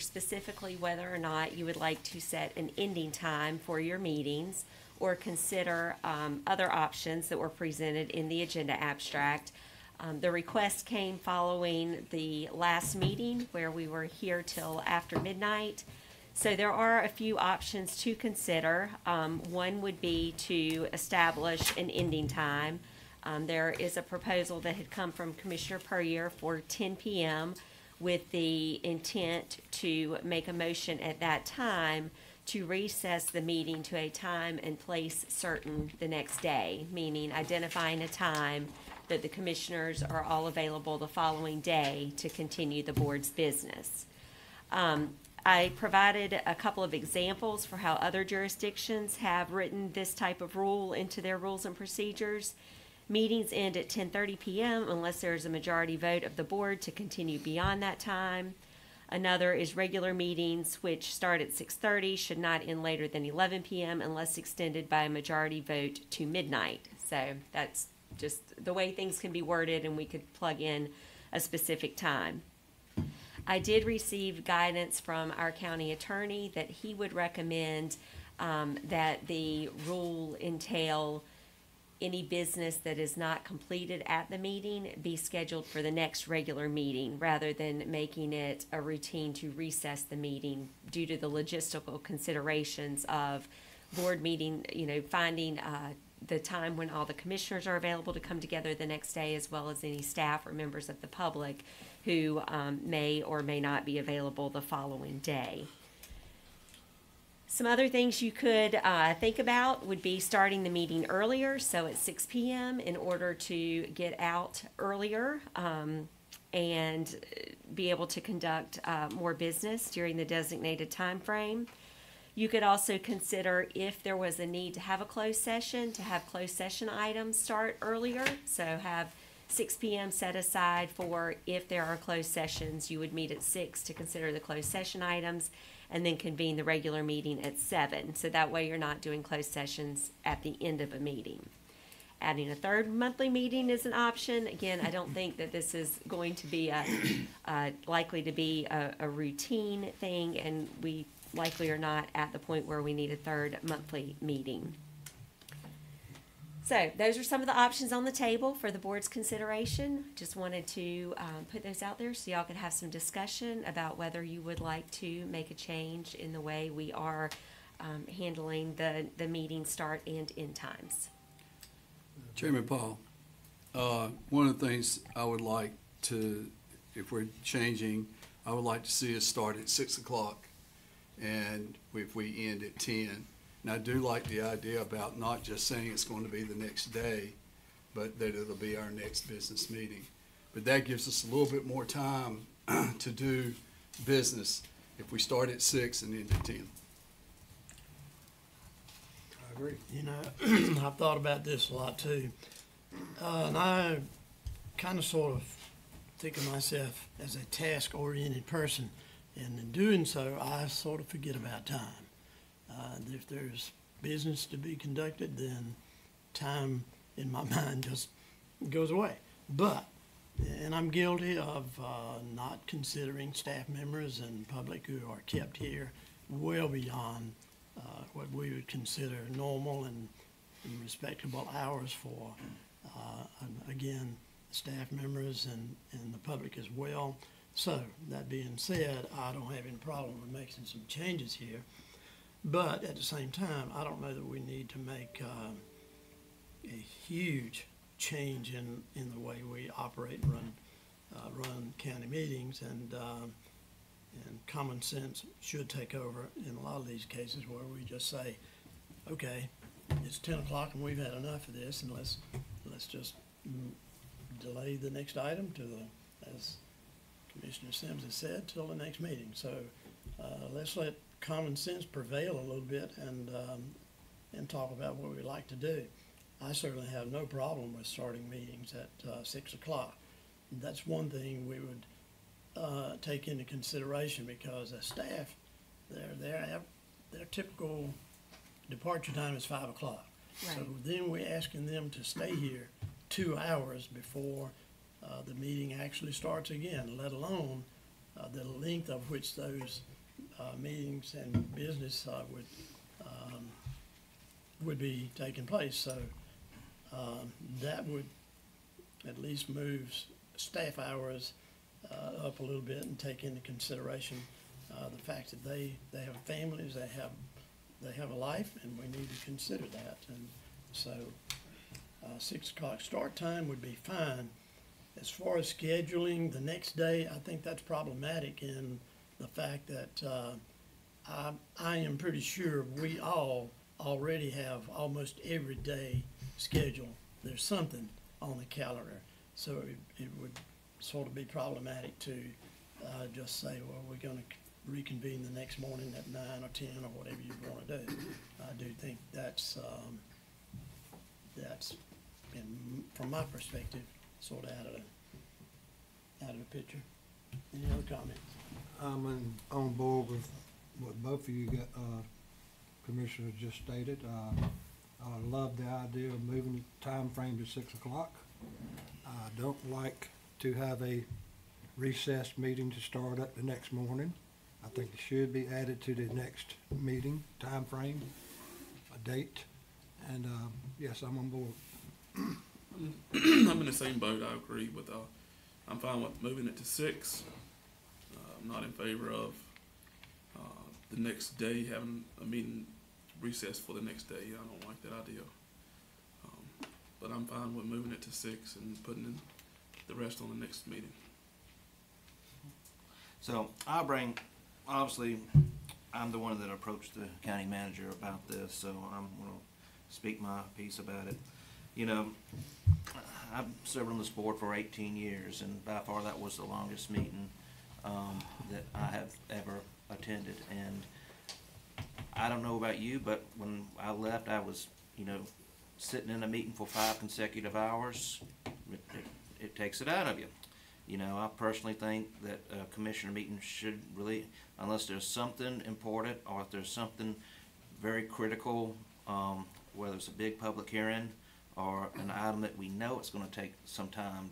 specifically whether or not you would like to set an ending time for your meetings or consider other options that were presented in the agenda abstract. The request came following the last meeting where we were here till after midnight. So there are a few options to consider. One would be to establish an ending time. There is a proposal that had come from Commissioner Puryear for 10 p.m. with the intent to make a motion at that time to recess the meeting to a time and place certain the next day, meaning identifying a time that the commissioners are all available the following day to continue the board's business. I provided a couple of examples for how other jurisdictions have written this type of rule into their rules and procedures. Meetings end at 10:30 p.m. unless there is a majority vote of the board to continue beyond that time. Another is regular meetings, which start at 6:30, should not end later than 11 p.m. unless extended by a majority vote to midnight. So that's just the way things can be worded, and we could plug in a specific time. I did receive guidance from our county attorney that he would recommend that the rule entail any business that is not completed at the meeting be scheduled for the next regular meeting rather than making it a routine to recess the meeting due to the logistical considerations of board meeting, finding the time when all the commissioners are available to come together the next day, as well as any staff or members of the public who may or may not be available the following day. Some other things you could think about would be starting the meeting earlier, so at 6 p.m. in order to get out earlier and be able to conduct more business during the designated time frame. You could also consider, if there was a need to have a closed session, to have closed session items start earlier. So have 6 p.m. set aside for, if there are closed sessions, you would meet at 6 to consider the closed session items and then convene the regular meeting at 7. So that way you're not doing closed sessions at the end of a meeting. Adding a third monthly meeting is an option. Again, I don't think that this is going to be likely to be a routine thing, and we likely are not at the point where we need a third monthly meeting. So those are some of the options on the table for the board's consideration. Just wanted to put those out there so y'all could have some discussion about whether you would like to make a change in the way we are handling the meeting start and end times. Chairman Paul, one of the things I would like to, if we're changing, I would like to see us start at 6 o'clock. And if we end at 10, and I do like the idea about not just saying it's going to be the next day, but that it'll be our next business meeting. But that gives us a little bit more time to do business if we start at 6 and end at 10. I agree. I've thought about this a lot too. And I kind of sort of think of myself as a task-oriented person. And in doing so, I sort of forget about time. If there's business to be conducted, then time in my mind just goes away. And I'm guilty of not considering staff members and public who are kept here well beyond what we would consider normal and respectable hours for, again, staff members and the public as well. So, that being said, I don't have any problem with making some changes here. But at the same time, I don't know that we need to make a huge change in the way we operate and run county meetings. And common sense should take over in a lot of these cases where we just say, okay, it's 10 o'clock and we've had enough of this, and let's just delay the next item to as Commissioner Sims has said, till the next meeting. So let's let common sense prevail a little bit and talk about what we'd like to do. I certainly have no problem with starting meetings at 6 o'clock. That's one thing we would take into consideration, because as staff, their typical departure time is 5 o'clock. Right. So then we're asking them to stay here 2 hours before the meeting actually starts again, let alone the length of which those meetings and business would be taking place. So that would at least move staff hours up a little bit and take into consideration the fact that they have families, they have a life, and we need to consider that. And so 6 o'clock start time would be fine. As far as scheduling the next day, I think that's problematic in the fact that I am pretty sure we all already have almost every day scheduled. There's something on the calendar. So it would sort of be problematic to just say, well, we're going to reconvene the next morning at 9 or 10 or whatever you want to do. I do think that's from my perspective, sort of out of the picture. Any other comments? I'm on board with what both of you commissioners just stated. I love the idea of moving the time frame to 6 o'clock. I don't like to have a recessed meeting to start up the next morning. I think it should be added to the next meeting time frame, a date, and yes, I'm on board. I'm in the same boat. I agree with. I'm fine with moving it to 6. I'm not in favor of the next day having a meeting recess for the next day. I don't like that idea. But I'm fine with moving it to 6 and putting in the rest on the next meeting. So obviously, I'm the one that approached the county manager about this, so I'm gonna speak my piece about it. You know, I've served on this board for 18 years, and by far that was the longest meeting that I have ever attended. And I don't know about you, but when I left, I was, sitting in a meeting for 5 consecutive hours. It takes it out of you. I personally think that a commissioner meeting should really, unless there's something important or if there's something very critical, whether it's a big public hearing or an item that we know it's going to take some time,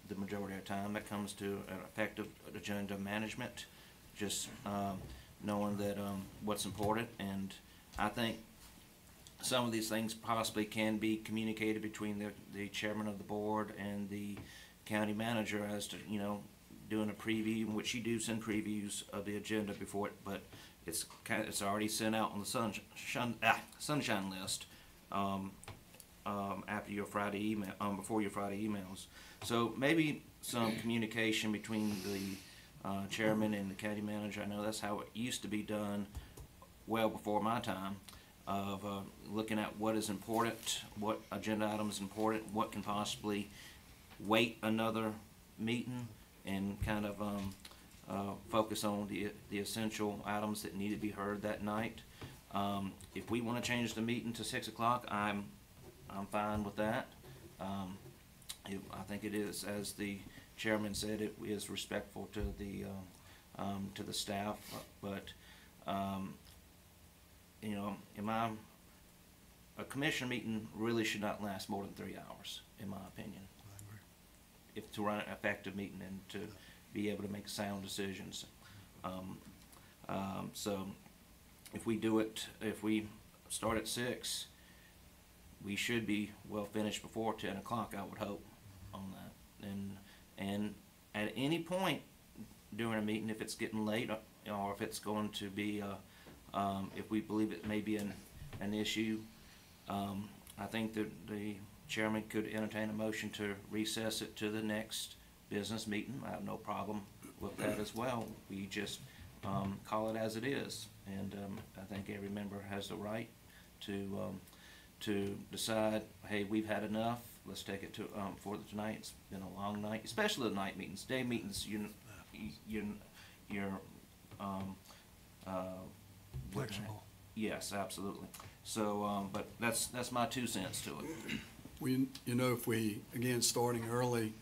the majority of the time, that comes to an effective agenda management, just knowing that what's important. And I think some of these things possibly can be communicated between the chairman of the board and the county manager as to, doing a preview, in which you do send previews of the agenda before it, but it's already sent out on the sunshine list after your Friday email, before your Friday emails. So maybe some communication between the chairman and the county manager. I know that's how it used to be done well before my time, of looking at what is important, what agenda item is important, what can possibly wait another meeting, and kind of focus on the essential items that need to be heard that night. If we want to change the meeting to 6 o'clock, I'm fine with that. I think it is, as the chairman said, it is respectful to the staff, but a commission meeting really should not last more than 3 hours, in my opinion. If to run an effective meeting and to be able to make sound decisions. So if we start at 6, we should be well finished before 10 o'clock, I would hope, on that. And at any point during a meeting, if it's getting late or if it's going to be, if we believe it may be an issue, I think that the chairman could entertain a motion to recess it to the next business meeting. I have no problem with that as well. We just call it as it is, and I think every member has the right to decide, hey, we've had enough. Let's take it to for tonight. It's been a long night, especially the night meetings. Day meetings, you're Flexible. Yes, absolutely. So, but that's my 2 cents to it. If we, again, starting early,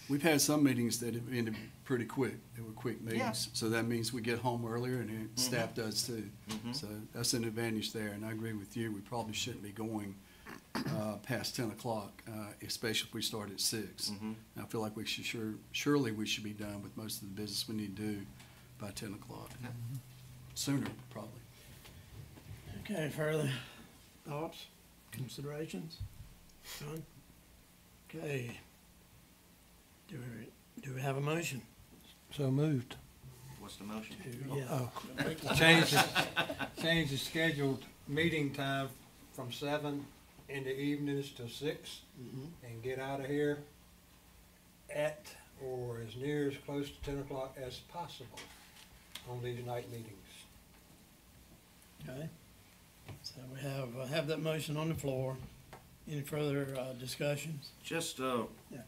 we've had some meetings that have ended pretty quick. They were quick meetings. Yeah. So that means we get home earlier, and the staff does too. Mhm. So that's an advantage there, and I agree with you. We probably shouldn't be going past 10 o'clock, especially if we start at 6. Mhm. I feel like we should surely we should be done with most of the business we need to do by 10 o'clock. Sooner, probably. Okay, further thoughts, considerations? None? Okay. Do we have a motion? So moved. What's the motion? Change the scheduled meeting time from 7 in the evenings to 6, and get out of here at or as near as close to 10 o'clock as possible on these night meetings. Okay. So we have that motion on the floor. Any further discussions? Just a Yeah.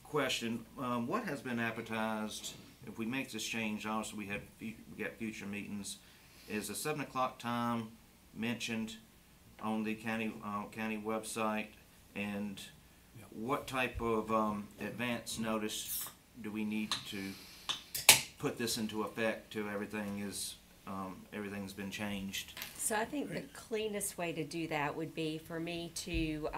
question, what has been advertised, if we make this change, obviously we got future meetings, is the 7 o'clock time mentioned on the county website? And Yep. what type of advance notice do we need to put this into effect to everything's been changed? So I think the cleanest way to do that would be for me to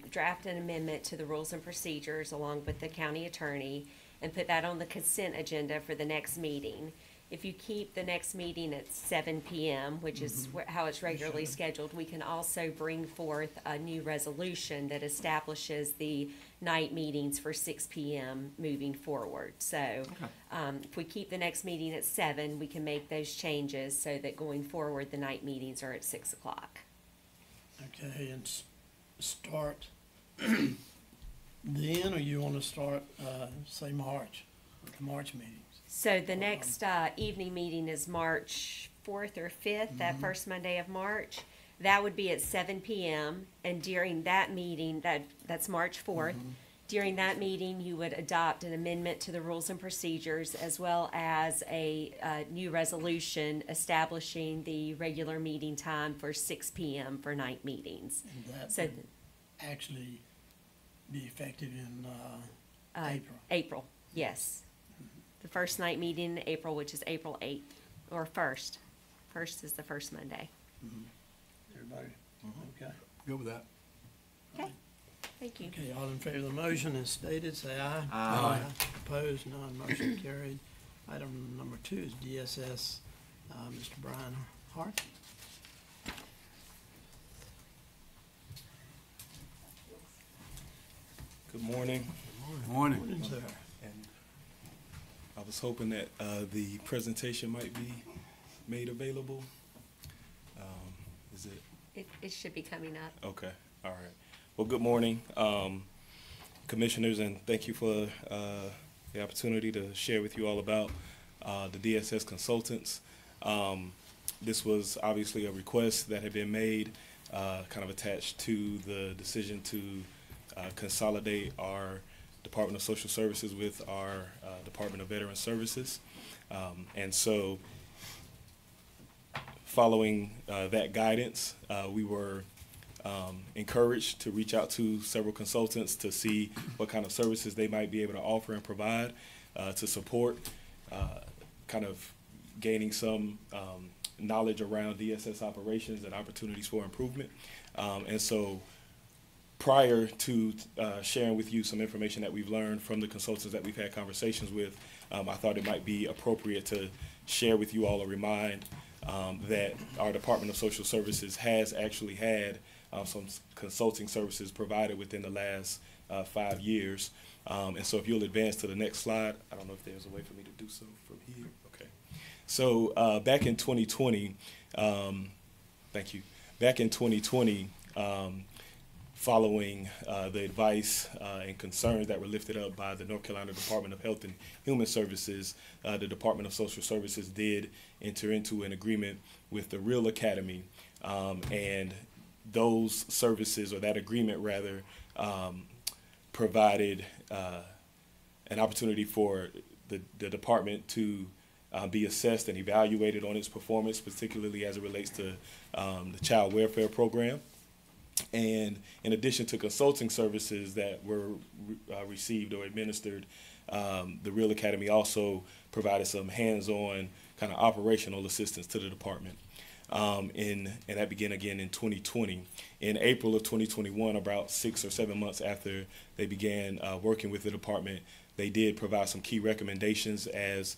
draft an amendment to the rules and procedures along with the county attorney and put that on the consent agenda for the next meeting. If you keep the next meeting at 7 p.m., which is how it's regularly scheduled, we can also bring forth a new resolution that establishes the night meetings for 6 p.m. moving forward. So if we keep the next meeting at 7, we can make those changes so that going forward, the night meetings are at 6 o'clock. Okay, and start then, or you want to start, say, March, with the March meetings? So the next evening meeting is March 4th or 5th, that first Monday of March. That would be at 7 p.m. And during that meeting, that's March 4th, during that meeting, you would adopt an amendment to the rules and procedures as well as a new resolution establishing the regular meeting time for 6 p.m. for night meetings. And that So would actually be effective in April. April, yes. The first night meeting in April, which is April 8th, or 1st. 1st is the first Monday. Everybody, okay? Go with that. Okay, thank you. Okay, all in favor of the motion as stated, say aye. Aye. Opposed, none, motion carried. Item number 2 is DSS, Mr. Brian Hart. Good morning. Morning. Morning, sir. And I was hoping that the presentation might be made available. Is it? It should be coming up. Okay, all right. Well, good morning, commissioners, and thank you for the opportunity to share with you all about the DSS consultants. This was obviously a request that had been made, kind of attached to the decision to consolidate our Department of Social Services with our Department of Veteran Services. And so following that guidance, we were encouraged to reach out to several consultants to see what kind of services they might be able to offer and provide to support kind of gaining some knowledge around DSS operations and opportunities for improvement. And so prior to sharing with you some information that we've learned from the consultants that we've had conversations with, I thought it might be appropriate to share with you all a reminder that our Department of Social Services has actually had some consulting services provided within the last 5 years. And so if you'll advance to the next slide, I don't know if there's a way for me to do so from here. Okay. So back in 2020, thank you. Back in 2020, following the advice and concerns that were lifted up by the North Carolina Department of Health and Human Services, the Department of Social Services did enter into an agreement with the Real Academy, and those services, or that agreement rather, provided an opportunity for the department to be assessed and evaluated on its performance, particularly as it relates to the child welfare program. And in addition to consulting services that were received or administered, the Real Academy also provided some hands-on kind of operational assistance to the department. And that began again in 2020. In April of 2021, about 6 or 7 months after they began working with the department, they did provide some key recommendations as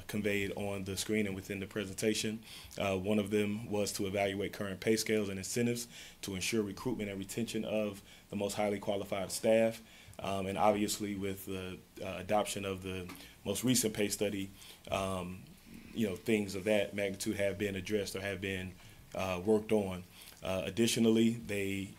conveyed on the screen and within the presentation. One of them was to evaluate current pay scales and incentives to ensure recruitment and retention of the most highly qualified staff. And obviously with the adoption of the most recent pay study, things of that magnitude have been addressed or have been worked on. Additionally, they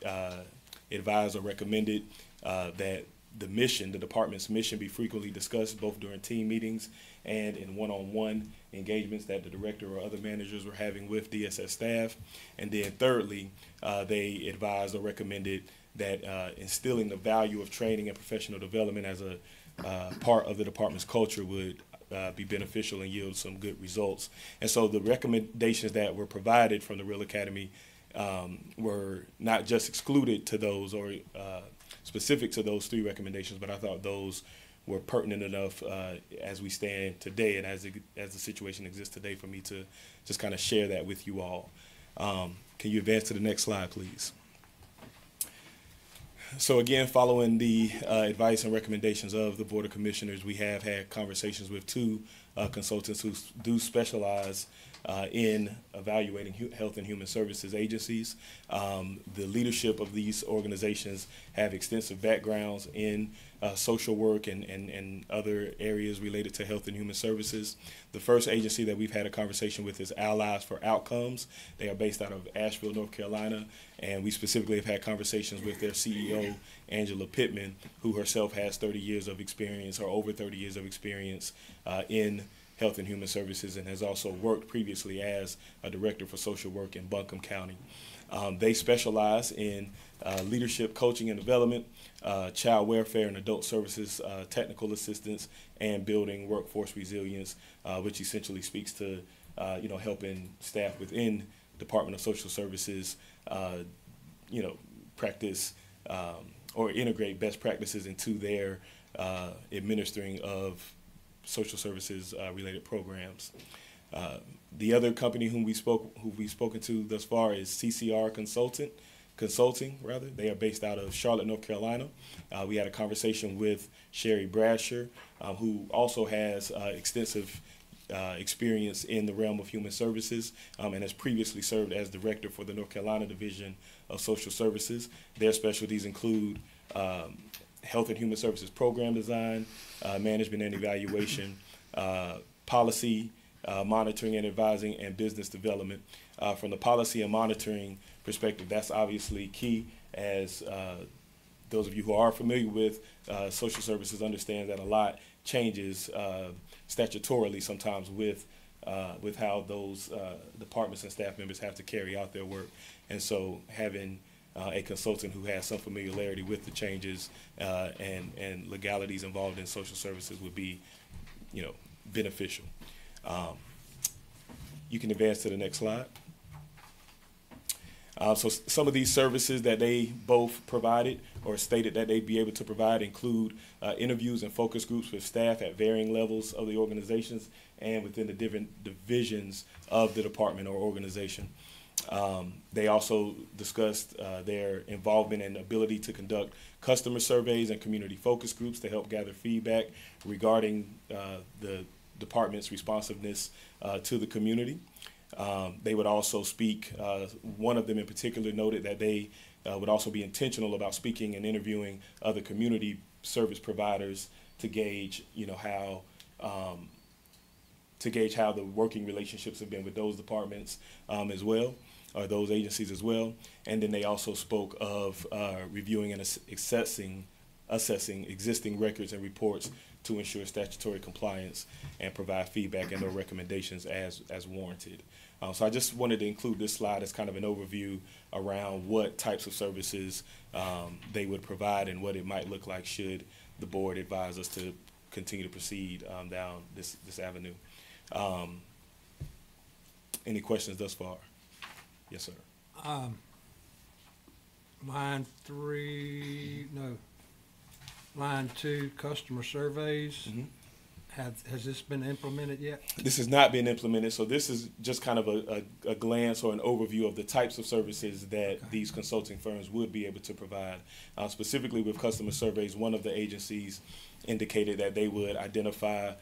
advised or recommended that the department's mission be frequently discussed both during team meetings and in one-on-one engagements that the director or other managers were having with DSS staff. And then thirdly, they advised or recommended that instilling the value of training and professional development as a part of the department's culture would be beneficial and yield some good results. And so the recommendations that were provided from the Real Academy were not just excluded to those or specific to those 3 recommendations, but I thought those were pertinent enough as we stand today and as the situation exists today for me to just kind of share that with you all. Can you advance to the next slide, please? So again, following the advice and recommendations of the Board of Commissioners, we have had conversations with 2 consultants who do specialize in evaluating health and human services agencies. The leadership of these organizations have extensive backgrounds in social work and other areas related to health and human services. The first agency that we've had a conversation with is Allies for Outcomes. They are based out of Asheville, North Carolina, and we specifically have had conversations with their CEO, Angela Pittman, who herself has 30 years of experience or over 30 years of experience in health and human services and has also worked previously as a director for social work in Buncombe County. They specialize in leadership coaching and development, child welfare and adult services, technical assistance, and building workforce resilience, which essentially speaks to helping staff within Department of Social Services practice or integrate best practices into their administering of social services related programs. The other company who we've spoken to thus far is CCR Consulting. They are based out of Charlotte, North Carolina. We had a conversation with Sherry Brasher, who also has extensive experience in the realm of human services and has previously served as director for the North Carolina Division of Social Services. Their specialties include health and human services program design, management and evaluation, policy, monitoring and advising, and business development. From the policy and monitoring perspective, that's obviously key, as those of you who are familiar with social services understand that a lot changes statutorily sometimes with how those departments and staff members have to carry out their work. And so having a consultant who has some familiarity with the changes and legalities involved in social services would be, beneficial. You can advance to the next slide. So some of these services that they both provided or stated that they'd be able to provide include interviews and focus groups with staff at varying levels of the organizations and within the different divisions of the department or organization. They also discussed their involvement and ability to conduct customer surveys and community focus groups to help gather feedback regarding the department's responsiveness to the community. They would also speak, one of them in particular noted that they would also be intentional about speaking and interviewing other community service providers to gauge, how the working relationships have been with those departments as well, or those agencies as well. And then they also spoke of reviewing and assessing existing records and reports to ensure statutory compliance and provide feedback and or recommendations as warranted. So I just wanted to include this slide as kind of an overview around what types of services they would provide and what it might look like should the board advise us to continue to proceed down this avenue. Any questions thus far? Yes, sir. Line 2, customer surveys. Mhm. has this been implemented yet? This has not been implemented, so this is just kind of a glance or an overview of the types of services that these consulting firms would be able to provide. Specifically with customer surveys, one of the agencies indicated that they would identify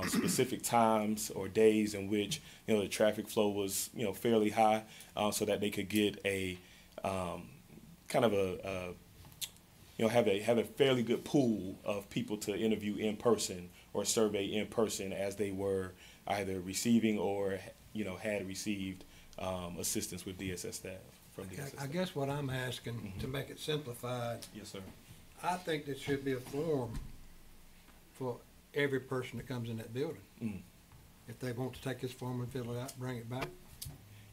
specific times or days in which the traffic flow was fairly high, so that they could get a kind of have a fairly good pool of people to interview in person or survey in person as they were either receiving or had received assistance with DSS staff from DSS I staff. guess what I'm asking, to make it simplified, Yes, sir. I think there should be a form for every person that comes in that building. Mhm. If they want to take this form and fill it out, bring it back.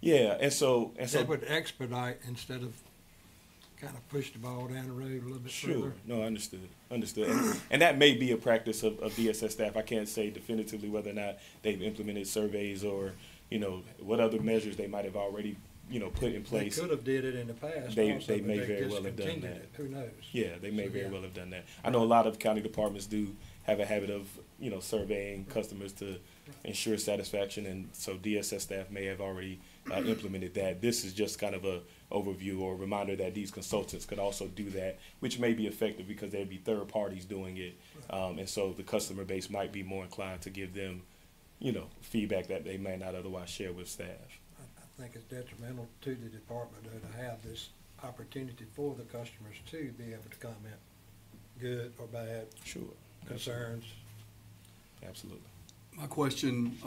Yeah, and so That would expedite instead of kind of push the ball down the road a little bit sure. further. No, understood. And that may be a practice of DSS staff. I can't say definitively whether or not they've implemented surveys or, what other measures they might have already, put in They place. could have did it in the past They also, but may very well have done discontinued that. it. Who knows? Yeah, they may So, very yeah. well have done that. I know a lot of county departments do have a habit of, surveying customers to ensure satisfaction, and so DSS staff may have already implemented that. This is just kind of a overview or a reminder that these consultants could also do that, which may be effective because there'd be third parties doing it, and so the customer base might be more inclined to give them, feedback that they may not otherwise share with staff. I think it's detrimental to the department though to have this opportunity for the customers to be able to comment, good or bad, Sure. concerns. Absolutely. My question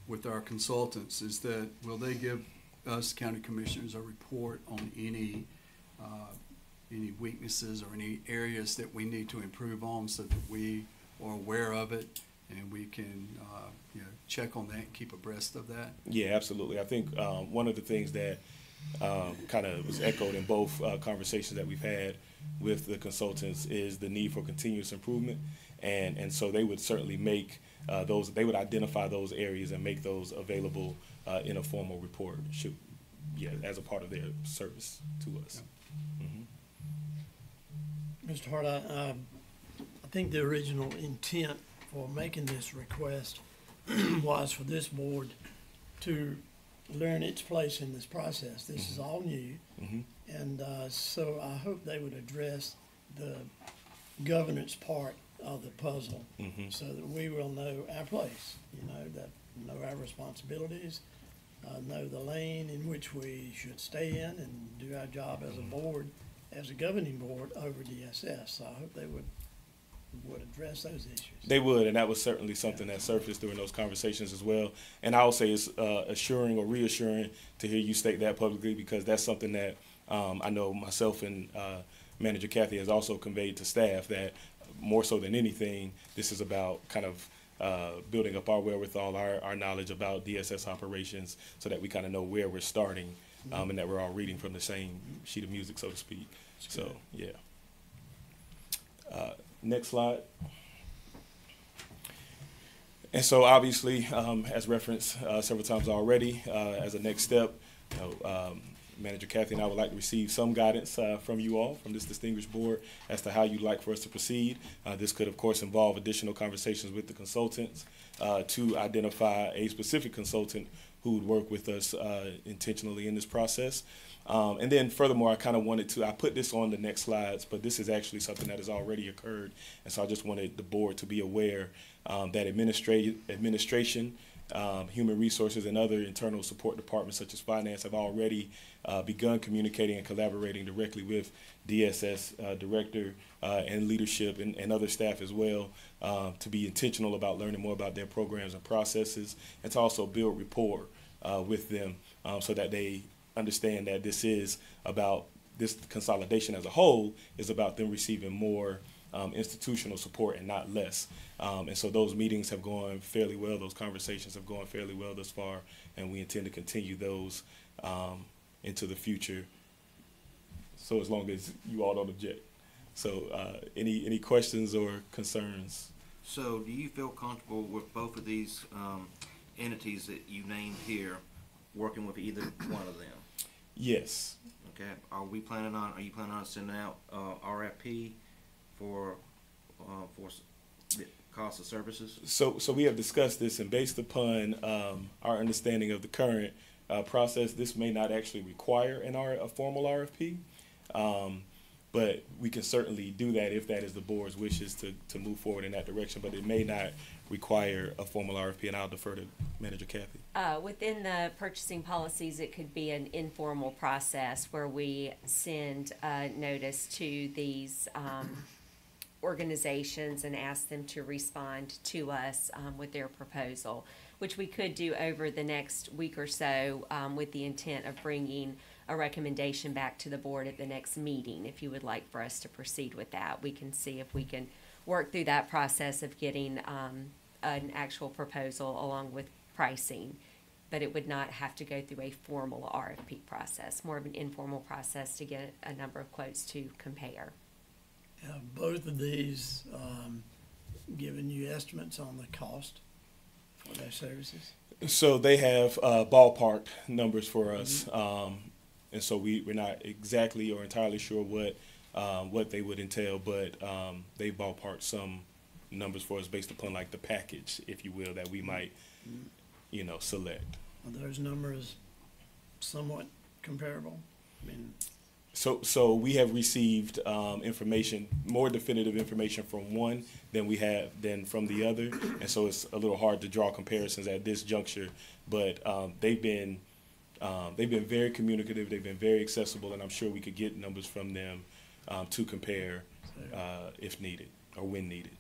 with our consultants is that will they give us county commissioners a report on any weaknesses or any areas that we need to improve on so that we are aware of it and we can check on that and keep abreast of that? Yeah, absolutely. I think one of the things that kind of was echoed in both conversations that we've had with the consultants is the need for continuous improvement, and so they would certainly make they would identify those areas and make those available in a formal report, as a part of their service to us. Mr. Hart, I think the original intent for making this request was for this board to learn its place in this process. This is all new, and so I hope they would address the governance part of the puzzle so that we will know our place, know our responsibilities, know the lane in which we should stay in and do our job as a board, as a governing board over DSS. So I hope they would address those issues. They would, and that was certainly something that surfaced during those conversations as well. And I would say it's assuring or reassuring to hear you state that publicly, because that's something that I know myself and Manager Kathy has also conveyed to staff, that more so than anything, this is about kind of building up our wherewithal, our knowledge about DSS operations, so that we kind of know where we're starting, and that we're all reading from the same sheet of music, so to speak. So, yeah. Next slide. And so obviously, as referenced several times already, as a next step, Manager Kathy and I would like to receive some guidance from you all, from this distinguished board, as to how you'd like for us to proceed. This could, of course, involve additional conversations with the consultants to identify a specific consultant who would work with us intentionally in this process. And then furthermore, I kind of wanted to, I put this on the next slides, but this is actually something that has already occurred. And so I just wanted the board to be aware that administration, human resources, and other internal support departments such as finance have already begun communicating and collaborating directly with DSS director and leadership and other staff as well, to be intentional about learning more about their programs and processes, and to also build rapport with them so that they understand that this is about, this consolidation as a whole is about them receiving more institutional support and not less. And so those meetings have gone fairly well, those conversations have gone fairly well thus far, and we intend to continue those into the future, so as long as you all don't object. So any questions or concerns? So do you feel comfortable with both of these entities that you named here, working with either one of them? Yes. Okay, are you planning on sending out RFP for cost of services? So we have discussed this, and based upon our understanding of the current process, this may not actually require a formal RFP. But we can certainly do that if that is the board's wishes to move forward in that direction. But it may not require a formal RFP, and I'll defer to Manager Kathy. Within the purchasing policies, it could be an informal process where we send a notice to these organizations and ask them to respond to us with their proposal, which we could do over the next week or so with the intent of bringing a recommendation back to the board at the next meeting. If you would like for us to proceed with that, we can see if we can work through that process of getting an actual proposal along with pricing. But it would not have to go through a formal RFP process, more of an informal process to get a number of quotes to compare. Have both of these given you estimates on the cost for their services? So they have ballpark numbers for us, and so we're not exactly or entirely sure what they would entail, but they ballparked some numbers for us based upon like the package, if you will, that we might, select. Are those numbers somewhat comparable? I mean, So we have received information, more definitive information from one than from the other, and so it's a little hard to draw comparisons at this juncture. But they've been very communicative. They've been very accessible, and I'm sure we could get numbers from them to compare if needed or when needed.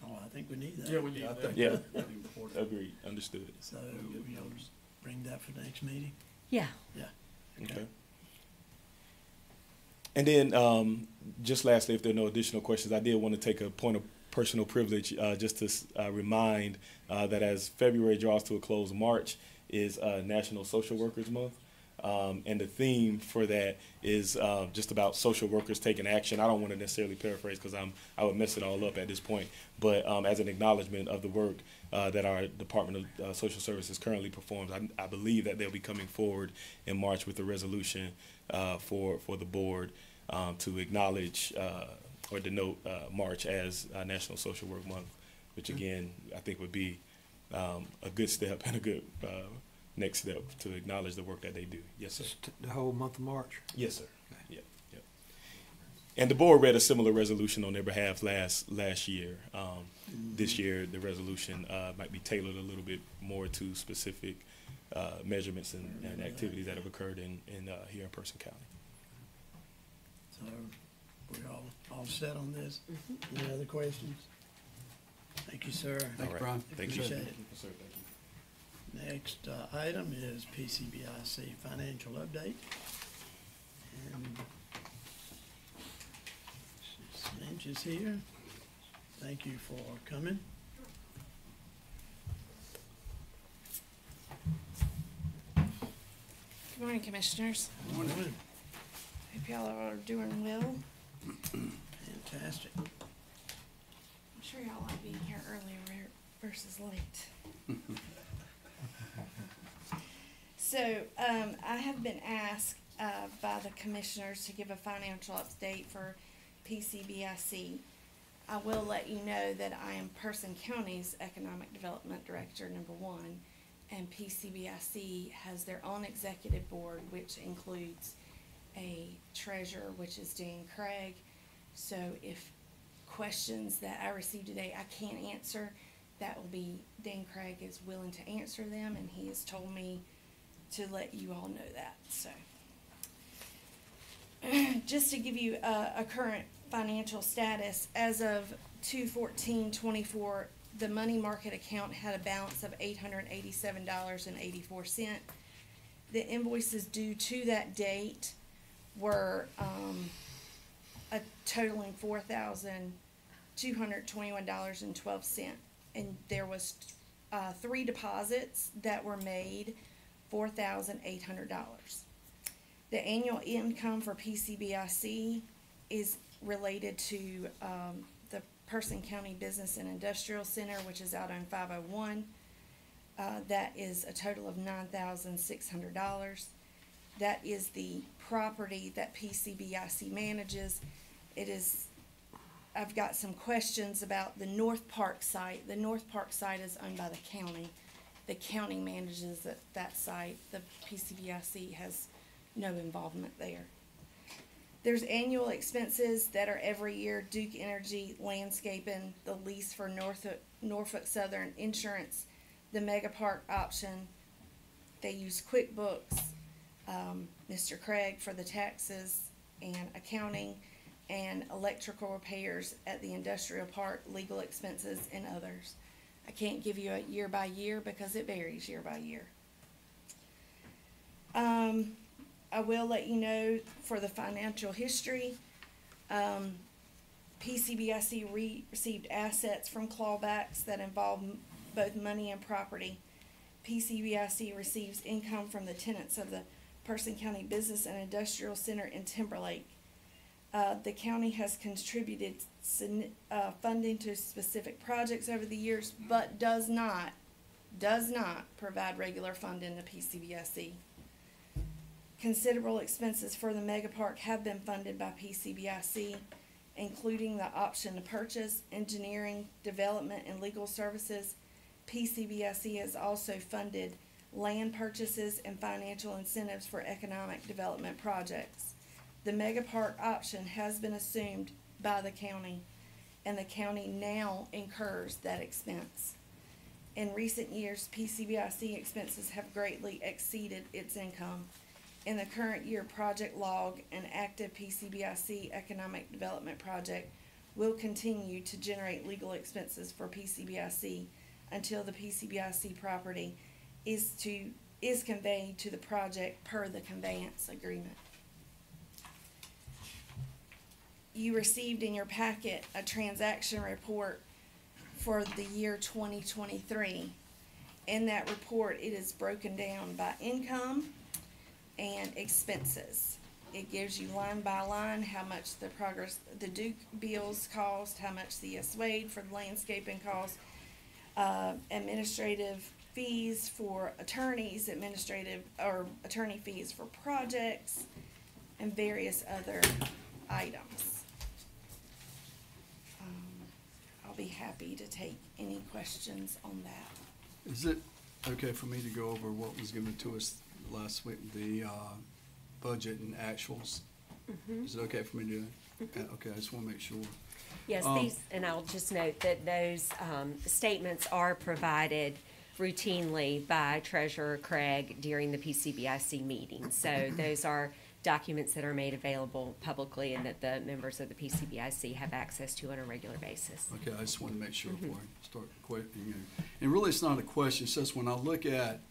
oh, I think we need that. Yeah, we need that. Yeah, agreed, understood. So you'll bring that for the next meeting? Yeah. Yeah. Okay. And then, just lastly, if there are no additional questions, I did want to take a point of personal privilege just to remind that as February draws to a close, March is National Social Workers Month. And the theme for that is just about social workers taking action. I don't want to necessarily paraphrase because I would mess it all up at this point, but as an acknowledgement of the work that our Department of Social Services currently performs, I believe that they'll be coming forward in March with a resolution for the board to acknowledge or denote March as National Social Work Month, which again I think would be a good step and a good next step to acknowledge the work that they do. Yes, sir. The whole month of March? Yes, sir. Yeah, yeah. And the board read a similar resolution on their behalf last year. This year, the resolution might be tailored a little bit more to specific measurements and activities that have occurred in here in Person County. So we're all set on this? Any other questions? Thank you, sir. Thank you, All right. Brian. Thank you. Appreciate it. Yes, sir. Thank you. Next item is PCBIC financial update. And Cinch is here. Thank you for coming. Good morning, Commissioners. Morning. Hope y'all are doing well. Fantastic. I'm sure y'all like being here earlier versus late. So, I have been asked by the Commissioners to give a financial update for PCBIC. I will let you know that I am Person County's Economic Development Director, #1, and PCBIC has their own executive board, which includes a treasurer, which is Dan Craig. So if questions that I received today I can't answer, that will be, Dan Craig is willing to answer them, and he has told me to let you all know that. So just to give you a current financial status, as of 2/14/24, the money market account had a balance of $887.84. The invoices due to that date were a totaling $4,221.12, and there was 3 deposits that were made, $4,800. The annual income for PCBIC is related to the Person County Business and Industrial Center, which is out on 501. That is a total of $9,600. That is the property that PCBIC manages. It is I've got some questions about the North Park site. The North Park site is owned by the county. The county manages that site. The PCBIC has no involvement there. There's annual expenses that are every year: Duke Energy, landscaping, the lease for Norfolk Southern insurance, the mega park option. They use QuickBooks, Mr. Craig for the taxes and accounting, and electrical repairs at the industrial park, legal expenses, and others. I can't give you a year by year because it varies year by year. I will let you know for the financial history, PCBIC received assets from clawbacks that involve both money and property. PCBIC receives income from the tenants of the Person County Business and Industrial Center in Timberlake. The county has contributed funding to specific projects over the years, but does not provide regular funding to PCBIC. Considerable expenses for the mega park have been funded by PCBIC, including the option to purchase, engineering, development, and legal services. PCBIC has also funded land purchases and financial incentives for economic development projects. The mega park option has been assumed by the county, and the county now incurs that expense. In recent years, PCBIC expenses have greatly exceeded its income. In the current year, Project Log, an active PCBIC economic development project, will continue to generate legal expenses for PCBIC until the PCBIC property is conveyed to the project per the conveyance agreement. You received in your packet a transaction report for the year 2023. In that report, it is broken down by income and expenses. It gives you line by line how much the Duke bills cost, how much the Wade for the landscaping cost, administrative fees for attorneys, attorney fees for projects, and various other items. I'll be happy to take any questions on that. Is it okay for me to go over what was given to us last week, the budget and actuals? Is it okay for me to do that? Okay, I just want to make sure. Yes, and I'll just note that those statements are provided routinely by Treasurer Craig during the PCBIC meeting. So those are documents that are made available publicly and that the members of the PCBIC have access to on a regular basis. Okay, I just want to make sure before I start questioning you. And really, it's not a question. It's just when I look at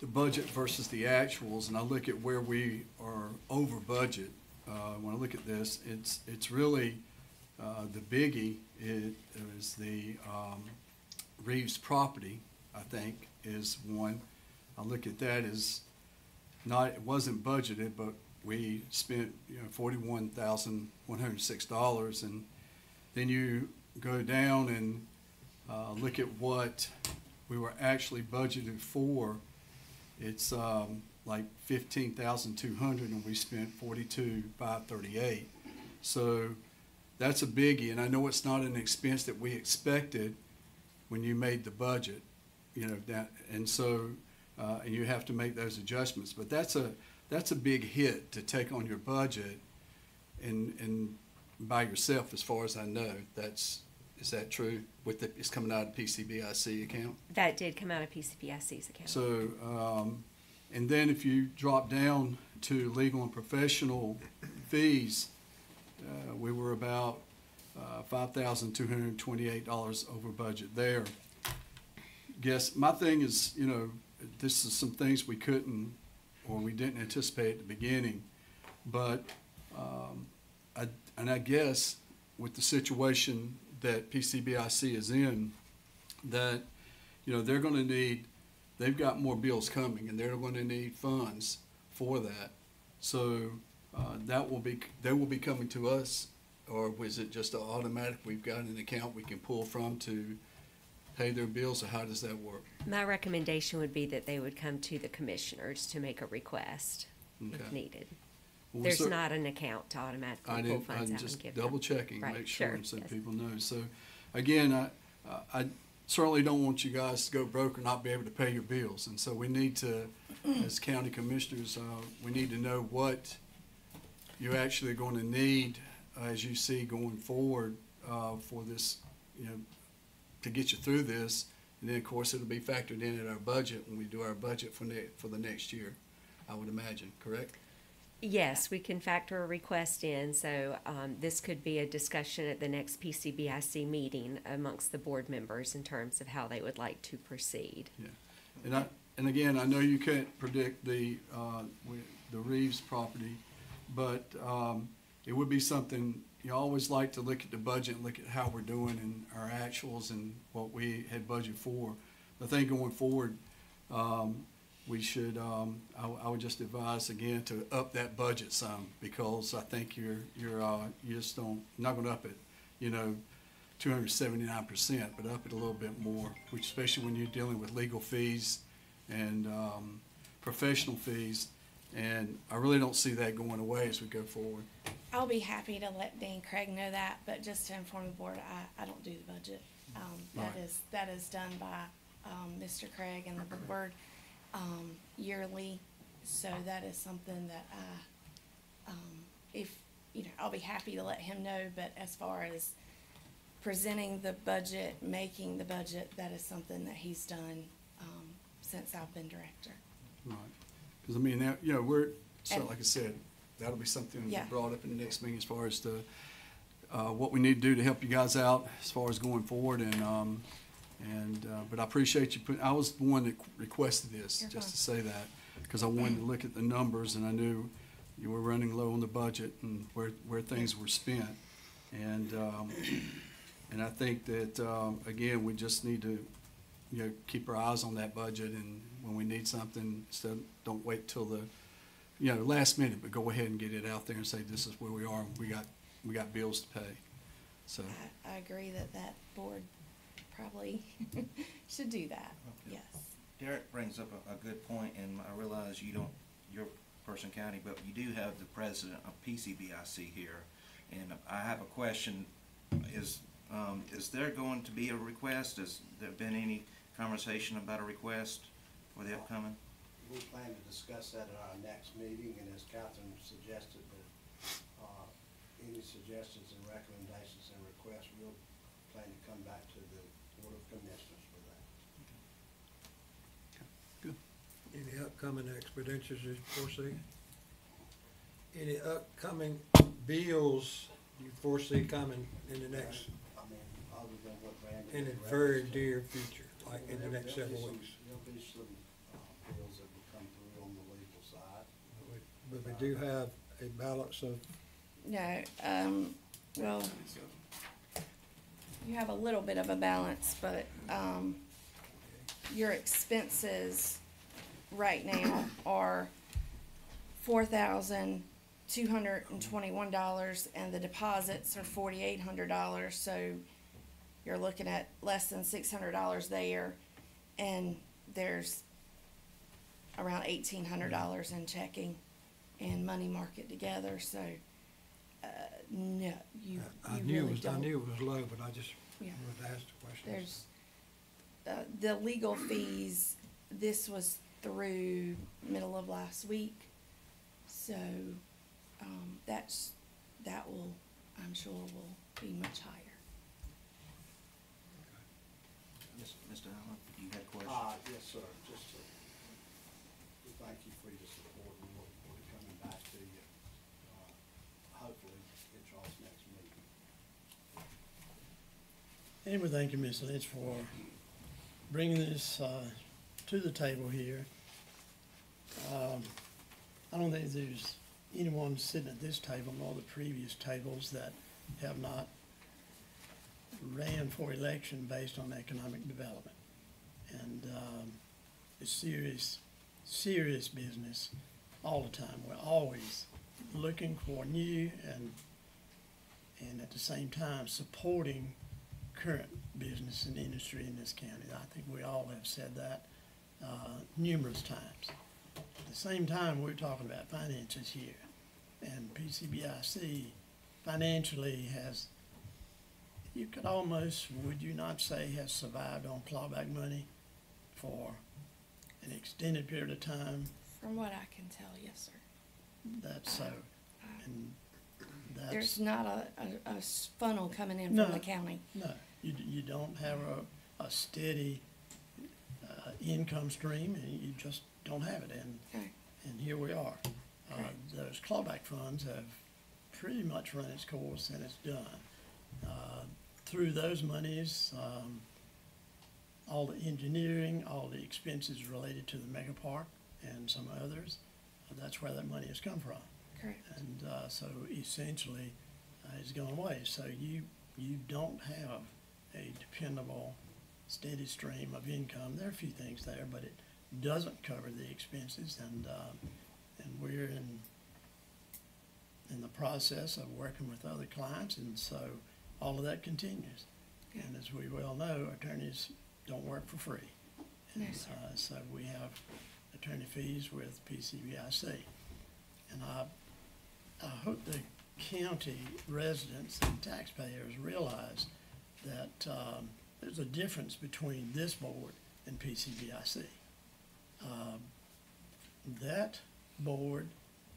the budget versus the actuals, and I look at where we are over budget, when I look at this, it's really the biggie is the Reeves property, I think, is one. I look at that as it wasn't budgeted, but we spent $41,106, and then you go down and look at what we were actually budgeted for. It's like $15,200, and we spent $42,538. So that's a biggie, and I know it's not an expense that we expected when you made the budget, and so and you have to make those adjustments. But that's a big hit to take on your budget, and by yourself, as far as I know. Is that true? It's coming out of PCBIC account? That did come out of PCBIC's account. So, and then if you drop down to legal and professional fees, we were about $5,228 over budget there. Guess my thing is, this is some things we couldn't or we didn't anticipate at the beginning, but I guess with the situation that PCBIC is in, that they're going to need, they've got more bills coming, and they're going to need funds for that. So they will be coming to us, or was it just an automatic? We've got an account we can pull from to pay their bills, or how does that work? My recommendation would be that they would come to the commissioners to make a request if Okay. needed. Well, we There's cer- not an account to automatically I pull didn't, funds I'm out and just give them. double checking, Right, make sure, sure, and so yes. people know. So, again, I certainly don't want you guys to go broke or not be able to pay your bills. And so we need to, as county commissioners, we need to know what you're actually going to need, as you see going forward, for this, to get you through this. And then, of course, it'll be factored in our budget when we do our budget for the next year, I would imagine, correct? Yes, we can factor a request in, so this could be a discussion at the next PCBIC meeting amongst the board members in terms of how they would like to proceed. Yeah, and again, I know you can't predict the Reeves property, but it would be something, you always like to look at the budget and look at how we're doing and our actuals and what we had budgeted for. I think going forward, we should, I would just advise again to up that budget some, because I think you just don't, not gonna up it, 279%, but up it a little bit more, which especially when you're dealing with legal fees and professional fees. And I really don't see that going away as we go forward. I'll be happy to let Dean Craig know that, but just to inform the board, I don't do the budget. Right. That is done by, Mr. Craig and the board, yearly. So that is something that I'll be happy to let him know, but as far as presenting the budget, making the budget, that is something that he's done, since I've been director. Right. Because, I mean, we're, so And- like I said, that'll be something Yeah. brought up in the next meeting as far as the, what we need to do to help you guys out as far as going forward. But I appreciate you I was the one that requested this, You're just fine. to say that, because I wanted to look at the numbers and I knew you were running low on the budget and where things were spent. And I think that, again, we just need to, keep our eyes on that budget, and when we need something, don't wait till the, last minute, but go ahead and get it out there and say, this is where we are, and we got bills to pay. So, I agree that board probably should do that, yes. Derek brings up a good point, and I realize you're Person County, but you do have the president of PCBIC here. And I have a question, is there going to be a request? Has there been any conversation about a request for the upcoming? We plan to discuss that at our next meeting, and as Catherine suggested, that any suggestions and recommendations and requests, we'll plan to come back to the Board of Commissioners for that. good. Any upcoming expenditures you foresee? Any upcoming bills you foresee coming in the next, I mean, other than what Brandon. in the had very referenced. near future, like in the next There'll be several some- weeks? There'll be some bills that will come through on the legal side. But we do have a balance of, No, well, you have a little bit of a balance, but, your expenses right now are $4,221, and the deposits are $4,800, so you're looking at less than $600 there, and there's around $1,800 in checking and money market together, so, no, you really don't. I knew it was low, but I just Yeah. wanted to ask the question. There's, the legal fees, this was through middle of last week, so, that will, I'm sure will be much higher. Mr. Allen, you had a question? Yes, sir, just to thank you for your support, and look forward to coming back to you, hopefully at y'all's next meeting. And we thank you, Ms. Lynch, for bringing this to the table here. I don't think there's anyone sitting at this table nor the previous tables that have not ran for election based on economic development. And it's serious business all the time. We're always looking for new and at the same time supporting current business and industry in this county. I think we all have said that numerous times. At the same time, we're talking about finances here. And PCBIC financially has, you could almost, would you not say, has survived on clawback money for an extended period of time? From what I can tell, yes, sir. That's so. And that's. There's not a funnel coming in No. from the county. No, you don't have a steady income stream, and you just don't have it, Okay. and here we are. Those clawback funds have pretty much run its course, and it's done. Through those monies, all the engineering, all the expenses related to the mega park and some others, that's where that money has come from. Correct. And so essentially, it's gone away. So you don't have a dependable, steady stream of income. There are a few things there, but it doesn't cover the expenses. And we're in the process of working with other clients, and so all of that continues. Yeah. And as we well know, attorneys don't work for free. No, And, sir. so we have attorney fees with PCBIC. And I hope the county residents and taxpayers realize that there's a difference between this board and PCBIC. That board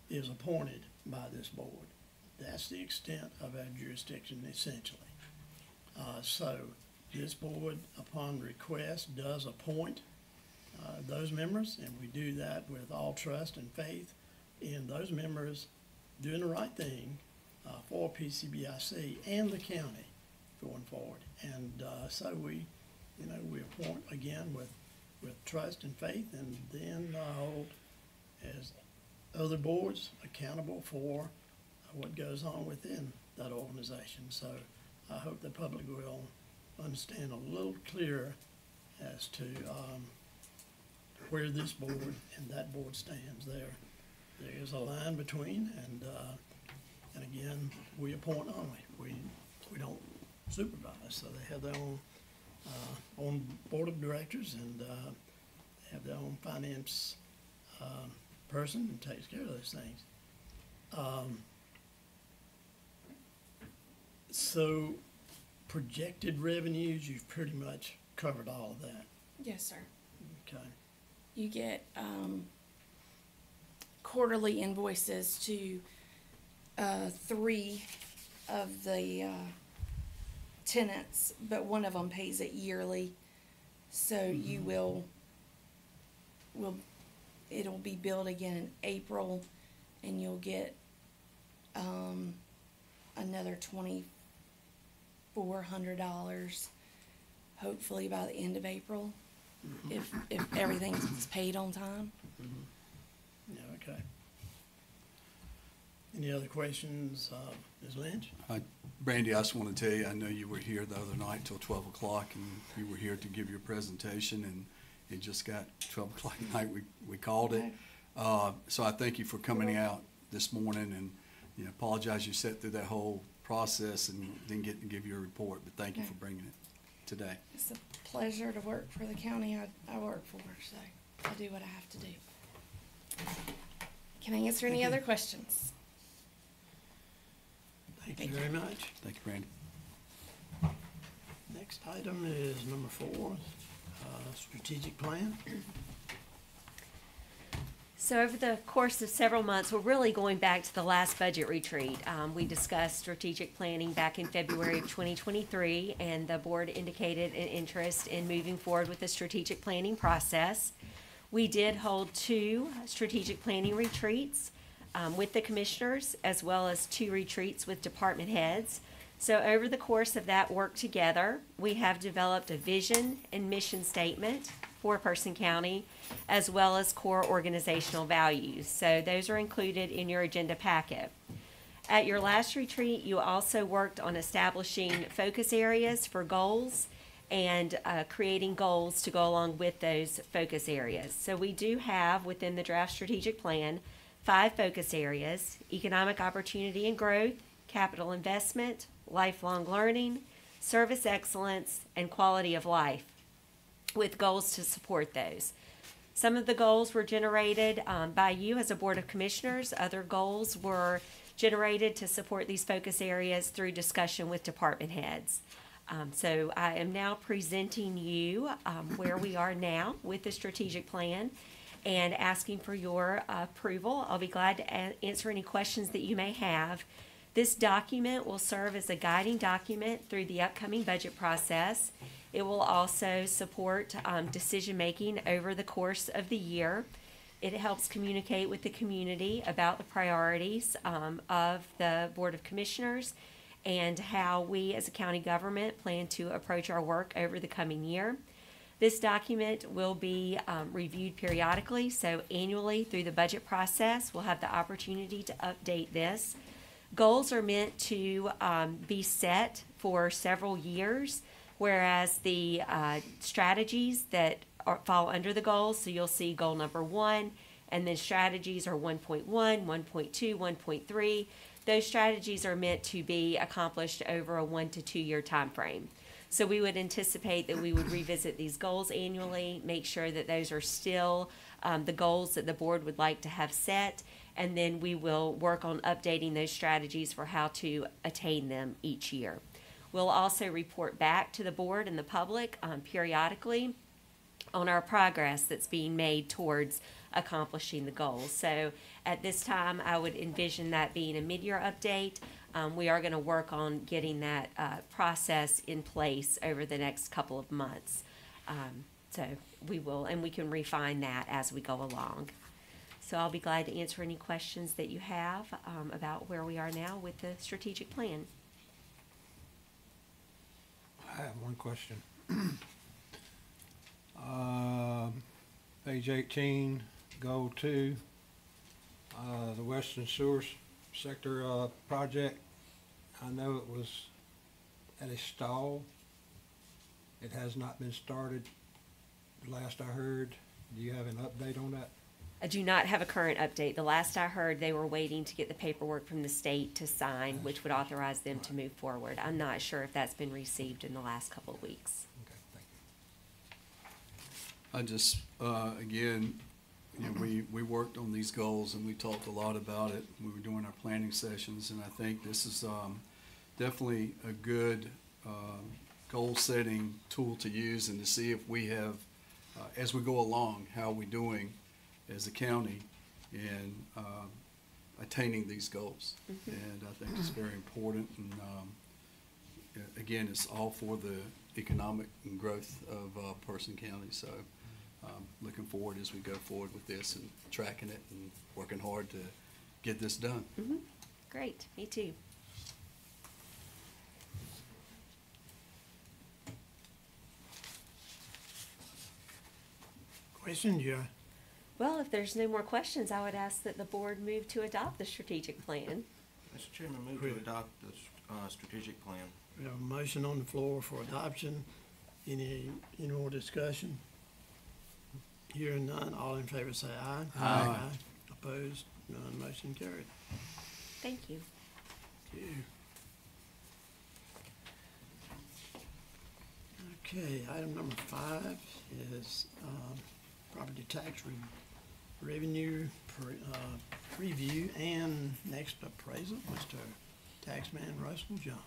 is appointed by this board. That's the extent of our jurisdiction essentially. So this board, upon request, does appoint those members, and we do that with all trust and faith in those members doing the right thing for PCBIC and the county going forward. And so we appoint again with trust and faith, and then hold as other boards accountable for what goes on within that organization. So I hope the public will understand a little clearer as to where this board and that board stands. There is a line between, and again, we appoint only. We don't supervise, so they have their own board of directors, and they have their own finance person who takes care of those things. So projected revenues, you've pretty much covered all of that, Yes, sir. okay? You get quarterly invoices to 3 of the tenants, but one of them pays it yearly. So you will, it'll be billed again in April, and you'll get another $2,400, hopefully by the end of April, if everything's paid on time. Yeah, okay. Any other questions, Ms. Lynch? Brandy, I just want to tell you, I know you were here the other night till 12 o'clock, and you were here to give your presentation, and it just got 12 o'clock at night, we called it. So I thank you for coming out this morning, and apologize you sat through that whole process and didn't get to give your report, but thank you for bringing it today. It's a pleasure to work for the county I work for, so I do what I have to do. Can I answer any other questions? Thank you very much. Thank you, Brandy. Next item is number 4, strategic plan. So over the course of several months, we're really going back to the last budget retreat. We discussed strategic planning back in February of 2023, and the board indicated an interest in moving forward with the strategic planning process. We did hold 2 strategic planning retreats with the commissioners, as well as 2 retreats with department heads. So over the course of that work together, we have developed a vision and mission statement for Person County, as well as core organizational values. So those are included in your agenda packet. At your last retreat, you also worked on establishing focus areas for goals and creating goals to go along with those focus areas. So we do have within the draft strategic plan 5 focus areas: economic opportunity and growth, capital investment, lifelong learning, service excellence, and quality of life, with goals to support those. Some of the goals were generated by you as a Board of Commissioners. Other goals were generated to support these focus areas through discussion with department heads. So I am now presenting you where we are now with the strategic plan and asking for your approval. I'll be glad to answer any questions that you may have. This document will serve as a guiding document through the upcoming budget process. It will also support decision-making over the course of the year. It helps communicate with the community about the priorities of the Board of Commissioners and how we as a county government plan to approach our work over the coming year. This document will be reviewed periodically, so annually through the budget process, we'll have the opportunity to update this. Goals are meant to be set for several years, whereas the strategies that fall under the goals, so you'll see goal number 1, and then strategies are 1.1, 1.2, 1.3. Those strategies are meant to be accomplished over a 1 to 2 year time frame. So we would anticipate that we would revisit these goals annually, make sure that those are still the goals that the board would like to have set, and then we will work on updating those strategies for how to attain them each year. We'll also report back to the board and the public periodically on our progress that's being made towards accomplishing the goals. So at this time, I would envision that being a mid-year update. We are going to work on getting that process in place over the next couple of months. So we will, and we can refine that as we go along. So I'll be glad to answer any questions that you have about where we are now with the strategic plan. I have one question. Page 18, Goal 2, the Western Sewer Sector project. I know it was at a stall. It has not been started, last I heard. Do you have an update on that? I do not have a current update. The last I heard, they were waiting to get the paperwork from the state to sign, which would authorize them to move forward. I'm not sure if that's been received in the last couple of weeks. Okay, thank you. I just, again, you know, we worked on these goals and we talked a lot about it. We were doing our planning sessions, and I think this is definitely a good goal-setting tool to use and to see if we have, as we go along, how are we doing as a county in attaining these goals. Mm-hmm. And I think it's very important, and again, it's all for the economic and growth of Person County. So looking forward as we go forward with this and tracking it and working hard to get this done. Mm-hmm. Great, me too. Question, yeah. Well, if there's no more questions, I would ask that the board move to adopt the strategic plan. Mr. Chairman, move to adopt the strategic plan. We have a motion on the floor for adoption. Any more discussion? Hearing none, all in favor say aye. Aye. Opposed? None, motion carried. Thank you. Thank you. Okay, item number 5 is property tax revenue preview and next appraisal, Mr. Taxman Russell Jones.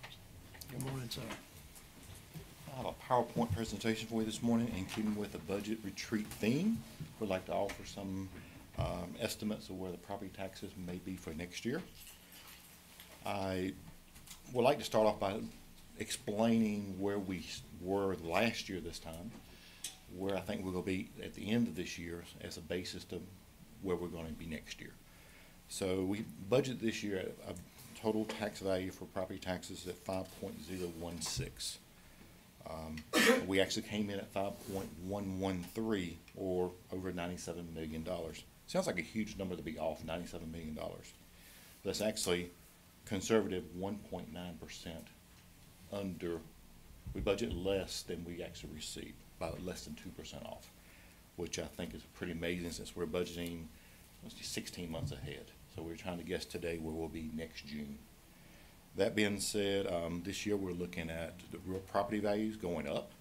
Good morning, sir. I have a PowerPoint presentation for you this morning in keeping with the budget retreat theme. We'd like to offer some estimates of where the property taxes may be for next year. I would like to start off by explaining where we were last year this time, where I think we're going to be at the end of this year as a basis to where we're going to be next year. So we budget this year at a total tax value for property taxes at 5.016. We actually came in at 5.113, or over $97 million. Sounds like a huge number to be off, $97 million. That's actually conservative 1.9% under. We budget less than we actually receive, about less than 2% off, which I think is pretty amazing since we're budgeting 16 months ahead. So we're trying to guess today where we'll be next June. That being said, this year we're looking at the real property values going up.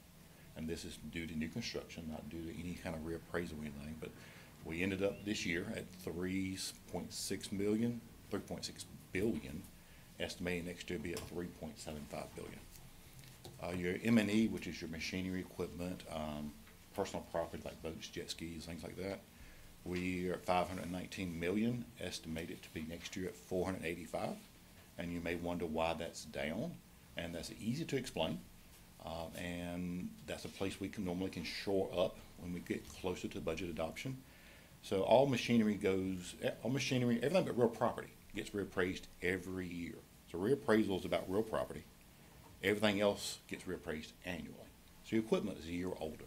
and this is due to new construction, not due to any kind of reappraisal or anything, but we ended up this year at 3.6 billion, estimating next year to be at 3.75 billion. Your M&E, which is your machinery, equipment, personal property like boats, jet skis, things like that, we are at 519 million, estimated to be next year at 485. And you may wonder why that's down, and that's easy to explain. And that's a place we normally can shore up when we get closer to budget adoption. So all machinery, everything but real property gets reappraised every year. So reappraisal is about real property. Everything else gets reappraised annually. So your equipment is a year older.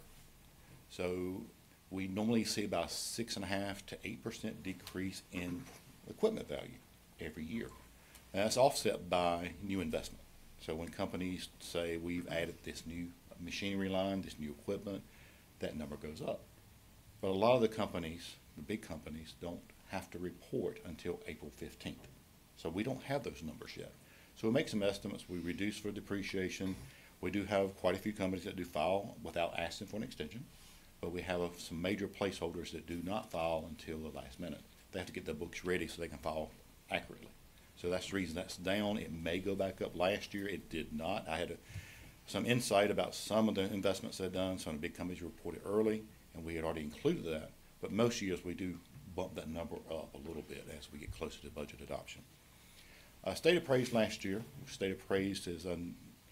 So we normally see about 6.5% to 8% decrease in equipment value every year. And that's offset by new investment. So when companies say we've added this new machinery line, this new equipment, that number goes up. But a lot of the companies, the big companies, don't have to report until April 15th. So we don't have those numbers yet. So we make some estimates, we reduce for depreciation. We do have quite a few companies that do file without asking for an extension, but we have some major placeholders that do not file until the last minute. They have to get their books ready so they can file accurately. So that's the reason that's down. It may go back up. Last year it did not. I had some insight about some of the investments they've done. Some of the big companies reported early, and we had already included that. But most years we do bump that number up a little bit as we get closer to budget adoption. State appraised last year. State appraised is a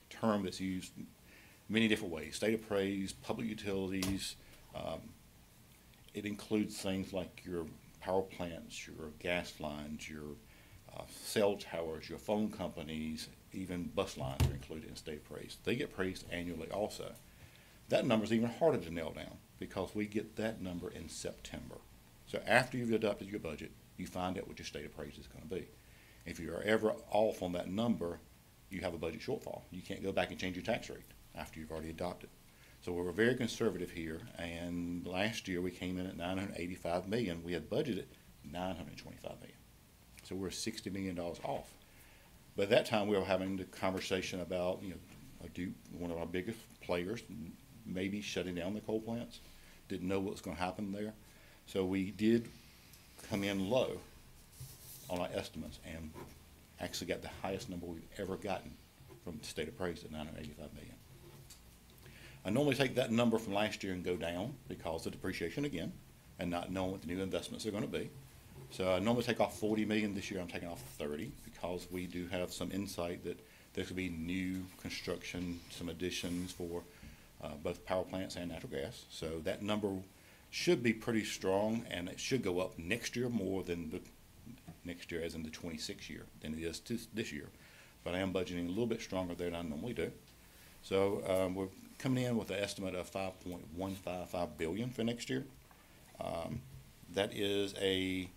term that's used many different ways. State appraised, public utilities. It includes things like your power plants, your gas lines, your cell towers, your phone companies, even bus lines are included in state appraised. They get appraised annually also. That number is even harder to nail down because we get that number in September. So after you've adopted your budget, you find out what your state appraised is going to be. If you are ever off on that number, you have a budget shortfall. You can't go back and change your tax rate after you've already adopted. So we're very conservative here, and last year we came in at 985 million. We had budgeted 925 million. So we're $60 million off. But at that time we were having the conversation about, one of our biggest players maybe shutting down the coal plants. Didn't know what was going to happen there. So we did come in low on our estimates and actually got the highest number we've ever gotten from the state appraised at 985 million. I normally take that number from last year and go down because of depreciation again and not knowing what the new investments are going to be. So I normally take off 40 million. This year I'm taking off 30 because we do have some insight that there could be new construction, some additions for both power plants and natural gas. So that number should be pretty strong, and it should go up next year more than the next year, as in the 26 year, than it is this year. But I am budgeting a little bit stronger there than I normally do. So we're coming in with an estimate of 5.155 billion for next year. That is a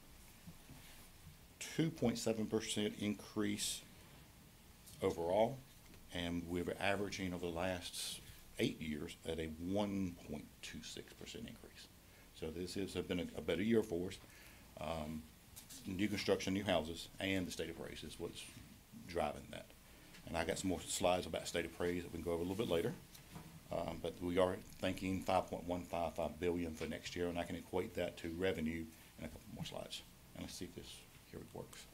2.7% increase overall, and we were averaging over the last 8 years at a 1.26% increase. So this has been a better year for us. New construction, new houses, and the state appraised is what's driving that. And I got some more slides about state appraised that we can go over a little bit later. But we are thinking 5.155 billion for next year, and I can equate that to revenue in a couple more slides. And let's see if this here it works.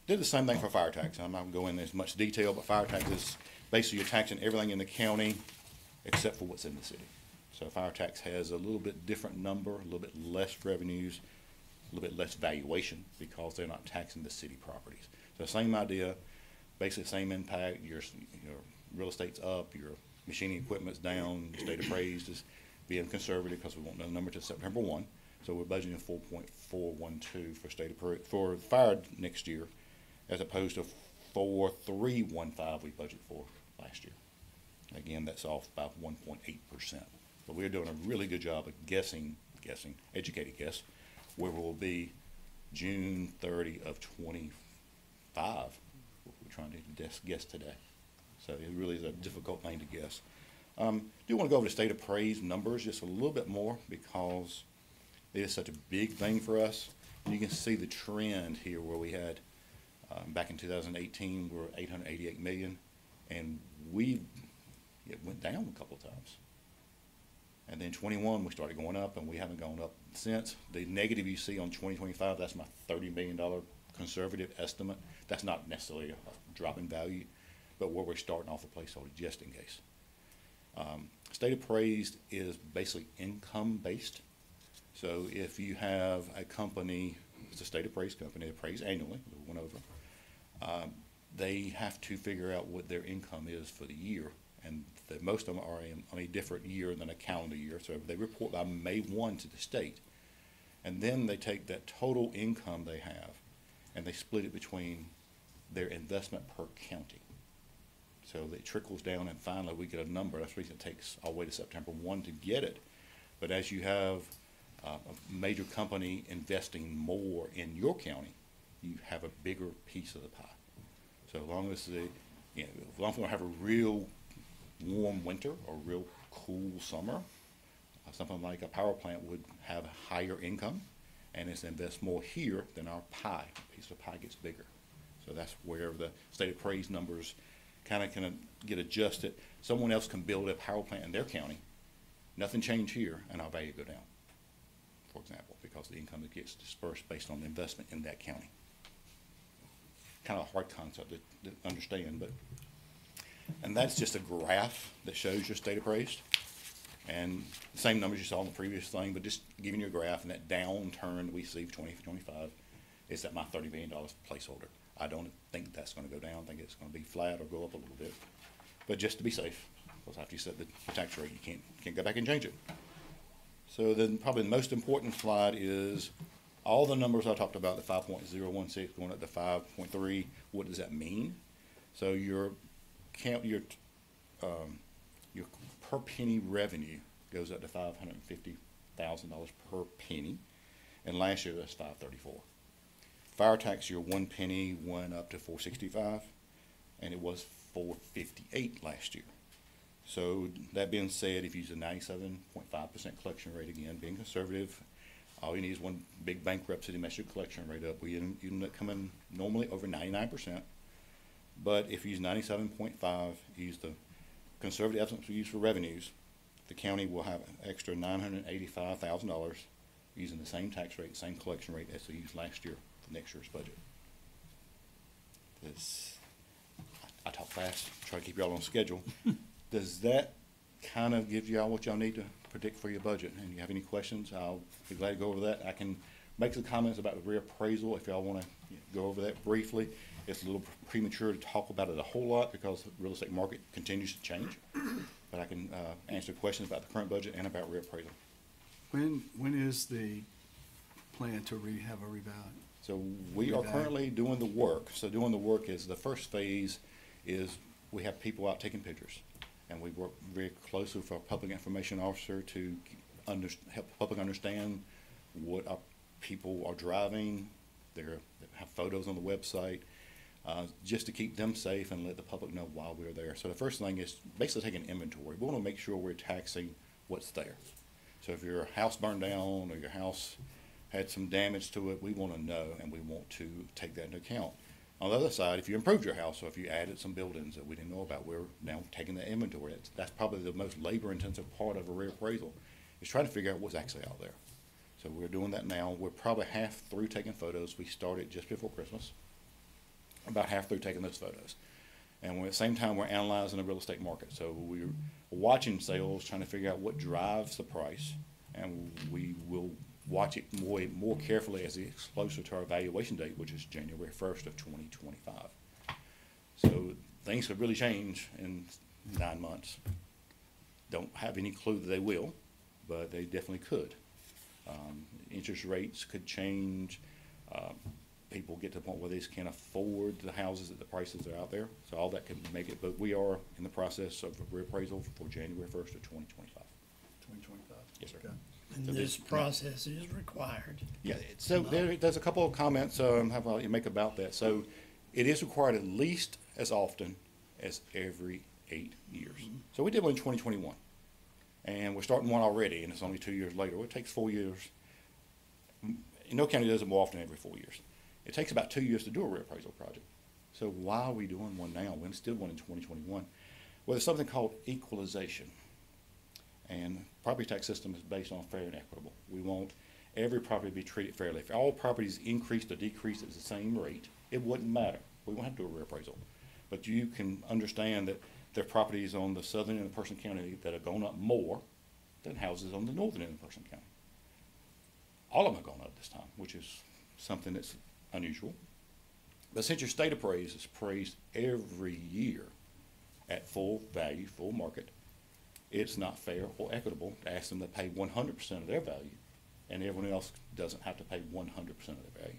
Did the same thing for fire tax. I'm not going to go into as much detail, but fire tax is basically you're taxing everything in the county except for what's in the city. So fire tax has a little bit different number, a little bit less revenues, a little bit less valuation because they're not taxing the city properties. So same idea, basically same impact. Your real estate's up, your machining equipment's down, your state appraised is being conservative because we won't know the number till September 1. So we're budgeting 4.412 for state approved for fire next year, as opposed to 4.315 we budgeted for last year. Again, that's off by 1.8%. But we're doing a really good job of guessing, educated guess, where we'll be June 30 of 25. We're trying to guess today. So it really is a difficult thing to guess. Do want to go over the state appraised numbers just a little bit more because it is such a big thing for us. And you can see the trend here where we had back in 2018 we were 888 million, and it went down a couple of times. And then 21, we started going up, and we haven't gone up since. The negative you see on 2025, that's my $30 million conservative estimate. That's not necessarily a drop in value, but where we're starting off a placeholder just in case. State appraised is basically income-based. So if you have a company, it's a state appraised company, appraised annually, we went over, they have to figure out what their income is for the year. And most of them are on a different year than a calendar year. So they report by May 1 to the state. And then they take that total income they have and they split it between their investment per county. So it trickles down, and finally we get a number. That's the reason it takes all the way to September 1 to get it. But as you have a major company investing more in your county, you have a bigger piece of the pie. So as long as as long as we don't have a real warm winter or real cool summer, something like a power plant would have a higher income, and it's invest more here, then our pie, piece of the pie gets bigger. So that's where the state appraised numbers kind of get adjusted. Someone else can build a power plant in their county, nothing changed here, and our value go down, for example, because the income that gets dispersed based on the investment in that county. Kind of a hard concept to understand, and that's just a graph that shows your state appraised. And the same numbers you saw in the previous thing, but just giving you a graph, and that downturn that we see for 2025 is at my $30 million placeholder. I don't think that's going to go down. I think it's going to be flat or go up a little bit. But just to be safe, because after you set the tax rate, you can't go back and change it. So then probably the most important slide is all the numbers I talked about, the 5.016 going up to 5.3, what does that mean? So your per penny revenue goes up to $550,000 per penny, and last year that's $534. Fire tax, your 1 penny went up to $465, and it was $458 last year. So that being said, if you use a 97.5% collection rate, again, being conservative, all you need is one big bankruptcy to mess your collection rate up. We end up coming normally over 99%. But if you use 97.5, use the conservative estimates we use for revenues, the county will have an extra $985,000 using the same tax rate, same collection rate as they used last year for next year's budget. I talk fast, try to keep y'all on schedule. Does that kind of give y'all what y'all need to predict for your budget? And you have any questions, I'll be glad to go over that. I can make some comments about the reappraisal if y'all want to go over that briefly. It's a little premature to talk about it a whole lot because the real estate market continues to change. But I can answer questions about the current budget and about reappraisal. When is the plan to have a revalue? So we are currently doing the work. So doing the work is the first phase is we have people out taking pictures. And we work very closely with our public information officer to help the public understand what our people are driving. They have photos on the website, just to keep them safe and let the public know while we're there. So the first thing is basically taking inventory. We want to make sure we're taxing what's there. So if your house burned down or your house had some damage to it, we want to know, and we want to take that into account. On the other side, if you improved your house or if you added some buildings that we didn't know about, we're now taking the inventory. That's probably the most labor-intensive part of a reappraisal, is trying to figure out what's actually out there. So we're doing that now. We're probably half through taking photos. We started just before Christmas, about half through taking those photos. And at the same time, we're analyzing the real estate market. So we're watching sales, trying to figure out what drives the price, and we will watch it more carefully as it gets closer to our evaluation date, which is January 1st of 2025. So things could really change in 9 months. Don't have any clue that they will, but they definitely could. Interest rates could change. People get to the point where they just can't afford the houses at the prices that are out there. So all that could make it, but we are in the process of reappraisal for January 1st of 2025. 2025? Yes, sir. Okay. And So this process is required. Yeah, so there's a couple of comments you make about that. So it is required at least as often as every 8 years. So we did one in 2021, and we're starting one already, and it's only 2 years later. Well, it takes 4 years. No county does it more often every 4 years. It takes about 2 years to do a reappraisal project. So why are we doing one now when it's still one in 2021? Well, there's something called equalization. And property tax system is based on fair and equitable. We want every property to be treated fairly. If all properties increased or decreased at the same rate, it wouldn't matter. We won't have to do a reappraisal. But you can understand that there are properties on the southern end of Person County that have gone up more than houses on the northern end of Person County. All of them have gone up this time, which is something that's unusual. But since your state appraised is appraised every year at full value, full market, it's not fair or equitable to ask them to pay 100% of their value, and everyone else doesn't have to pay 100% of their value.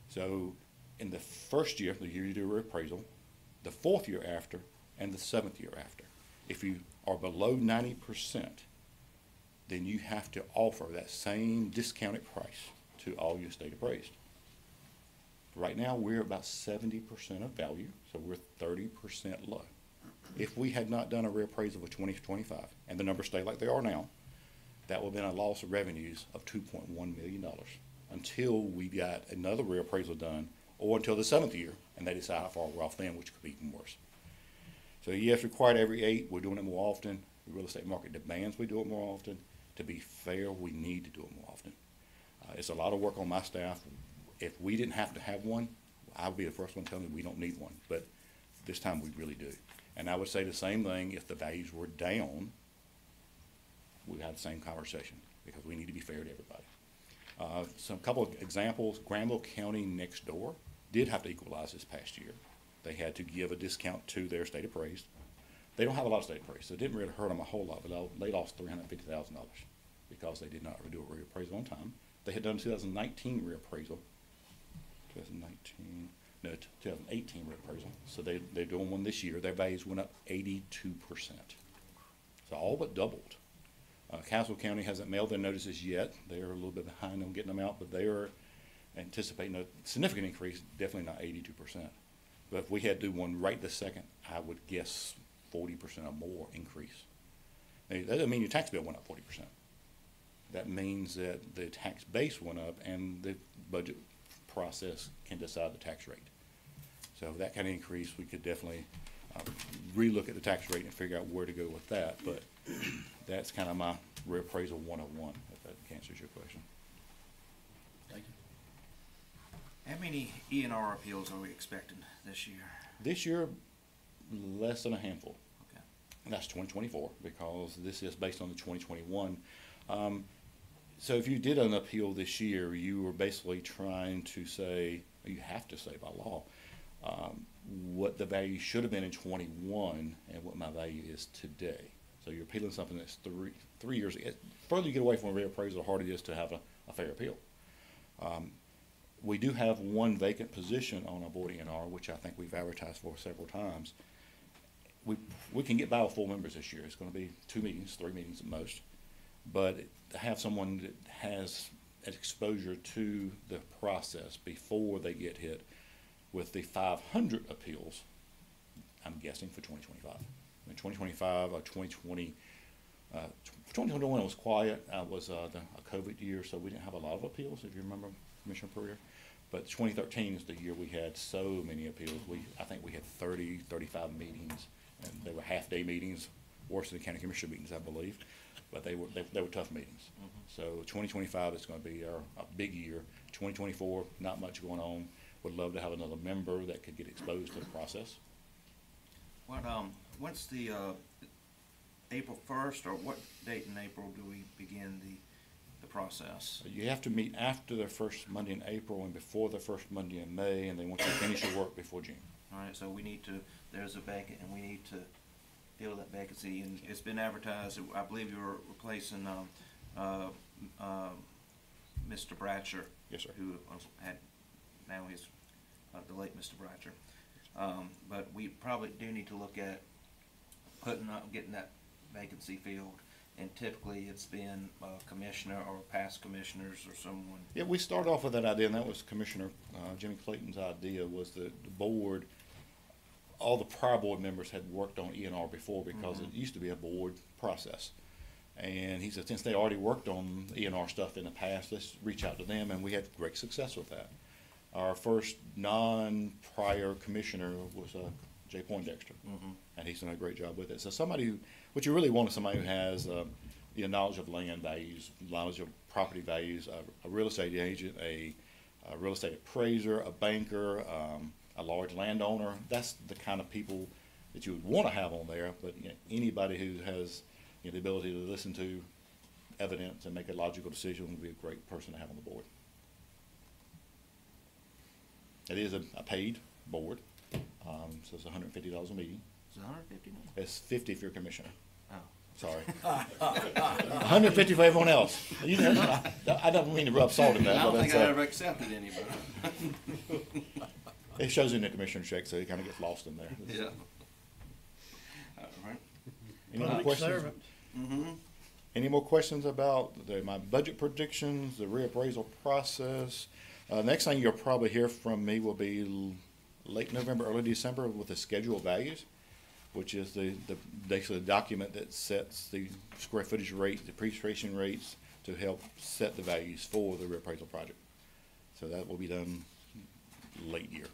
So in the first year, the year you do a reappraisal, the fourth year after, and the seventh year after, if you are below 90%, then you have to offer that same discounted price to all your state appraised. Right now, we're about 70% of value, so we're 30% low. If we had not done a reappraisal of 2025, and the numbers stay like they are now, that would have been a loss of revenues of $2.1 million until we got another reappraisal done, or until the seventh year, and they decide how far we're off then, which could be even worse. So yes, required every 8, we're doing it more often. The real estate market demands we do it more often. To be fair, we need to do it more often. It's a lot of work on my staff. If we didn't have to have one, I would be the first one telling you we don't need one, but this time we really do. And I would say the same thing if the values were down, we'd have the same conversation, because we need to be fair to everybody. Some couple of examples, Granville County next door did have to equalize this past year. They had to give a discount to their state appraised. They don't have a lot of state appraised, so it didn't really hurt them a whole lot, but they lost $350,000 because they did not do a reappraisal on time. They had done a 2019 reappraisal, 2018 reappraisal, so they're doing one this year. Their values went up 82%, so all but doubled. Castle County hasn't mailed their notices yet. They're a little bit behind on getting them out, but they are anticipating a significant increase, definitely not 82%. But if we had to do one right this second, I would guess 40% or more increase. Now, that doesn't mean your tax bill went up 40%. That means that the tax base went up and the budget process can decide the tax rate. So that kind of increase, we could definitely relook at the tax rate and figure out where to go with that. But that's kind of my reappraisal 101, if that answers your question. Thank you. How many E&R appeals are we expecting this year? This year, less than a handful. Okay. And that's 2024, because this is based on the 2021. So if you did an appeal this year, you were basically trying to say, you have to say by law, what the value should have been in 21 and what my value is today. So you're appealing something that's three years. The further you get away from a reappraisal, the harder it is to have a fair appeal. We do have one vacant position on our board E&R, which I think we've advertised for several times. We can get by with full members this year. It's going to be 2 meetings, 3 meetings at most. But to have someone that has exposure to the process before they get hit with the 500 appeals, I'm guessing for 2025. In 2025 or 2020, 2021 was quiet. It was a COVID year, so we didn't have a lot of appeals, if you remember, Commissioner Purrier. But 2013 is the year we had so many appeals. I think we had 30, 35 meetings, and they were half-day meetings, worse than the county commissioner meetings, I believe. But they were tough meetings. So 2025 is going to be a big year. 2024, not much going on. Would love to have another member that could get exposed to the process. What, what's the, April 1st, or what date in April do we begin the process? You have to meet after the first Monday in April and before the first Monday in May, and they want you to finish your work before June. All right, so we need to, there's a vacant, and we need to fill that vacancy, and it's been advertised. I believe you were replacing Mr. Bratcher. Yes, sir. Who had, now he's the late Mr. Bratcher. But we probably do need to look at getting that vacancy filled. And typically it's been a commissioner or past commissioners or someone. Yeah, we started off with that idea, and that was Commissioner Jimmy Clayton's idea, was that the board, all the prior board members had worked on E&R before, because it used to be a board process. And he said, since they already worked on E&R stuff in the past, let's reach out to them, and we had great success with that. Our first non-prior commissioner was Jay Poindexter. Mhm. And he's done a great job with it. So somebody who, what you really want is somebody who has, knowledge of land values, knowledge of property values, a real estate agent, a real estate appraiser, a banker, a large landowner. That's the kind of people that you would want to have on there, but anybody who has the ability to listen to evidence and make a logical decision would be a great person to have on the board. It is a paid board, so it's $150 a meeting. Is it 150 now? It's 50 if you're a commissioner. Oh. Sorry. 150 for everyone else. You know, I don't mean to rub salt in that. I don't but think that's, I ever accepted any, but. it shows in the commissioner check, so it kind of gets lost in there. Yeah. All right. Any more Public questions? servant. Mm-hmm. Any more questions about my budget predictions, the reappraisal process? Next thing you'll probably hear from me will be late November, early December with the schedule of values, which is basically the document that sets the square footage rate, depreciation rates to help set the values for the reappraisal project. So that will be done late year.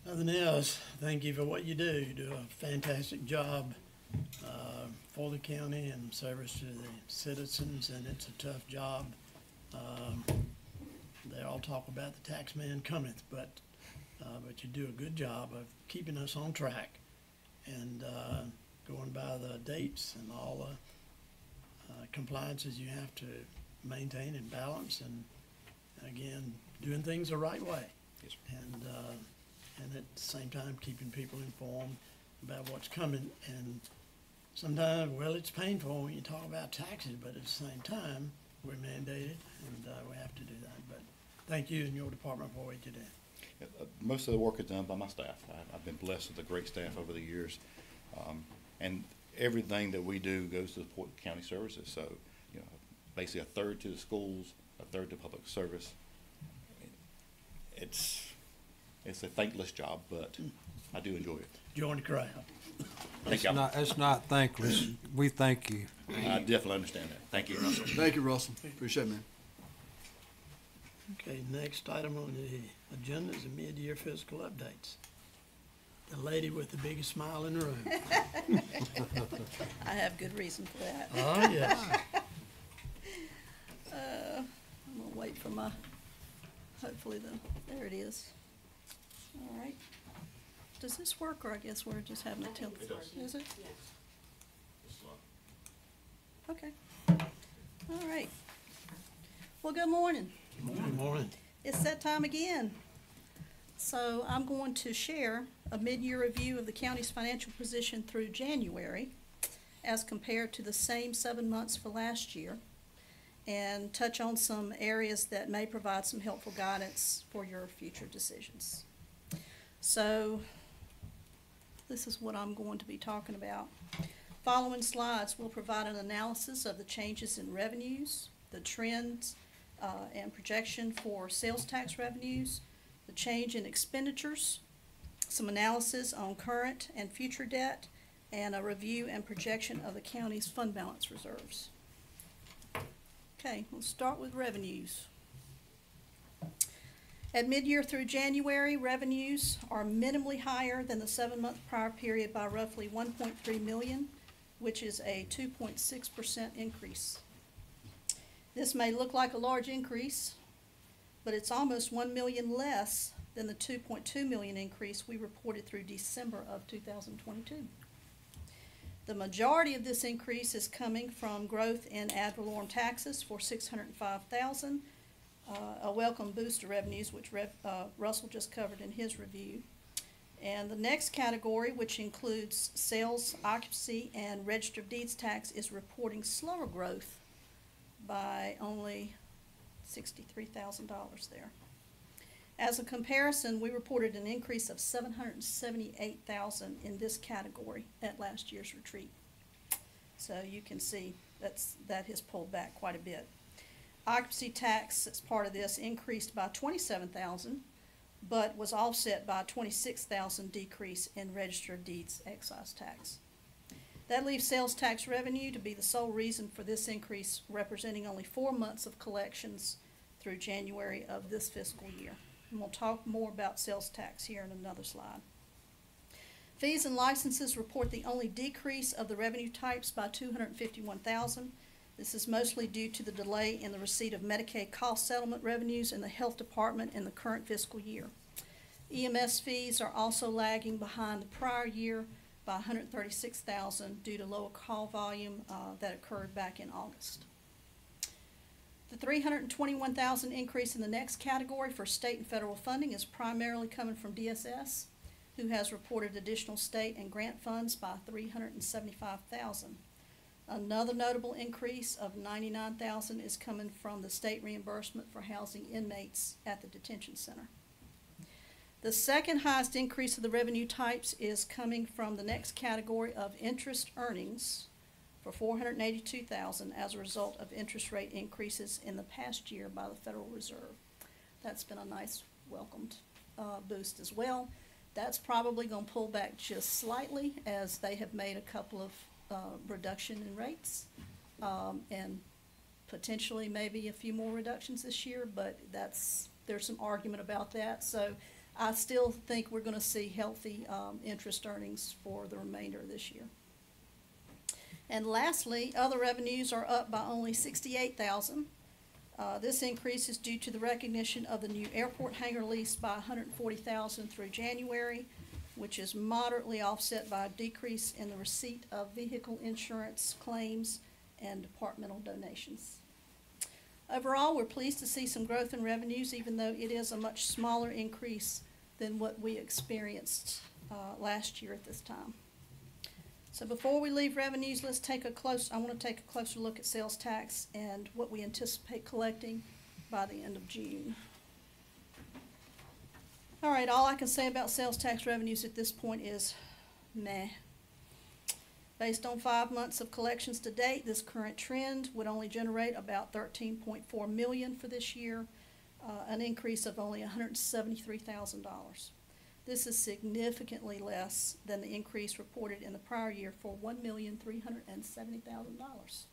Nothing else. Thank you for what you do. You do a fantastic job for the county and service to the citizens, and it's a tough job. They all talk about the tax man cometh, but you do a good job of keeping us on track and going by the dates and all the compliances you have to maintain and balance, and again, doing things the right way. Yes, sir. And at the same time, keeping people informed about what's coming. And sometimes, well, it's painful when you talk about taxes, but at the same time, we're mandated, and we have to do that. But thank you and your department for what you do. Most of the work is done by my staff. I've been blessed with a great staff over the years. And everything that we do goes to support county services. So, basically a third to the schools, a third to public service. It's a thankless job, but I do enjoy it. Join the crowd. Thank y'all. It's not thankless. We thank you. I definitely understand that. Thank you, Russell. Thank you, Russell. Appreciate it, man. Okay, next item on the agenda is the mid-year fiscal updates. The lady with the biggest smile in the room. I have good reason for that. Oh, yes. I'm gonna wait for my, hopefully there it is. All right. Does this work, or I guess we're just having a temp? Is it? Okay. All right. Well, good morning. Good morning. It's that time again. So I'm going to share a mid-year review of the county's financial position through January as compared to the same 7 months for last year, and touch on some areas that may provide some helpful guidance for your future decisions. So this is what I'm going to be talking about. Following slides will provide an analysis of the changes in revenues, the trends and projection for sales tax revenues, the change in expenditures, some analysis on current and future debt, and a review and projection of the county's fund balance reserves. Okay, we'll start with revenues. At mid-year through January, revenues are minimally higher than the 7-month prior period by roughly $1.3 million, which is a 2.6% increase. This may look like a large increase, but it's almost $1 million less than the $2.2 million increase we reported through December of 2022. The majority of this increase is coming from growth in ad valorem taxes for $605,000, a welcome boost to revenues, which Russell just covered in his review. And the next category, which includes sales, occupancy, and register of deeds tax, is reporting slower growth by only $63,000 there. As a comparison, we reported an increase of $778,000 in this category at last year's retreat. So you can see that has pulled back quite a bit. Occupancy tax, as part of this, increased by $27,000, but was offset by a $26,000 decrease in register of deeds excise tax. That leaves sales tax revenue to be the sole reason for this increase, representing only 4 months of collections through January of this fiscal year. And we'll talk more about sales tax here in another slide. Fees and licenses report the only decrease of the revenue types by $251,000. This is mostly due to the delay in the receipt of Medicaid cost settlement revenues in the Health Department in the current fiscal year. EMS fees are also lagging behind the prior year by $136,000 due to lower call volume that occurred back in August. The $321,000 increase in the next category for state and federal funding is primarily coming from DSS, who has reported additional state and grant funds by $375,000. Another notable increase of $99,000 is coming from the state reimbursement for housing inmates at the detention center. The second highest increase of the revenue types is coming from the next category of interest earnings for $482,000 as a result of interest rate increases in the past year by the Federal Reserve. That's been a nice welcomed boost as well. That's probably going to pull back just slightly as they have made a couple of reduction in rates and potentially maybe a few more reductions this year, but there's some argument about that. So I still think we're going to see healthy interest earnings for the remainder of this year. And lastly, other revenues are up by only $68,000. This increase is due to the recognition of the new airport hangar lease by $140,000 through January, which is moderately offset by a decrease in the receipt of vehicle insurance claims and departmental donations. Overall, we're pleased to see some growth in revenues, even though it is a much smaller increase than what we experienced last year at this time. So before we leave revenues, I want to take a closer look at sales tax and what we anticipate collecting by the end of June. All right, all I can say about sales tax revenues at this point is meh. Based on 5 months of collections to date, this current trend would only generate about $13.4 million for this year, an increase of only $173,000. This is significantly less than the increase reported in the prior year for $1,370,000.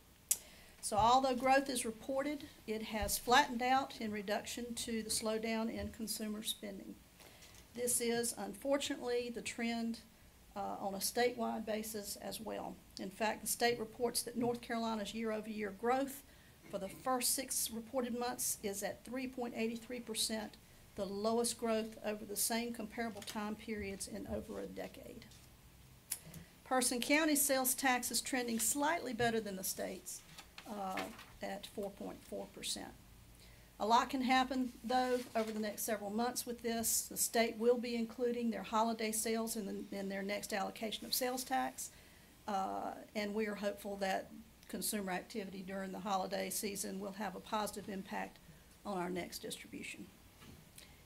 So although growth is reported, it has flattened out in reduction to the slowdown in consumer spending. This is unfortunately the trend on a statewide basis as well. In fact, the state reports that North Carolina's year-over-year growth for the first 6 reported months is at 3.83%, the lowest growth over the same comparable time periods in over a decade. Person County's sales tax is trending slightly better than the state's at 4.4%. A lot can happen, though, over the next several months with this. The state will be including their holiday sales in their next allocation of sales tax, and we are hopeful that consumer activity during the holiday season will have a positive impact on our next distribution.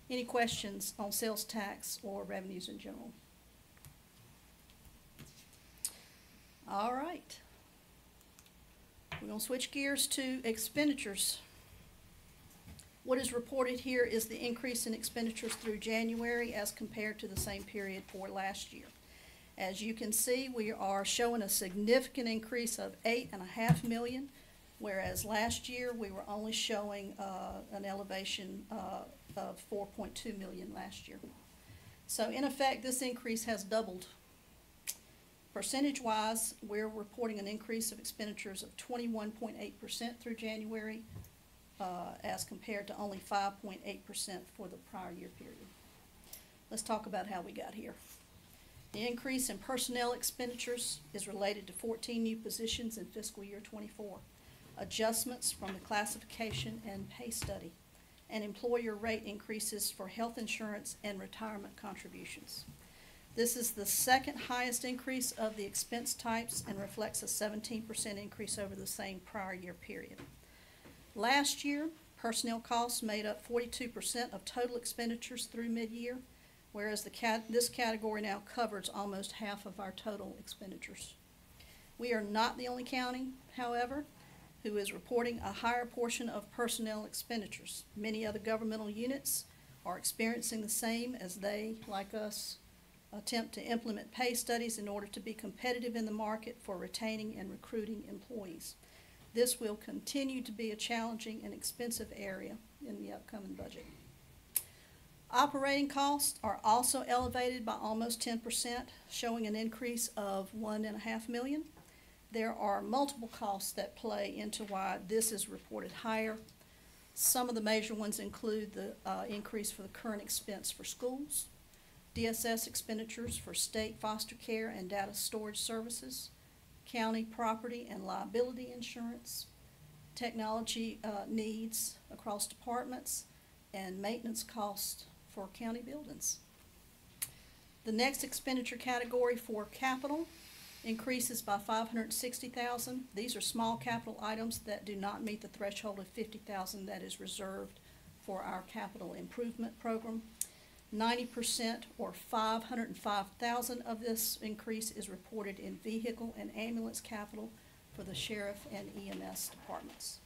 Any questions on sales tax or revenues in general? All right. We're going to switch gears to expenditures. What is reported here is the increase in expenditures through January as compared to the same period for last year. As you can see, we are showing a significant increase of $8.5 million, whereas last year we were only showing an elevation of $4.2 million last year. So in effect, this increase has doubled. Percentage-wise, we're reporting an increase of expenditures of 21.8% through January, as compared to only 5.8% for the prior year period. Let's talk about how we got here. The increase in personnel expenditures is related to 14 new positions in fiscal year 24, adjustments from the classification and pay study, and employer rate increases for health insurance and retirement contributions. This is the second highest increase of the expense types and reflects a 17% increase over the same prior year period. Last year, personnel costs made up 42% of total expenditures through mid-year, whereas this category now covers almost half of our total expenditures. We are not the only county, however, who is reporting a higher portion of personnel expenditures. Many other governmental units are experiencing the same as they, like us, attempt to implement pay studies in order to be competitive in the market for retaining and recruiting employees. This will continue to be a challenging and expensive area in the upcoming budget. Operating costs are also elevated by almost 10%, showing an increase of $1.5 million. There are multiple costs that play into why this is reported higher. Some of the major ones include the increase for the current expense for schools, DSS expenditures for state foster care and data storage services, county property and liability insurance, technology needs across departments, and maintenance costs for county buildings. The next expenditure category for capital increases by $560,000. These are small capital items that do not meet the threshold of $50,000 that is reserved for our capital improvement program. 90% or $505,000 of this increase is reported in vehicle and ambulance capital for the sheriff and EMS departments.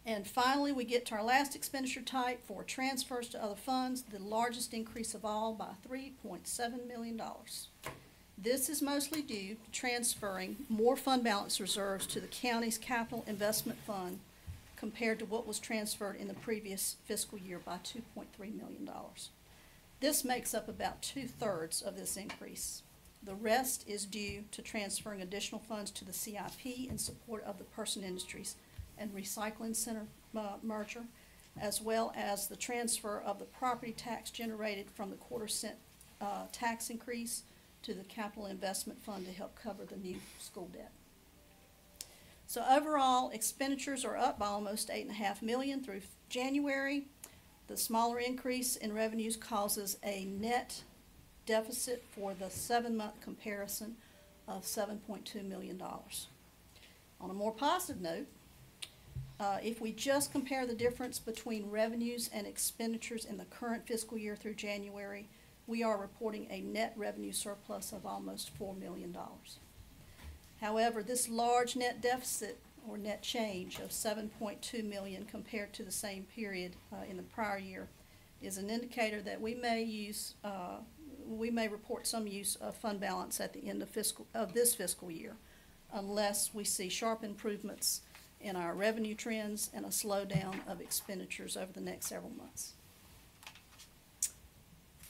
And finally, we get to our last expenditure type for transfers to other funds, the largest increase of all by $3.7 million. This is mostly due to transferring more fund balance reserves to the county's capital investment fund compared to what was transferred in the previous fiscal year by $2.3 million. This makes up about 2/3 of this increase. The rest is due to transferring additional funds to the CIP in support of the Person Industries and Recycling Center merger, as well as the transfer of the property tax generated from the quarter-cent tax increase to the capital investment fund to help cover the new school debt. So overall, expenditures are up by almost $8.5 million through January. The smaller increase in revenues causes a net deficit for the 7-month comparison of $7.2 million. On a more positive note, if we just compare the difference between revenues and expenditures in the current fiscal year through January, we are reporting a net revenue surplus of almost $4 million. However, this large net deficit or net change of $7.2 million compared to the same period in the prior year is an indicator that we may report some use of fund balance at the end of this fiscal year, unless we see sharp improvements in our revenue trends and a slowdown of expenditures over the next several months.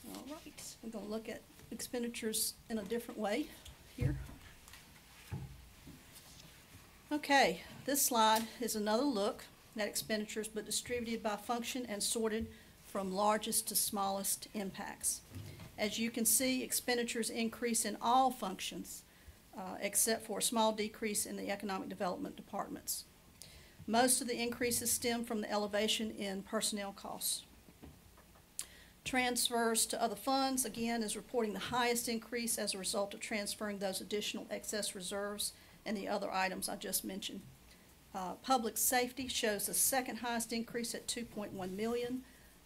All right, we're going to look at expenditures in a different way here. Okay, this slide is another look at expenditures, but distributed by function and sorted from largest to smallest impacts. As you can see, expenditures increase in all functions, except for a small decrease in the economic development departments. Most of the increases stem from the elevation in personnel costs. Transfers to other funds, again, is reporting the highest increase as a result of transferring those additional excess reserves and the other items I just mentioned. Public safety shows the second highest increase at $2.1 million.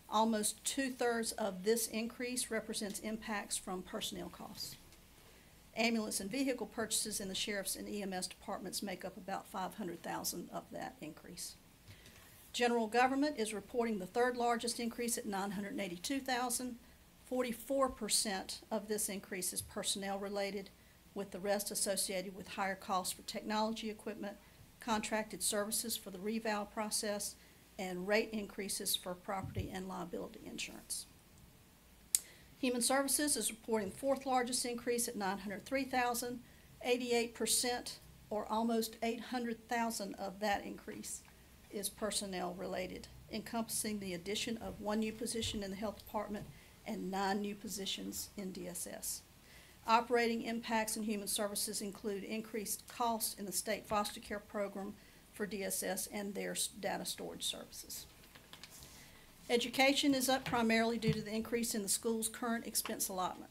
Almost 2/3 of this increase represents impacts from personnel costs. Ambulance and vehicle purchases in the sheriff's and EMS departments make up about $500,000 of that increase. General government is reporting the third largest increase at $982,000. 44% of this increase is personnel related, with the rest associated with higher costs for technology equipment, contracted services for the reval process, and rate increases for property and liability insurance. Human Services is reporting the fourth largest increase at $903,000. 88% or almost $800,000 of that increase is personnel related, encompassing the addition of 1 new position in the health department and 9 new positions in DSS. Operating impacts in Human Services include increased costs in the state foster care program for DSS and their data storage services. Education is up primarily due to the increase in the school's current expense allotment.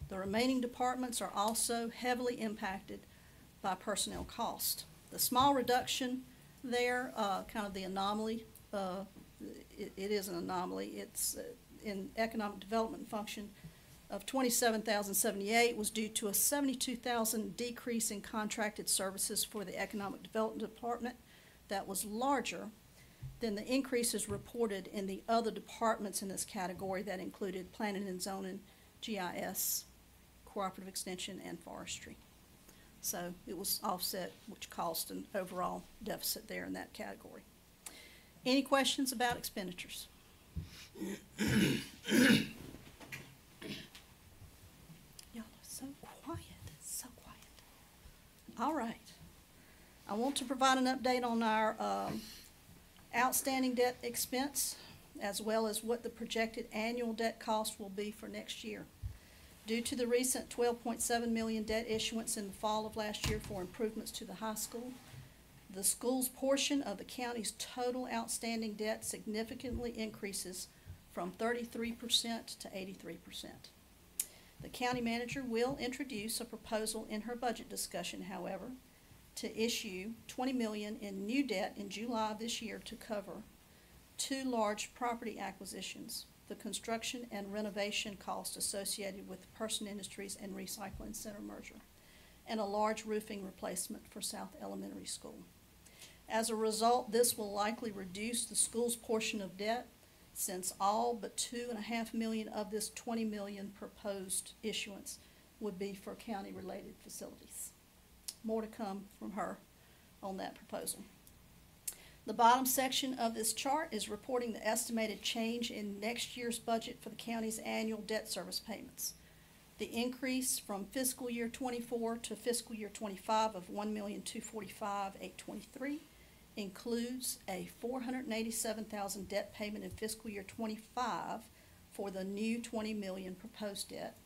The remaining departments are also heavily impacted by personnel cost. The small reduction there, kind of the anomaly, it is an anomaly. It's in economic development function of $27,078 was due to a $72,000 decrease in contracted services for the economic development department that was larger than the increases reported in the other departments in this category that included planning and zoning, GIS, cooperative extension, and forestry. So it was offset, which caused an overall deficit there in that category. Any questions about expenditures? Y'all are so quiet, so quiet. All right. I want to provide an update on our outstanding debt expense, as well as what the projected annual debt cost will be for next year. Due to the recent $12.7 million debt issuance in the fall of last year for improvements to the high school, the school's portion of the county's total outstanding debt significantly increases from 33% to 83%. The county manager will introduce a proposal in her budget discussion, however, to issue $20 million in new debt in July of this year to cover 2 large property acquisitions, the construction and renovation costs associated with the Person Industries and Recycling Center merger, and a large roofing replacement for South Elementary School. As a result, this will likely reduce the school's portion of debt, since all but $2.5 million of this $20 million proposed issuance would be for county-related facilities. More to come from her on that proposal. The bottom section of this chart is reporting the estimated change in next year's budget for the county's annual debt service payments. The increase from fiscal year 24 to fiscal year 25 of $1,245,823 includes a $487,000 debt payment in fiscal year 25 for the new $20 million proposed debt,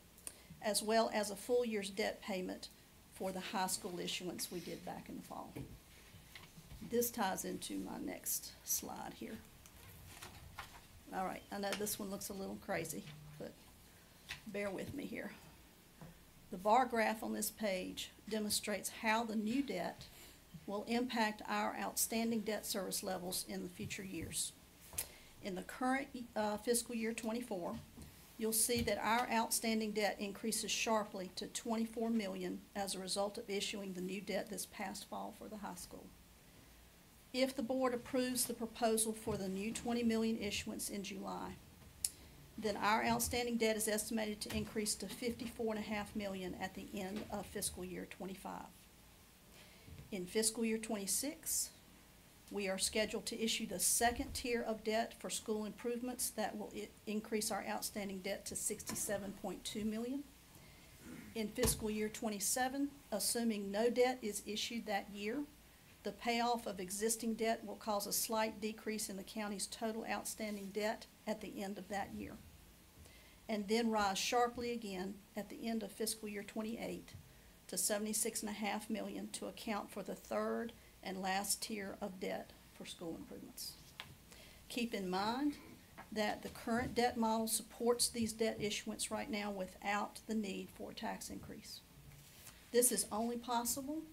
as well as a full year's debt payment for the high school issuance we did back in the fall. This ties into my next slide here. All right, I know this one looks a little crazy, but bear with me here. The bar graph on this page demonstrates how the new debt will impact our outstanding debt service levels in the future years. In the current fiscal year 24, you'll see that our outstanding debt increases sharply to $24 million as a result of issuing the new debt this past fall for the high school. If the board approves the proposal for the new $20 million issuance in July, then our outstanding debt is estimated to increase to $54.5 million at the end of fiscal year 25. In fiscal year 26, we are scheduled to issue the second tier of debt for school improvements that will increase our outstanding debt to $67.2 million. In fiscal year 27, assuming no debt is issued that year, the payoff of existing debt will cause a slight decrease in the county's total outstanding debt at the end of that year, and then rise sharply again at the end of fiscal year 28 to $76.5 million to account for the third and last tier of debt for school improvements. Keep in mind that the current debt model supports these debt issuance right now without the need for a tax increase. This is only possible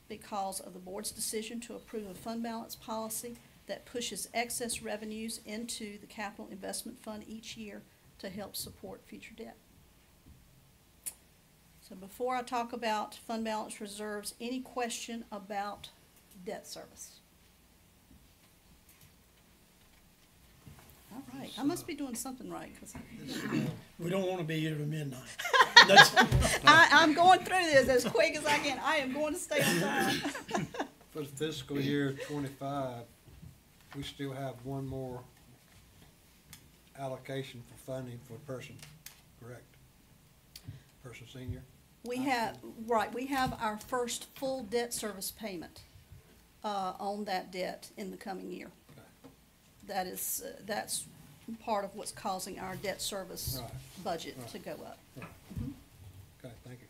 because of the board's decision to approve a fund balance policy that pushes excess revenues into the capital investment fund each year to help support future debt. So before I talk about fund balance reserves, any question about debt service? All right, I must be doing something right, because We don't want to be here till midnight. I'm going through this as quick as I can. I am going to stay on time. For the fiscal year 25, we still have one more allocation for funding for person, correct? Person senior? We have, right, we have our first full debt service payment on that debt in the coming year. Okay. That is, that's part of what's causing our debt service Right. budget Right. to go up. Right. Mhm. Okay, thank you.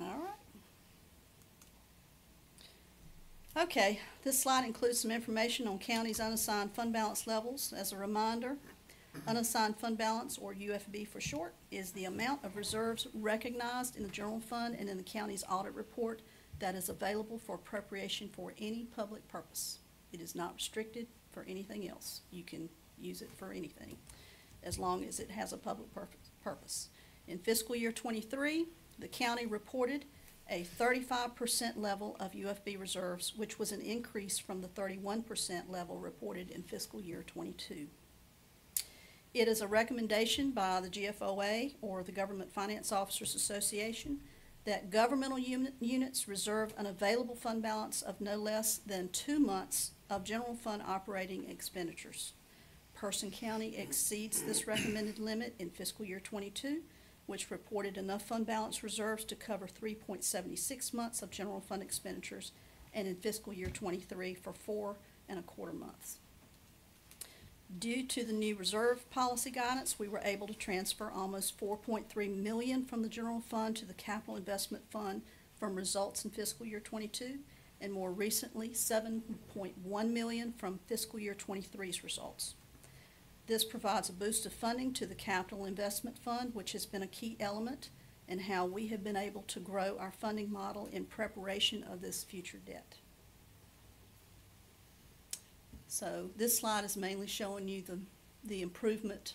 All right. Okay, this slide includes some information on county's unassigned fund balance levels. As a reminder, unassigned fund balance, or UFB for short, is the amount of reserves recognized in the general fund and in the county's audit report that is available for appropriation for any public purpose. It is not restricted for anything else. You can use it for anything, as long as it has a public purpose. In fiscal year 23, the county reported a 35% level of UFB reserves, which was an increase from the 31% level reported in fiscal year 22. It is a recommendation by the GFOA, or the Government Finance Officers Association, that governmental units reserve an available fund balance of no less than 2 months of general fund operating expenditures. Person County exceeds this recommended limit in fiscal year '22, which reported enough fund balance reserves to cover 3.76 months of general fund expenditures, and in fiscal year '23 for 4.25 months. Due to the new reserve policy guidance, we were able to transfer almost $4.3 million from the general fund to the capital investment fund from results in fiscal year '22, and more recently, $7.1 million from fiscal year '23's results. This provides a boost of funding to the capital investment fund, which has been a key element in how we have been able to grow our funding model in preparation of this future debt. So this slide is mainly showing you the improvement,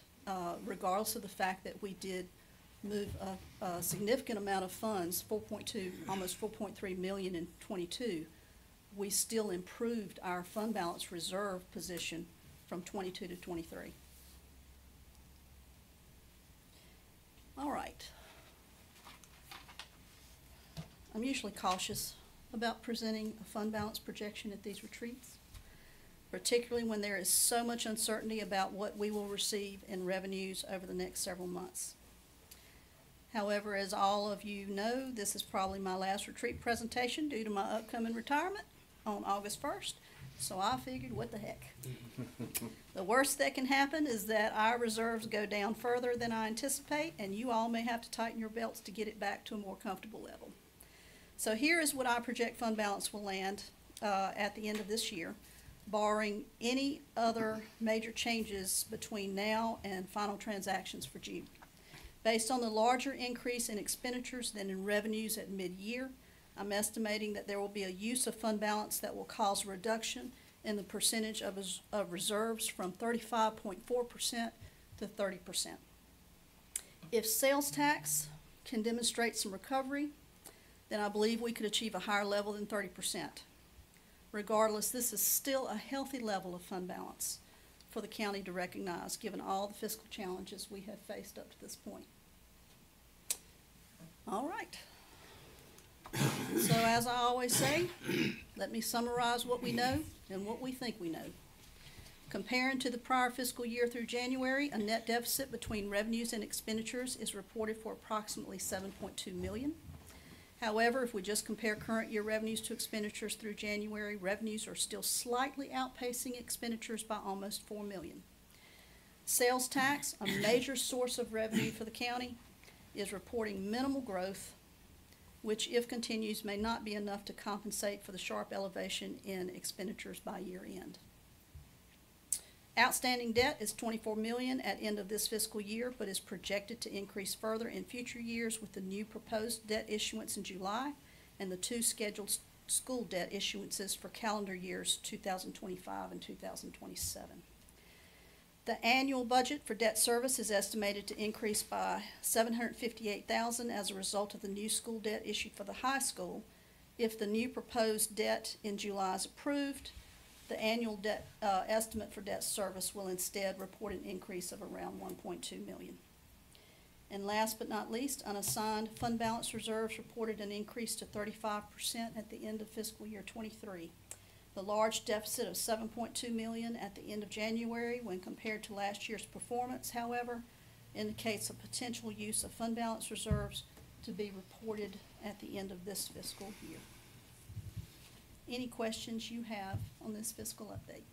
regardless of the fact that we did move a significant amount of funds, almost 4.3 million in '22. We still improved our fund balance reserve position from '22 to '23. All right. I'm usually cautious about presenting a fund balance projection at these retreats, particularly when there is so much uncertainty about what we will receive in revenues over the next several months. However, as all of you know, this is probably my last retreat presentation due to my upcoming retirement on August 1st, so I figured, what the heck. The worst that can happen is that our reserves go down further than I anticipate, and you all may have to tighten your belts to get it back to a more comfortable level. So here is what I project fund balance will land at the end of this year, barring any other major changes between now and final transactions for June. Based on the larger increase in expenditures than in revenues at mid-year, I'm estimating that there will be a use of fund balance that will cause a reduction in the percentage of reserves from 35.4% to 30%. If sales tax can demonstrate some recovery, then I believe we could achieve a higher level than 30%. Regardless, this is still a healthy level of fund balance for the county to recognize, given all the fiscal challenges we have faced up to this point. All right. So as I always say, let me summarize what we know and what we think we know. Comparing to the prior fiscal year through January, a net deficit between revenues and expenditures is reported for approximately $7.2 million. However, if we just compare current year revenues to expenditures through January, revenues are still slightly outpacing expenditures by almost $4 million. Sales tax, a major source of revenue for the county, is reporting minimal growth, which if continues may not be enough to compensate for the sharp elevation in expenditures by year end. Outstanding debt is $24 million at end of this fiscal year, but is projected to increase further in future years with the new proposed debt issuance in July and the two scheduled school debt issuances for calendar years 2025 and 2027. The annual budget for debt service is estimated to increase by $758,000 as a result of the new school debt issued for the high school. If the new proposed debt in July is approved, the annual debt estimate for debt service will instead report an increase of around $1.2 million. And last but not least, unassigned fund balance reserves reported an increase to 35% at the end of fiscal year '23. The large deficit of $7.2 million at the end of January when compared to last year's performance, however, indicates a potential use of fund balance reserves to be reported at the end of this fiscal year. Any questions you have on this fiscal update?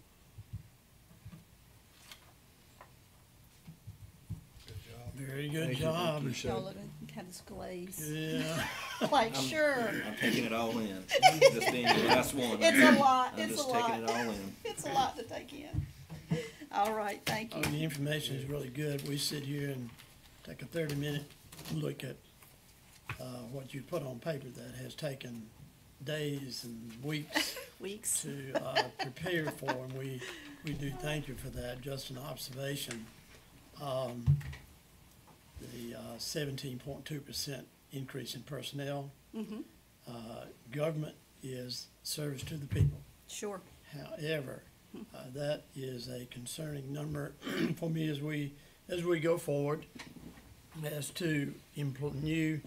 Very good job. Y'all looking kind of glaze. Yeah. Like, sure. I'm taking it all in. This being the last one. It's a lot. I'm It's just a lot. taking it all in. It's a lot to take in. All right, thank Oh, you. the information is really good. We sit here and take a 30-minute look at what you put on paper that has taken days and weeks Weeks. to prepare for, and we do thank you for that. Just an observation, the 17.2% increase in personnel. Mm-hmm. Government is service to the people. Sure. However, that is a concerning number for me as we go forward. As to new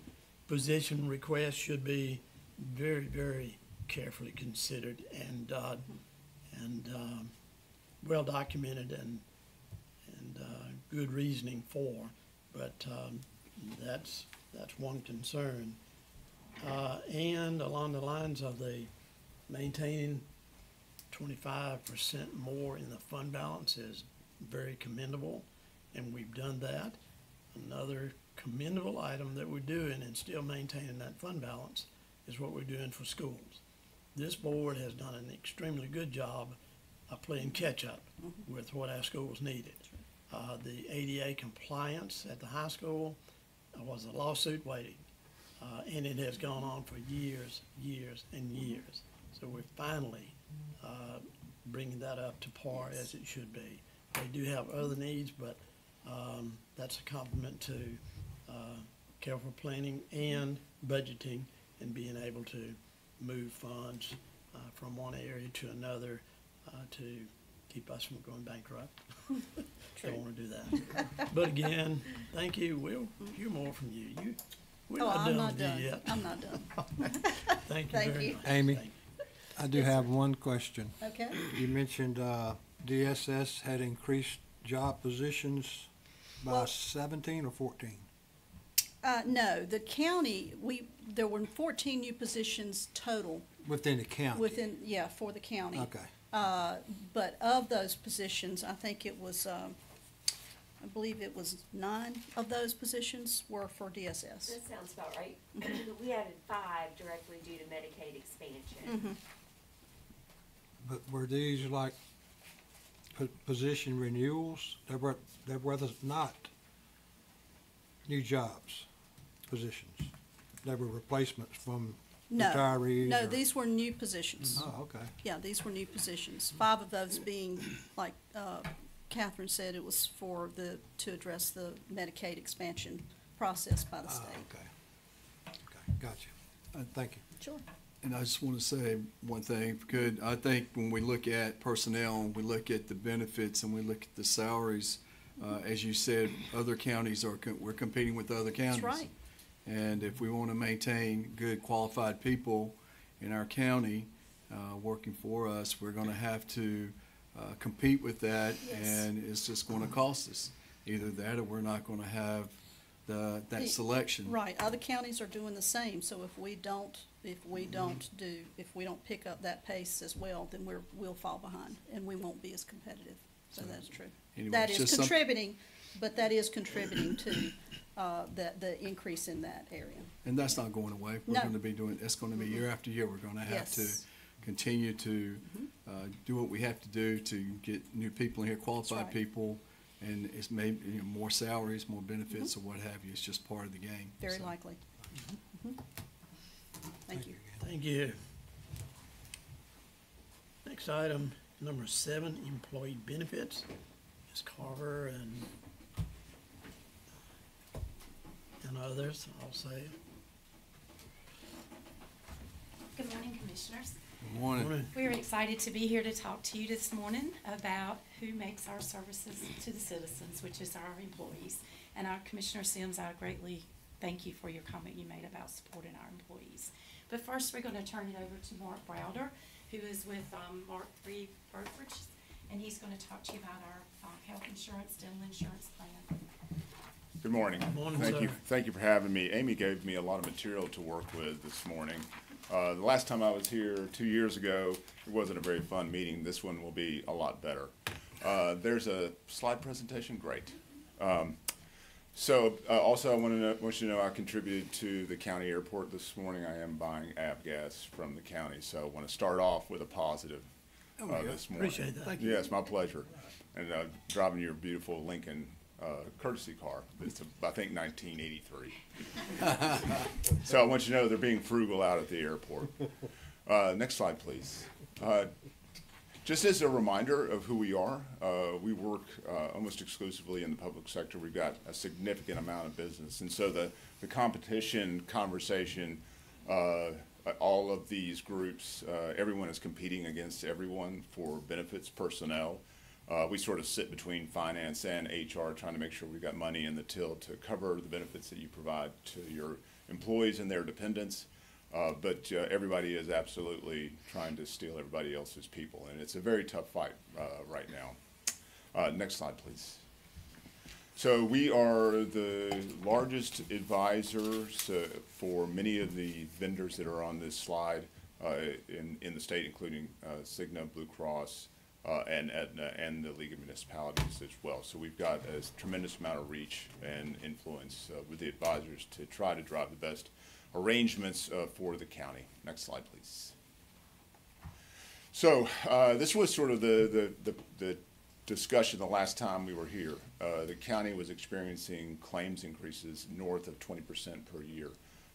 position requests should be very, very carefully considered and well documented, and good reasoning for, but that's one concern. And along the lines of the maintaining 25% more in the fund balance is very commendable, and we've done that. Another commendable item that we're doing and still maintaining that fund balance is what we're doing for schools. This board has done an extremely good job of playing catch-up with what our schools needed. The ADA compliance at the high school was a lawsuit waiting, and it has gone on for years, years, and years. So we're finally bringing that up to par as it should be. They do have other needs, but that's a compliment to careful planning and budgeting and being able to move funds from one area to another to keep us from going bankrupt. Don't want to do that. But again, thank you. We'll hear more from you. We're not done with you yet. I'm not done. Thank you Thank very you. much. Amy, Thank you. I do have one question. Okay. You mentioned DSS had increased job positions by Well- 17 or 14? No, the county, there were 14 new positions total Within the county? for the county. Okay. But of those positions, I think it was, I believe it was 9 of those positions were for DSS. That sounds about right. We added 5 directly due to Medicaid expansion. But were these like position renewals? There were not new jobs, positions. They were replacements from No, retirees? no, or- these were new positions. Oh, okay. Yeah, these were new positions. 5 of those being, like Catherine said, it was to address the Medicaid expansion process by the Ah, state. okay. Okay, gotcha. Thank you. Sure. And I just want to say one thing, if we could. I think when we look at personnel, and we look at the benefits, and we look at the salaries, as you said, other counties we're competing with other counties. That's right. And if we want to maintain good qualified people in our county, working for us, we're going to have to compete with that, Yes. and it's just going to cost us. Either that, or we're not going to have that The- selection. Right, other counties are doing the same, so if we don't pick up that pace as well, then we'll fall behind, and we won't be as competitive. So that's true. Anyway, That it's is just some- contributing, but that is contributing to, the increase in that area. And that's not going away. We're No. going to be doing, it's going to be year after year. We're going to have to Yes. continue to do what we have to do to get new people in here, qualified right. people. And it's maybe more salaries, more benefits, or what have you. It's just part of the game. Very So, likely. Mhm. Thank you. Thank you. Next item, number 7, employee benefits. Ms. Carver and others, I'll say. Good morning, Commissioners. Good morning. Morning. We're excited to be here to talk to you this morning about who makes our services to the citizens, which is our employees. And our Commissioner Sims, I greatly thank you for your comment you made about supporting our employees. But first, we're going to turn it over to Mark Browder, who is with Mark Reed Brokerage, and he's going to talk to you about our health insurance, dental insurance plan. Good morning. Morning, Thank you. sir. Thank you for having me. Amy gave me a lot of material to work with this morning. The last time I was here 2 years ago, it wasn't a very fun meeting. This one will be a lot better. There's a slide presentation. Great. Also, I want you to know I contributed to the county airport this morning. I am buying avgas from the county, so I want to start off with a positive this morning. Appreciate that. Thank you. Yes, my pleasure. And driving your beautiful Lincoln courtesy car. It's, I think, 1983. So I want you to know they're being frugal out at the airport. Next slide, please. Just as a reminder of who we are, we work almost exclusively in the public sector. We've got a significant amount of business. And so the competition conversation, all of these groups, everyone is competing against everyone for benefits personnel. We sort of sit between finance and HR, trying to make sure we've got money in the till to cover the benefits that you provide to your employees and their dependents. But everybody is absolutely trying to steal everybody else's people, and it's a very tough fight right now. Next slide, please. So we are the largest advisors for many of the vendors that are on this slide in the state, including Cigna, Blue Cross, and Aetna, and the League of Municipalities as well. So we've got a tremendous amount of reach and influence with the advisors to try to drive the best arrangements for the county. Next slide, please. So this was sort of the discussion the last time we were here. The county was experiencing claims increases north of 20% per year,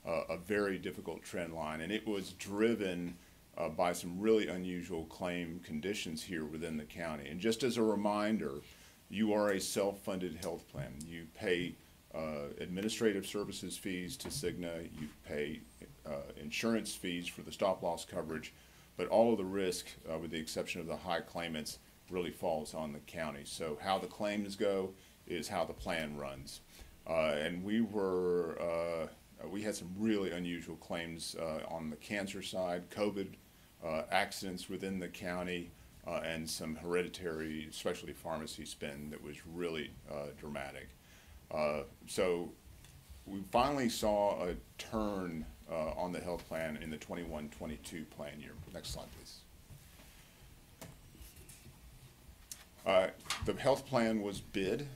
a very difficult trend line, and it was driven by some really unusual claim conditions here within the county. And just as a reminder, you are a self-funded health plan. You pay administrative services fees to Cigna, you pay insurance fees for the stop-loss coverage, but all of the risk, with the exception of the high claimants, really falls on the county. So how the claims go is how the plan runs. And we had some really unusual claims on the cancer side, COVID accidents within the county, and some hereditary specialty pharmacy spend that was really dramatic. So we finally saw a turn on the health plan in the 21-22 plan year. Next slide, please. The health plan was bid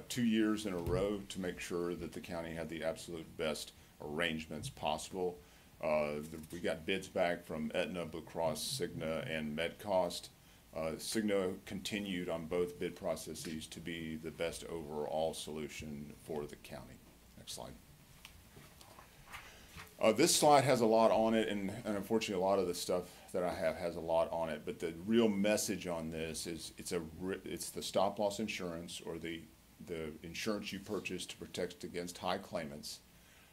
2 years in a row to make sure that the county had the absolute best arrangements possible. We got bids back from Aetna, Blue Cross, Cigna, and MedCost. Cigna continued on both bid processes to be the best overall solution for the county. Next slide. This slide has a lot on it, and unfortunately a lot of the stuff that I have has a lot on it, but the real message on this is it's the stop-loss insurance, or the insurance you purchase to protect against high claimants,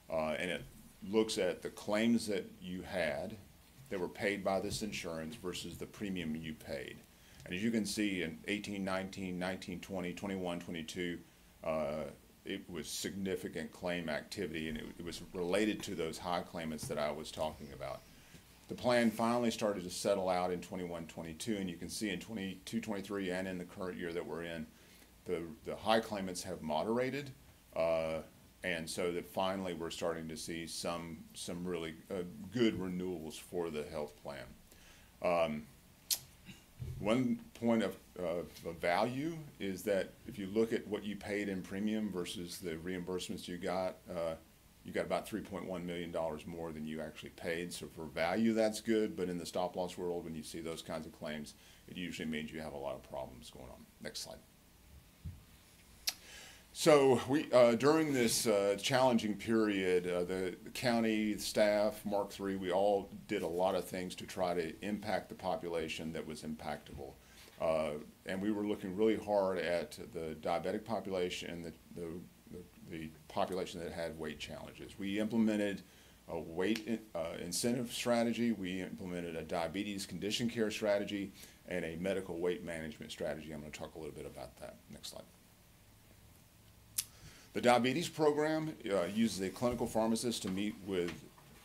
and it looks at the claims that you had that were paid by this insurance versus the premium you paid. And as you can see in 18, 19, 19, 20, 21, 22, it was significant claim activity, and it was related to those high claimants that I was talking about. The plan finally started to settle out in 21, 22, and you can see in 22, 23, and in the current year that we're in, the high claimants have moderated, and so that finally we're starting to see some really good renewals for the health plan. One point of value is that if you look at what you paid in premium versus the reimbursements you got about $3.1 million more than you actually paid. So for value, that's good, but in the stop-loss world, when you see those kinds of claims, it usually means you have a lot of problems going on. Next slide. So during this challenging period, the county staff, Mark III, we all did a lot of things to try to impact the population that was impactable. And we were looking really hard at the diabetic population and the population that had weight challenges. We implemented a weight incentive strategy. We implemented a diabetes condition care strategy and a medical weight management strategy. I'm going to talk a little bit about that. Next slide. The diabetes program uses a clinical pharmacist to meet with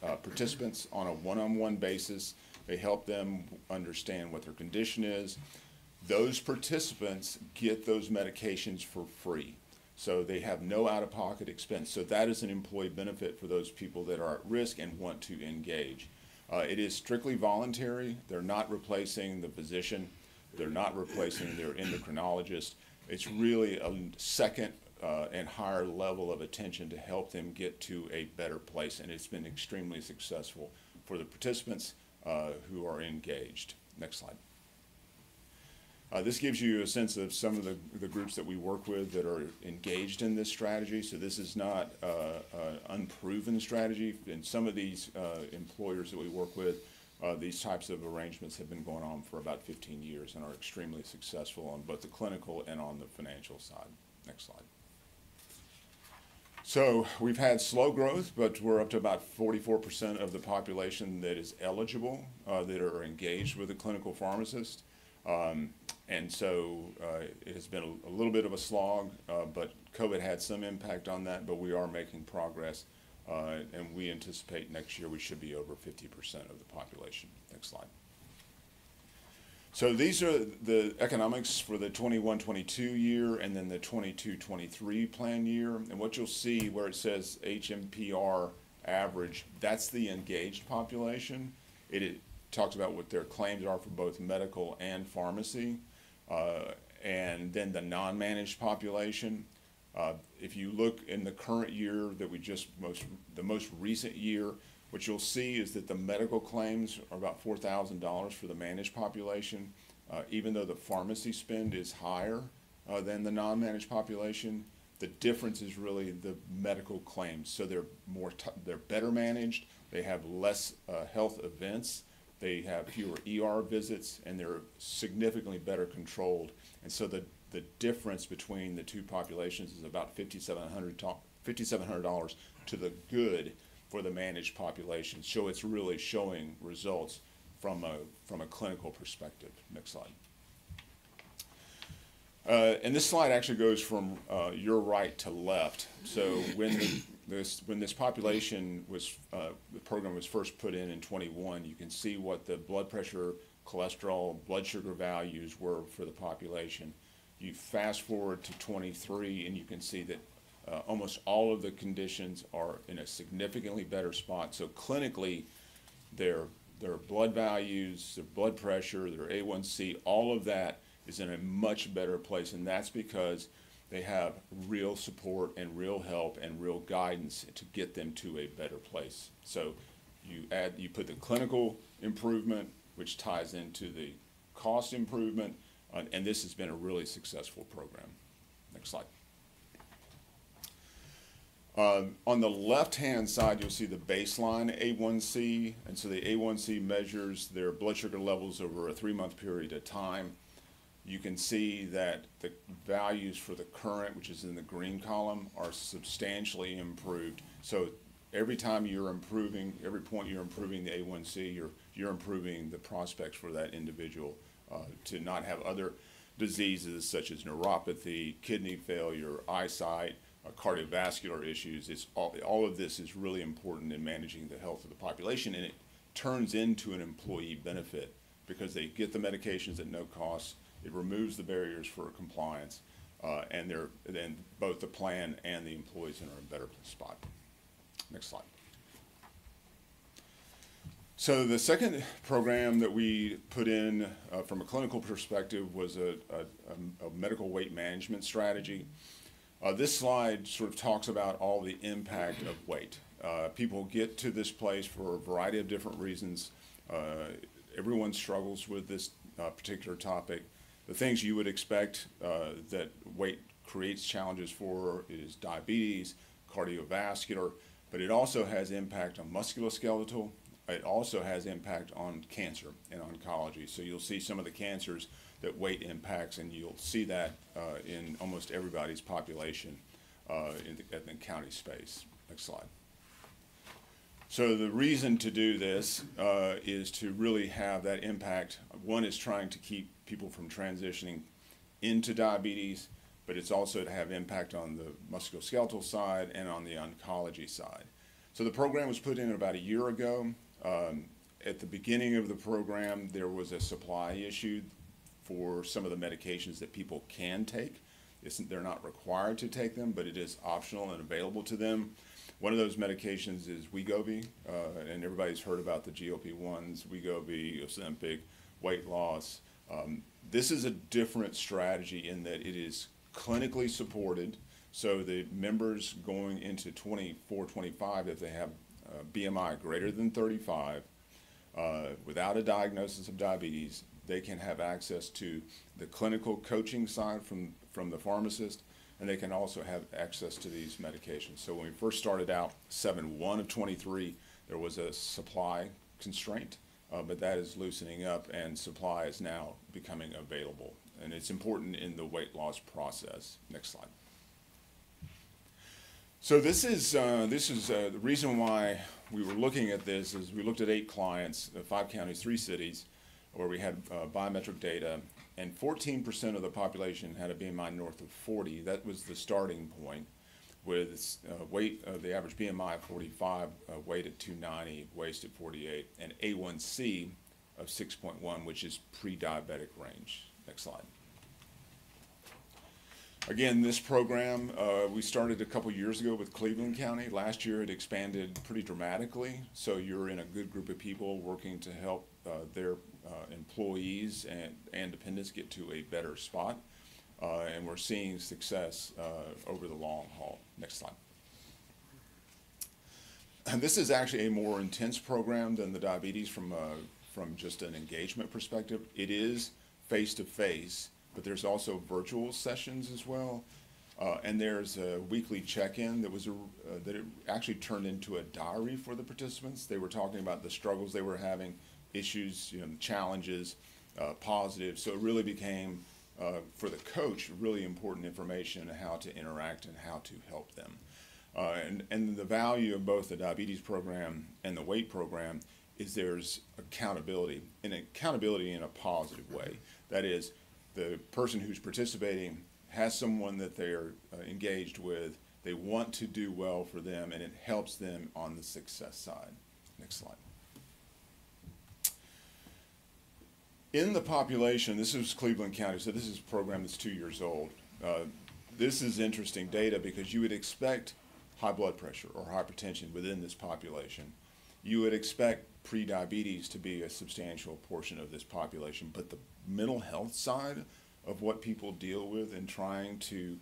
participants on a one-on-one basis. They help them understand what their condition is. Those participants get those medications for free, so they have no out-of-pocket expense. So that is an employee benefit for those people that are at risk and want to engage. It is strictly voluntary. They're not replacing the physician. They're not replacing their endocrinologist. It's really a second and higher level of attention to help them get to a better place, and it's been extremely successful for the participants who are engaged. Next slide. This gives you a sense of some of the groups that we work with that are engaged in this strategy. So this is not an unproven strategy. In some of these employers that we work with, these types of arrangements have been going on for about 15 years and are extremely successful on both the clinical and on the financial side. Next slide. So we've had slow growth, but we're up to about 44% of the population that is eligible, that are engaged with a clinical pharmacist. And so it has been a little bit of a slog, but COVID had some impact on that, but we are making progress. And we anticipate next year we should be over 50% of the population. Next slide. So these are the economics for the 21-22 year and then the 22-23 plan year. And what you'll see where it says HMPR average, that's the engaged population. It talks about what their claims are for both medical and pharmacy. And then the non-managed population. If you look in the current year that the most recent year, what you'll see is that the medical claims are about $4,000 for the managed population, even though the pharmacy spend is higher than the non-managed population. The difference is really the medical claims. So they're better managed. They have less health events. They have fewer ER visits, and they're significantly better controlled. And so the difference between the two populations is about $5,700 to the good for the managed population. So it's really showing results from a clinical perspective. Next slide. And this slide actually goes from your right to left. So when this population was, the program was first put in 21, you can see what the blood pressure, cholesterol, blood sugar values were for the population. You fast forward to 23 and you can see that almost all of the conditions are in a significantly better spot. So clinically, their blood values, their blood pressure, their A1C, all of that is in a much better place, and that's because they have real support and real help and real guidance to get them to a better place. So you put the clinical improvement, which ties into the cost improvement, and this has been a really successful program. Next slide. On the left-hand side, you'll see the baseline A1C, and so the A1C measures their blood sugar levels over a 3-month period of time. You can see that the values for the current, which is in the green column, are substantially improved. So every time you're improving, every point you're improving the A1C, you're improving the prospects for that individual to not have other diseases such as neuropathy, kidney failure, eyesight, cardiovascular issues. All of this is really important in managing the health of the population, and it turns into an employee benefit because they get the medications at no cost. It removes the barriers for compliance, and then both the plan and the employees are in a better spot. Next slide. So the second program that we put in from a clinical perspective was a medical weight management strategy. This slide sort of talks about all the impact of weight. People get to this place for a variety of different reasons. Everyone struggles with this particular topic. The things you would expect that weight creates challenges for is diabetes, cardiovascular, but it also has impact on musculoskeletal. It also has impact on cancer and oncology. So you'll see some of the cancers that weight impacts, and you'll see that in almost everybody's population in the county space. Next slide. So the reason to do this is to really have that impact. One is trying to keep people from transitioning into diabetes, but it's also to have impact on the musculoskeletal side and on the oncology side. So the program was put in about a year ago. At the beginning of the program, there was a supply issue for some of the medications that people can take. They're not required to take them, but it is optional and available to them. One of those medications is Wegovy, and everybody's heard about the GLP-1s, Wegovy, Ozempic, weight loss. This is a different strategy in that it is clinically supported. So the members going into 24, 25, if they have BMI greater than 35, without a diagnosis of diabetes, they can have access to the clinical coaching side from the pharmacist, and they can also have access to these medications. So when we first started out, 7/1 of 23, there was a supply constraint, but that is loosening up, and supply is now becoming available. And it's important in the weight loss process. Next slide. So this is the reason why we were looking at this is we looked at 8 clients, 5 counties, 3 cities, where we had biometric data, and 14% of the population had a BMI north of 40. That was the starting point, with weight, the average BMI of 45, weight at 290, waist at 48, and A1C of 6.1, which is pre-diabetic range. Next slide. Again, this program, we started a couple years ago with Cleveland County. Last year it expanded pretty dramatically, so you're in a good group of people working to help their employees and dependents get to a better spot, and we're seeing success over the long haul. Next slide. And this is actually a more intense program than the diabetes from just an engagement perspective. It is face-to-face, but there's also virtual sessions as well. And there's a weekly check-in that it actually turned into a diary for the participants. They were talking about the struggles they were having, issues, challenges, positives. So it really became, for the coach, really important information on how to interact and how to help them. And the value of both the diabetes program and the weight program is there's accountability, and accountability in a positive way. That is, the person who's participating has someone that they're engaged with, they want to do well for them, and it helps them on the success side. Next slide. In the population, this is Cleveland County, so this is a program that's 2 years old. This is interesting data because you would expect high blood pressure or hypertension within this population. You would expect prediabetes to be a substantial portion of this population, but the mental health side of what people deal with in trying to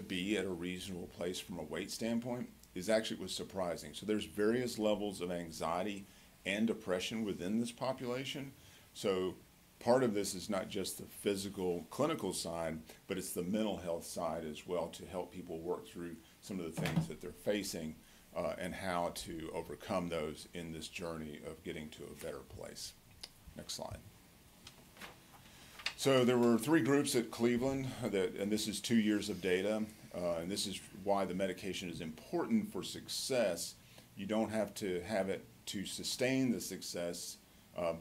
be at a reasonable place from a weight standpoint was surprising. So there's various levels of anxiety and depression within this population. So part of this is not just the physical clinical side, but it's the mental health side as well, to help people work through some of the things that they're facing and how to overcome those in this journey of getting to a better place. Next slide. So there were 3 groups at Cleveland, and this is 2 years of data, and this is why the medication is important for success. You don't have to have it to sustain the success,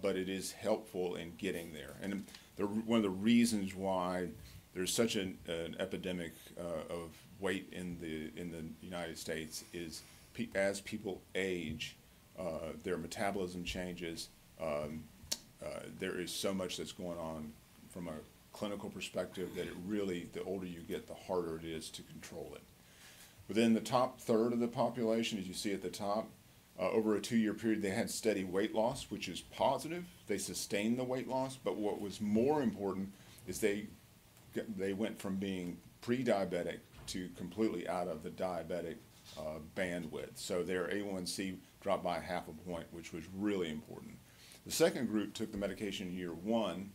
but it is helpful in getting there. And one of the reasons why there's such an epidemic of weight in the United States is as people age, their metabolism changes. There is so much that's going on from a clinical perspective that the older you get, the harder it is to control it. Within the top third of the population, as you see at the top, over a 2-year period, they had steady weight loss, which is positive. They sustained the weight loss, but what was more important is they went from being pre-diabetic to completely out of the diabetic bandwidth. So their A1C dropped by 0.5 point, which was really important. The second group took the medication in year 1,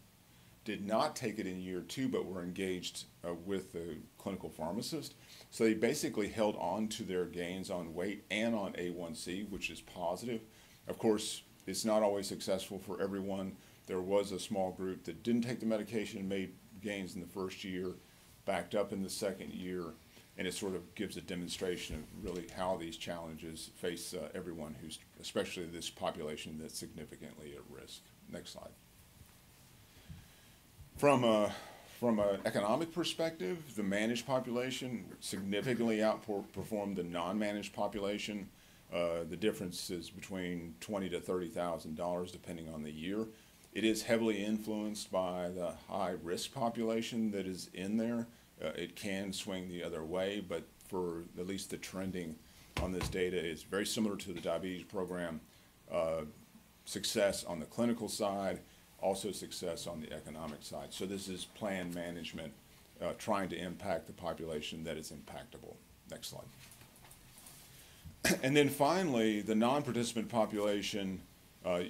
did not take it in year 2, but were engaged with the clinical pharmacist. So they basically held on to their gains on weight and on A1C, which is positive. Of course, it's not always successful for everyone. There was a small group that didn't take the medication, made gains in the first year, backed up in the second year, and it sort of gives a demonstration of really how these challenges face everyone who's, especially this population that's significantly at risk. Next slide. From an economic perspective, the managed population significantly outperformed the non-managed population. The difference is between $20,000 to $30,000 depending on the year. It is heavily influenced by the high-risk population that is in there. It can swing the other way, but for at least the trending on this data is very similar to the diabetes program. Success on the clinical side, also success on the economic side. So this is plan management trying to impact the population that is impactable. Next slide. And then finally, the non-participant population,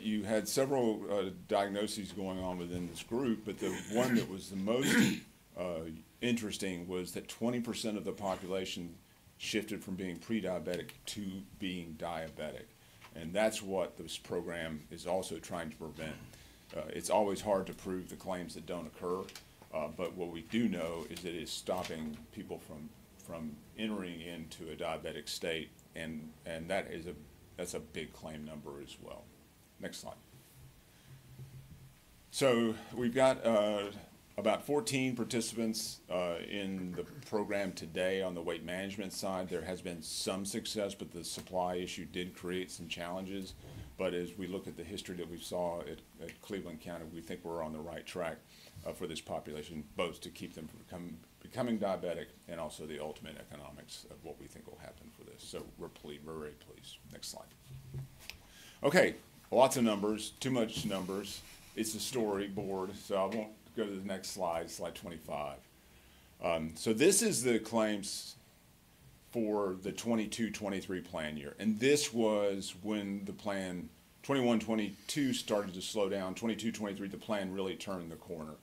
you had several diagnoses going on within this group, but the one that was the most interesting was that 20% of the population shifted from being pre-diabetic to being diabetic. And that's what this program is also trying to prevent. It's always hard to prove the claims that don't occur, but what we do know is that it's stopping people from entering into a diabetic state, and that's a big claim number as well. Next slide. So we've got about 14 participants in the program today on the weight management side. There has been some success, but the supply issue did create some challenges. But as we look at the history that we saw at Cleveland County, we think we're on the right track for this population, both to keep them from becoming diabetic and also the ultimate economics of what we think will happen for this. So we're very pleased. Next slide. Okay, lots of numbers, too much numbers. It's a storyboard, so I won't go to the next slide, slide 25. So this is the claims for the 22-23 plan year. And this was when the plan 21-22 started to slow down. 22-23, the plan really turned the corner.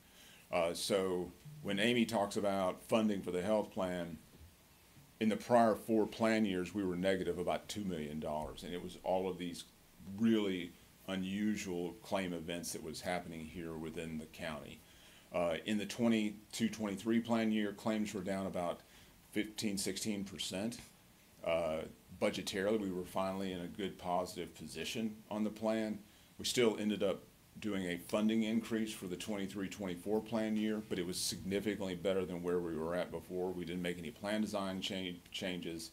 So when Amy talks about funding for the health plan, in the prior 4 plan years, we were negative about $2 million. And it was all of these really unusual claim events that was happening here within the county. In the 22-23 plan year, claims were down about 15–16%. Budgetarily, we were finally in a good positive position on the plan. We still ended up doing a funding increase for the 23-24 plan year, but it was significantly better than where we were at before. We didn't make any plan design changes.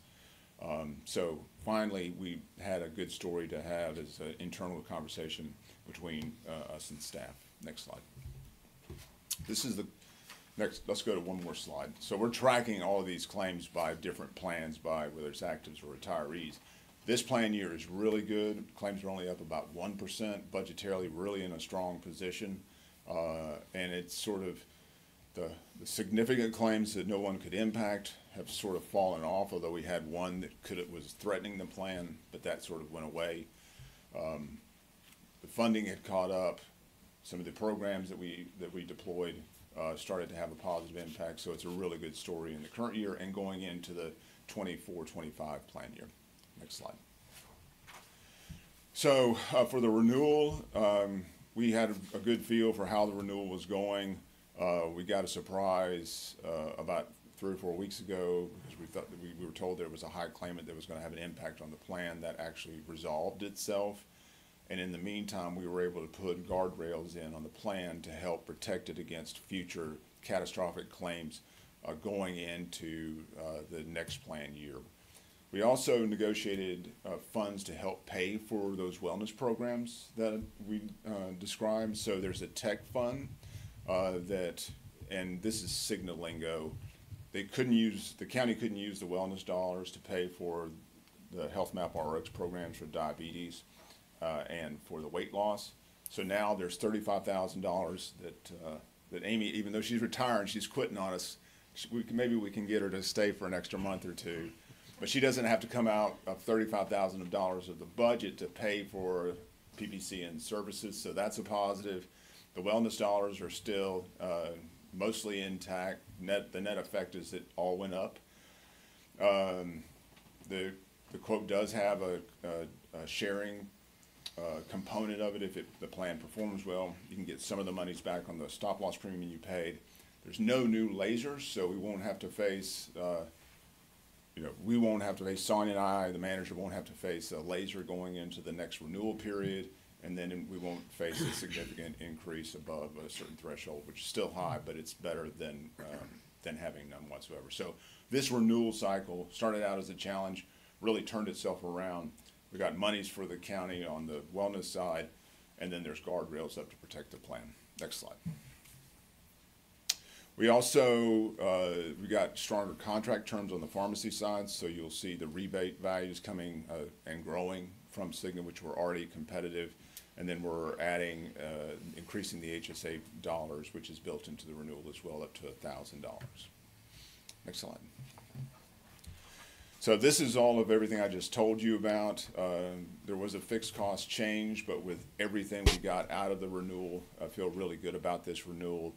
So finally, we had a good story to have as an internal conversation between us and staff. Next slide. This is the next. Let's go to one more slide. So we're tracking all of these claims by different plans, by whether it's actives or retirees. This plan year is really good. Claims are only up about 1%. Budgetarily, really in a strong position. And it's sort of the significant claims that no one could impact have sort of fallen off, although we had one that was threatening the plan, but that sort of went away. The funding had caught up. Some of the programs that we deployed started to have a positive impact, so it's a really good story in the current year and going into the 24-25 plan year. Next slide. So for the renewal, we had a good feel for how the renewal was going. We got a surprise about 3 or 4 weeks ago because we thought that we were told there was a high claimant that was going to have an impact on the plan. That actually resolved itself. And in the meantime, we were able to put guardrails in on the plan to help protect it against future catastrophic claims going into the next plan year. We also negotiated funds to help pay for those wellness programs that we described. So there's a tech fund and this is Cigna lingo. The county couldn't use the wellness dollars to pay for the Health Map RX programs for diabetes and for the weight loss. So now there's $35,000 that Amy, even though she's retiring, she's quitting on us. Maybe we can get her to stay for an extra month or two. But she doesn't have to come out of $35,000 of the budget to pay for PPC and services, so that's a positive. The wellness dollars are still mostly intact. The net effect is it all went up. The quote does have a sharing component of it. If the plan performs well, you can get some of the monies back on the stop loss premium you paid. There's no new lasers, so we won't have to face we won't have to face, Sonia and I, the manager, won't have to face a laser going into the next renewal period, and then we won't face a significant increase above a certain threshold, which is still high, but it's better than having none whatsoever. So this renewal cycle started out as a challenge, really turned itself around. We got monies for the county on the wellness side, and then there's guardrails up to protect the plan. Next slide. We also, we got stronger contract terms on the pharmacy side, so you'll see the rebate values coming and growing from Cigna, which were already competitive, and then we're adding, increasing the HSA dollars, which is built into the renewal as well, up to $1,000. Next slide. So this is all of everything I just told you about. There was a fixed cost change, but with everything we got out of the renewal, I feel really good about this renewal.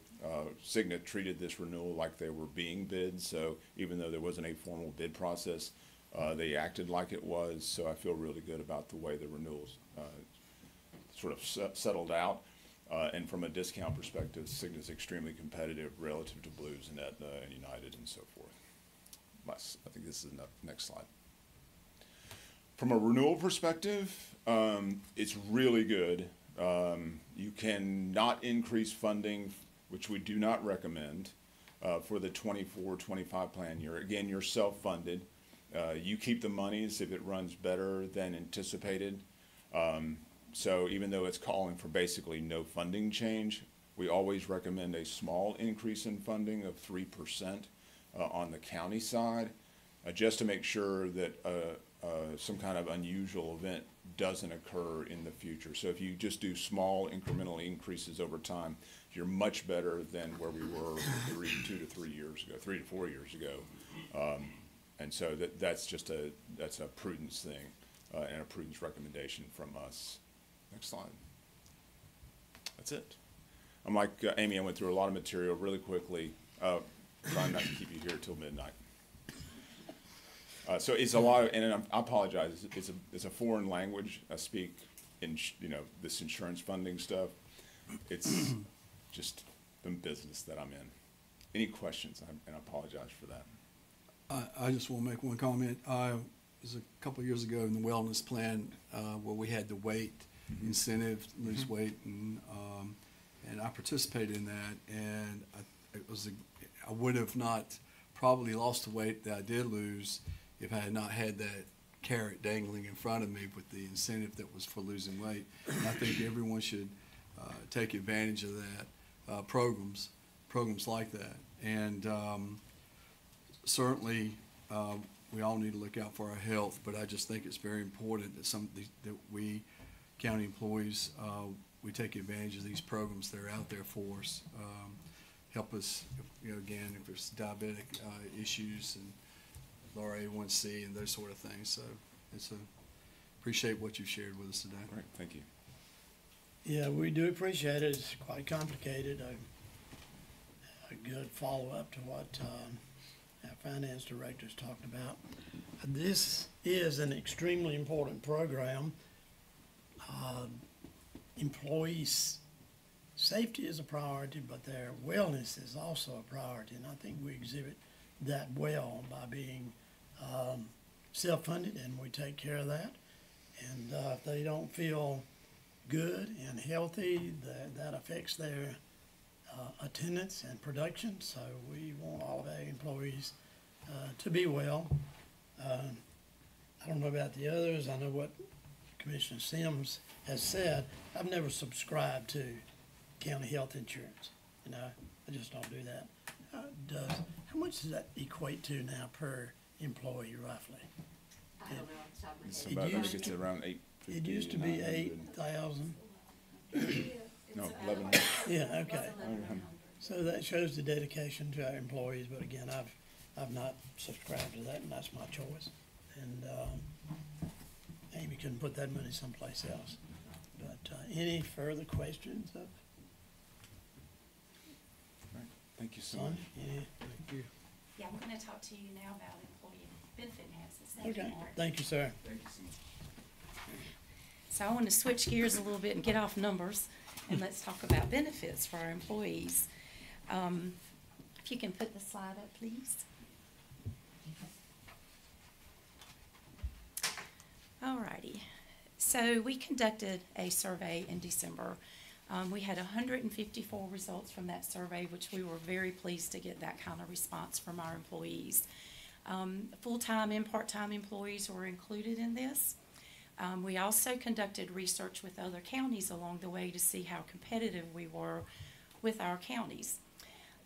Cigna treated this renewal like they were being bid, so even though there wasn't a formal bid process, they acted like it was, so I feel really good about the way the renewals sort of settled out. And from a discount perspective, Cigna's extremely competitive relative to Blues and Aetna and United and so forth. I think this is enough. Next slide. From a renewal perspective, it's really good. You cannot increase funding, which we do not recommend, for the 24-25 plan year. Again, you're self-funded. You keep the monies if it runs better than anticipated. So even though it's calling for basically no funding change, we always recommend a small increase in funding of 3% on the county side, just to make sure that some kind of unusual event doesn't occur in the future. So if you just do small incremental increases over time, you're much better than where we were 3 to 4 years ago. And so that's a prudence thing and a prudence recommendation from us. Next slide. That's it. I'm like Amy, I went through a lot of material really quickly, trying not to keep you here till midnight. So it's a lot of, and I apologize, it's a foreign language. I speak in, this insurance funding stuff. It's just the business that I'm in. Any questions? And I apologize for that. I just want to make one comment. It was a couple of years ago in the wellness plan where we had the weight incentive, lose weight, and I participated in that, and I would have not probably lost the weight that I did lose if I had not had that carrot dangling in front of me with the incentive that was for losing weight. And I think everyone should take advantage of that, programs like that. And certainly we all need to look out for our health, but I just think it's very important that we county employees, we take advantage of these programs that are out there for us. Help us, again, if there's diabetic issues and lower A1C and those sort of things. So appreciate what you shared with us today. All right, thank you. Yeah, we do appreciate it. It's quite complicated. A good follow-up to what our finance director's talked about. This is an extremely important program. Employees' safety is a priority, but their wellness is also a priority, and I think we exhibit that well by being self-funded, and we take care of that. And if they don't feel good and healthy, that affects their attendance and production. So we want all of our employees to be well. I don't know about the others. I know what Commissioner Sims has said. I've never subscribed to county health insurance. I just don't do that. How much does that equate to now per employee roughly? I don't know off the top of my It's head. about, I used think it's to- around 850. It used to be 900. 8,000. No, 11. Yeah, okay. So that shows the dedication to our employees, but again, I've not subscribed to that, and that's my choice. And Amy can put that money someplace else. But any further questions of Thank you so much. Sonia? Any? Yeah, I'm gonna talk to you now about employee benefit enhancements. Thank you, Okay, Mark. thank you, sir. So I want to switch gears a little bit and get off numbers, and let's talk about benefits for our employees. If you can put the slide up, please. Alrighty, so we conducted a survey in December. We had 154 results from that survey, which we were very pleased to get that kind of response from our employees. Full-time and part-time employees were included in this. We also conducted research with other counties along the way to see how competitive we were with our counties.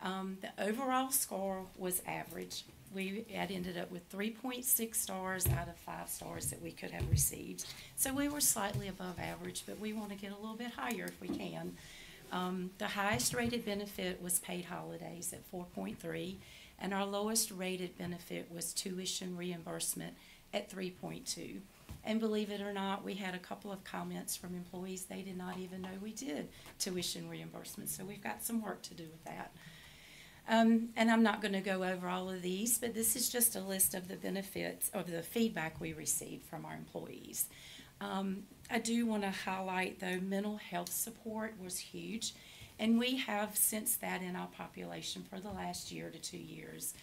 The overall score was average. We had ended up with 3.6 stars out of 5 stars that we could have received. So we were slightly above average, but we want to get a little bit higher if we can. The highest rated benefit was paid holidays at 4.3, and our lowest rated benefit was tuition reimbursement at 3.2. And believe it or not, we had a couple of comments from employees. They did not even know we did tuition reimbursement, so we've got some work to do with that. And I'm not going to go over all of these, but this is just a list of the benefits of the feedback we received from our employees. I do want to highlight, though, mental health support was huge, and we have sensed that in our population for the last year to 2 years.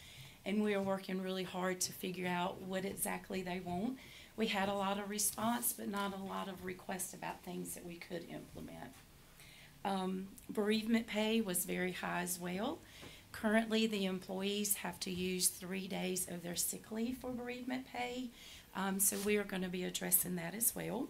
And we are working really hard to figure out what exactly they want. We had a lot of response, but not a lot of requests about things that we could implement. Bereavement pay was very high as well. Currently, the employees have to use 3 days of their sick leave for bereavement pay, so we are going to be addressing that as well.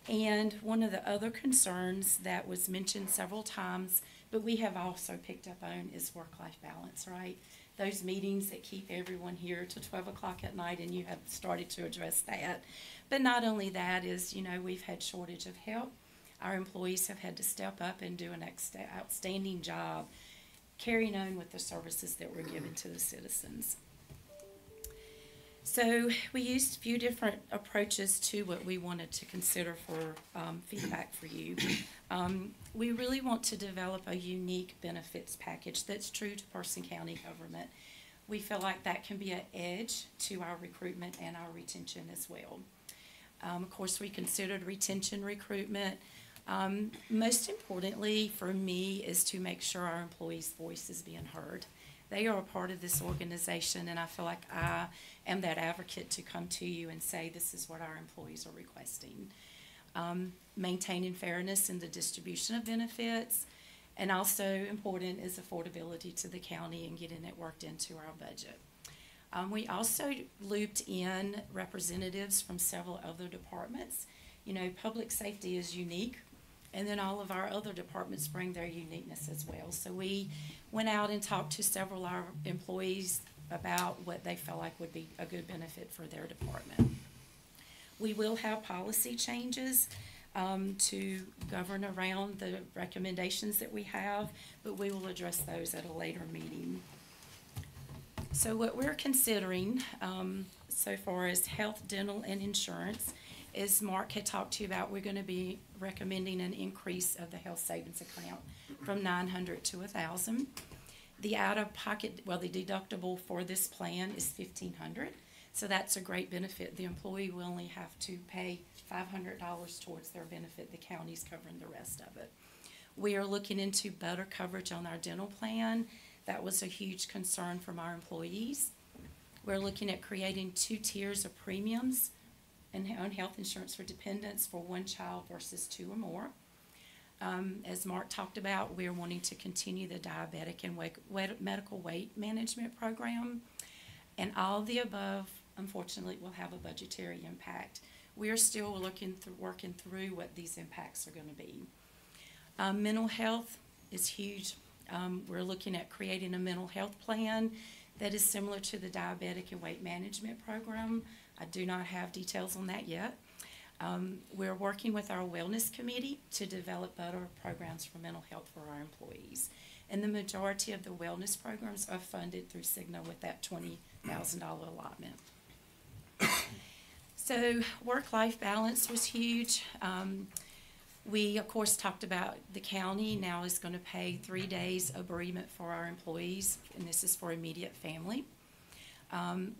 And one of the other concerns that was mentioned several times, but we have also picked up on, is work-life balance, right? Those meetings that keep everyone here till 12 o'clock at night, and you have started to address that. But not only that is, you know, we've had shortage of help. Our employees have had to step up and do an outstanding job carrying on with the services that we're giving to the citizens. So we used a few different approaches to what we wanted to consider for feedback for you. We really want to develop a unique benefits package that's true to Person County government. We feel like that can be an edge to our recruitment and our retention as well. Of course, we considered retention, recruitment. Most importantly for me is to make sure our employees' voice is being heard. They are a part of this organization, and I feel like I am that advocate to come to you and say this is what our employees are requesting. Maintaining fairness in the distribution of benefits, and also important is affordability to the county and getting it worked into our budget. We also looped in representatives from several other departments. You know, public safety is unique, and then all of our other departments bring their uniqueness as well. So we went out and talked to several of our employees about what they felt like would be a good benefit for their department. We will have policy changes to govern around the recommendations that we have, but we will address those at a later meeting. So what we're considering so far as health, dental, and insurance, as Mark had talked to you about, we're going to be recommending an increase of the health savings account from $900 to $1,000. The out-of-pocket, well, the deductible for this plan is $1,500, so that's a great benefit. The employee will only have to pay $500 towards their benefit. The county's covering the rest of it. We are looking into better coverage on our dental plan. That was a huge concern from our employees. We're looking at creating 2 tiers of premiums on health insurance for dependents for 1 child versus 2 or more. As Mark talked about, we're wanting to continue the diabetic and medical weight management program. And all of the above, unfortunately, will have a budgetary impact. We're still working through what these impacts are going to be. Mental health is huge. We're looking at creating a mental health plan that is similar to the diabetic and weight management program. I do not have details on that yet. We're working with our wellness committee to develop better programs for mental health for our employees. And the majority of the wellness programs are funded through Cigna with that $20,000 allotment. So work-life balance was huge. We, of course, talked about the county now is going to pay 3 days of bereavement for our employees, and this is for immediate family.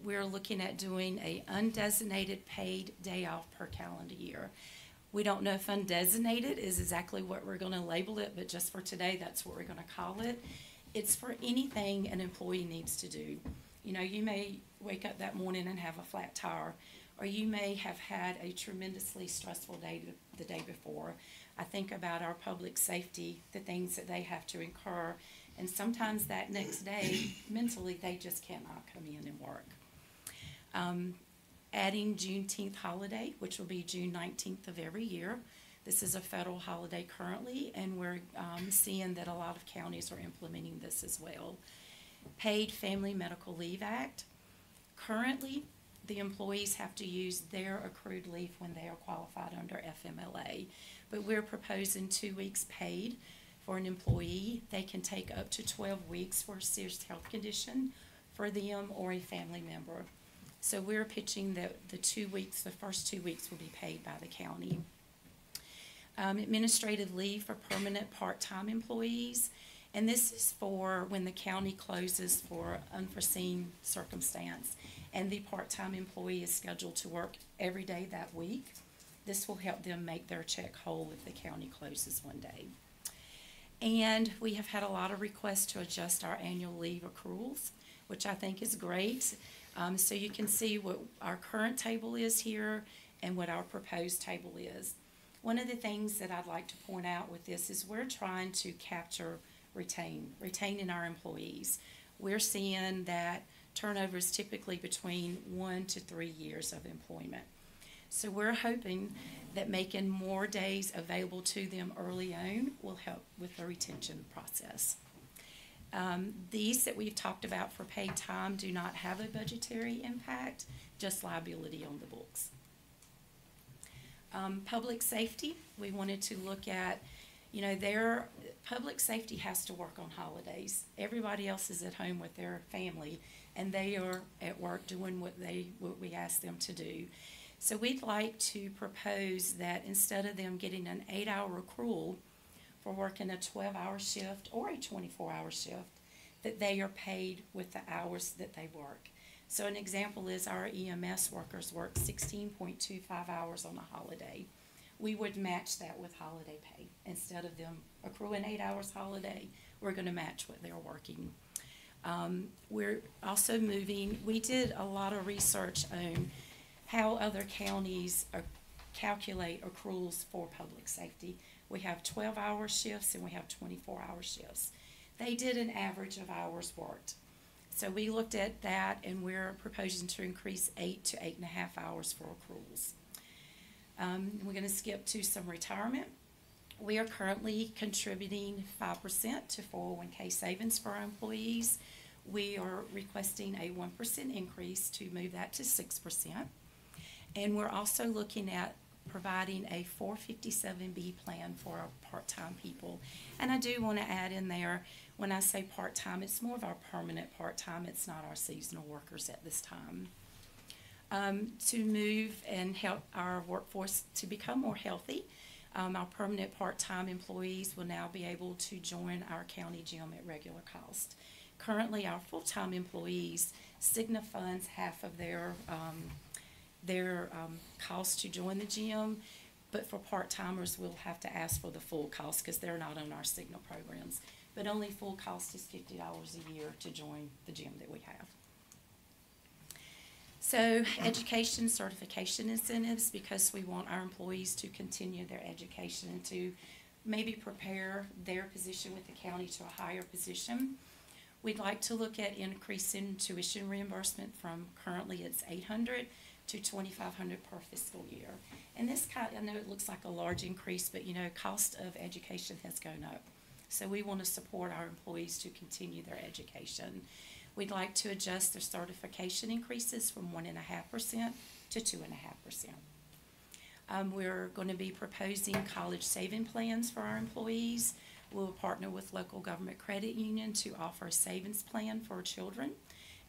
We're looking at doing a undesignated paid day off per calendar year. We don't know if undesignated is exactly what we're going to label it, but just for today, that's what we're going to call it. It's for anything an employee needs to do. You know, you may wake up that morning and have a flat tire, or you may have had a tremendously stressful day the day before. I think about our public safety, the things that they have to incur, and sometimes that next day, mentally, they just cannot come in and work. Adding Juneteenth holiday, which will be June 19th of every year. This is a federal holiday currently, and we're seeing that a lot of counties are implementing this as well. Paid Family Medical Leave Act. Currently, the employees have to use their accrued leave when they are qualified under FMLA, but we're proposing 2 weeks paid for an employee. They can take up to 12 weeks for a serious health condition for them or a family member. So we're pitching that the 2 weeks, the first 2 weeks will be paid by the county. Administrative leave for permanent part-time employees. And this is for when the county closes for unforeseen circumstance and the part-time employee is scheduled to work every day that week. This will help them make their check whole if the county closes one day. And we have had a lot of requests to adjust our annual leave accruals, which I think is great. So you can see what our current table is here and what our proposed table is. One of the things that I'd like to point out with this is we're trying to capture retaining our employees. We're seeing that turnover is typically between 1 to 3 years of employment. So we're hoping that making more days available to them early on will help with the retention process. These that we've talked about for paid time do not have a budgetary impact, just liability on the books. Public safety, we wanted to look at, you know, their public safety has to work on holidays. Everybody else is at home with their family, and they are at work doing what we ask them to do. So we'd like to propose that instead of them getting an 8-hour accrual for working a 12-hour shift or a 24-hour shift, that they are paid with the hours that they work. So an example is our EMS workers work 16.25 hours on a holiday. We would match that with holiday pay. Instead of them accruing 8 hours holiday, we're going to match what they're working. We're also moving, we did a lot of research on how other counties calculate accruals for public safety. We have 12-hour shifts and we have 24-hour shifts. They did an average of hours worked. So we looked at that, and we're proposing to increase 8 to 8.5 hours for accruals. We're going to skip to some retirement. We are currently contributing 5% to 401k savings for our employees. We are requesting a 1% increase to move that to 6%. And we're also looking at providing a 457B plan for our part-time people. And I do want to add in there, when I say part-time, it's more of our permanent part-time. It's not our seasonal workers at this time. To move and help our workforce to become more healthy, our permanent part-time employees will now be able to join our county gym at regular cost. Currently, our full-time employees, Cigna funds half of their cost to join the gym, but for part-timers, we'll have to ask for the full cost because they're not on our Cigna programs. But only full cost is $50 a year to join the gym that we have. So education certification incentives, because we want our employees to continue their education and to maybe prepare their position with the county to a higher position. We'd like to look at increasing tuition reimbursement from currently it's $800 to $2,500 per fiscal year. And this I know it looks like a large increase, but you know, cost of education has gone up. So we want to support our employees to continue their education. We'd like to adjust their certification increases from 1.5% to 2.5%. We're going to be proposing college saving plans for our employees. We'll partner with local government credit union to offer a savings plan for children.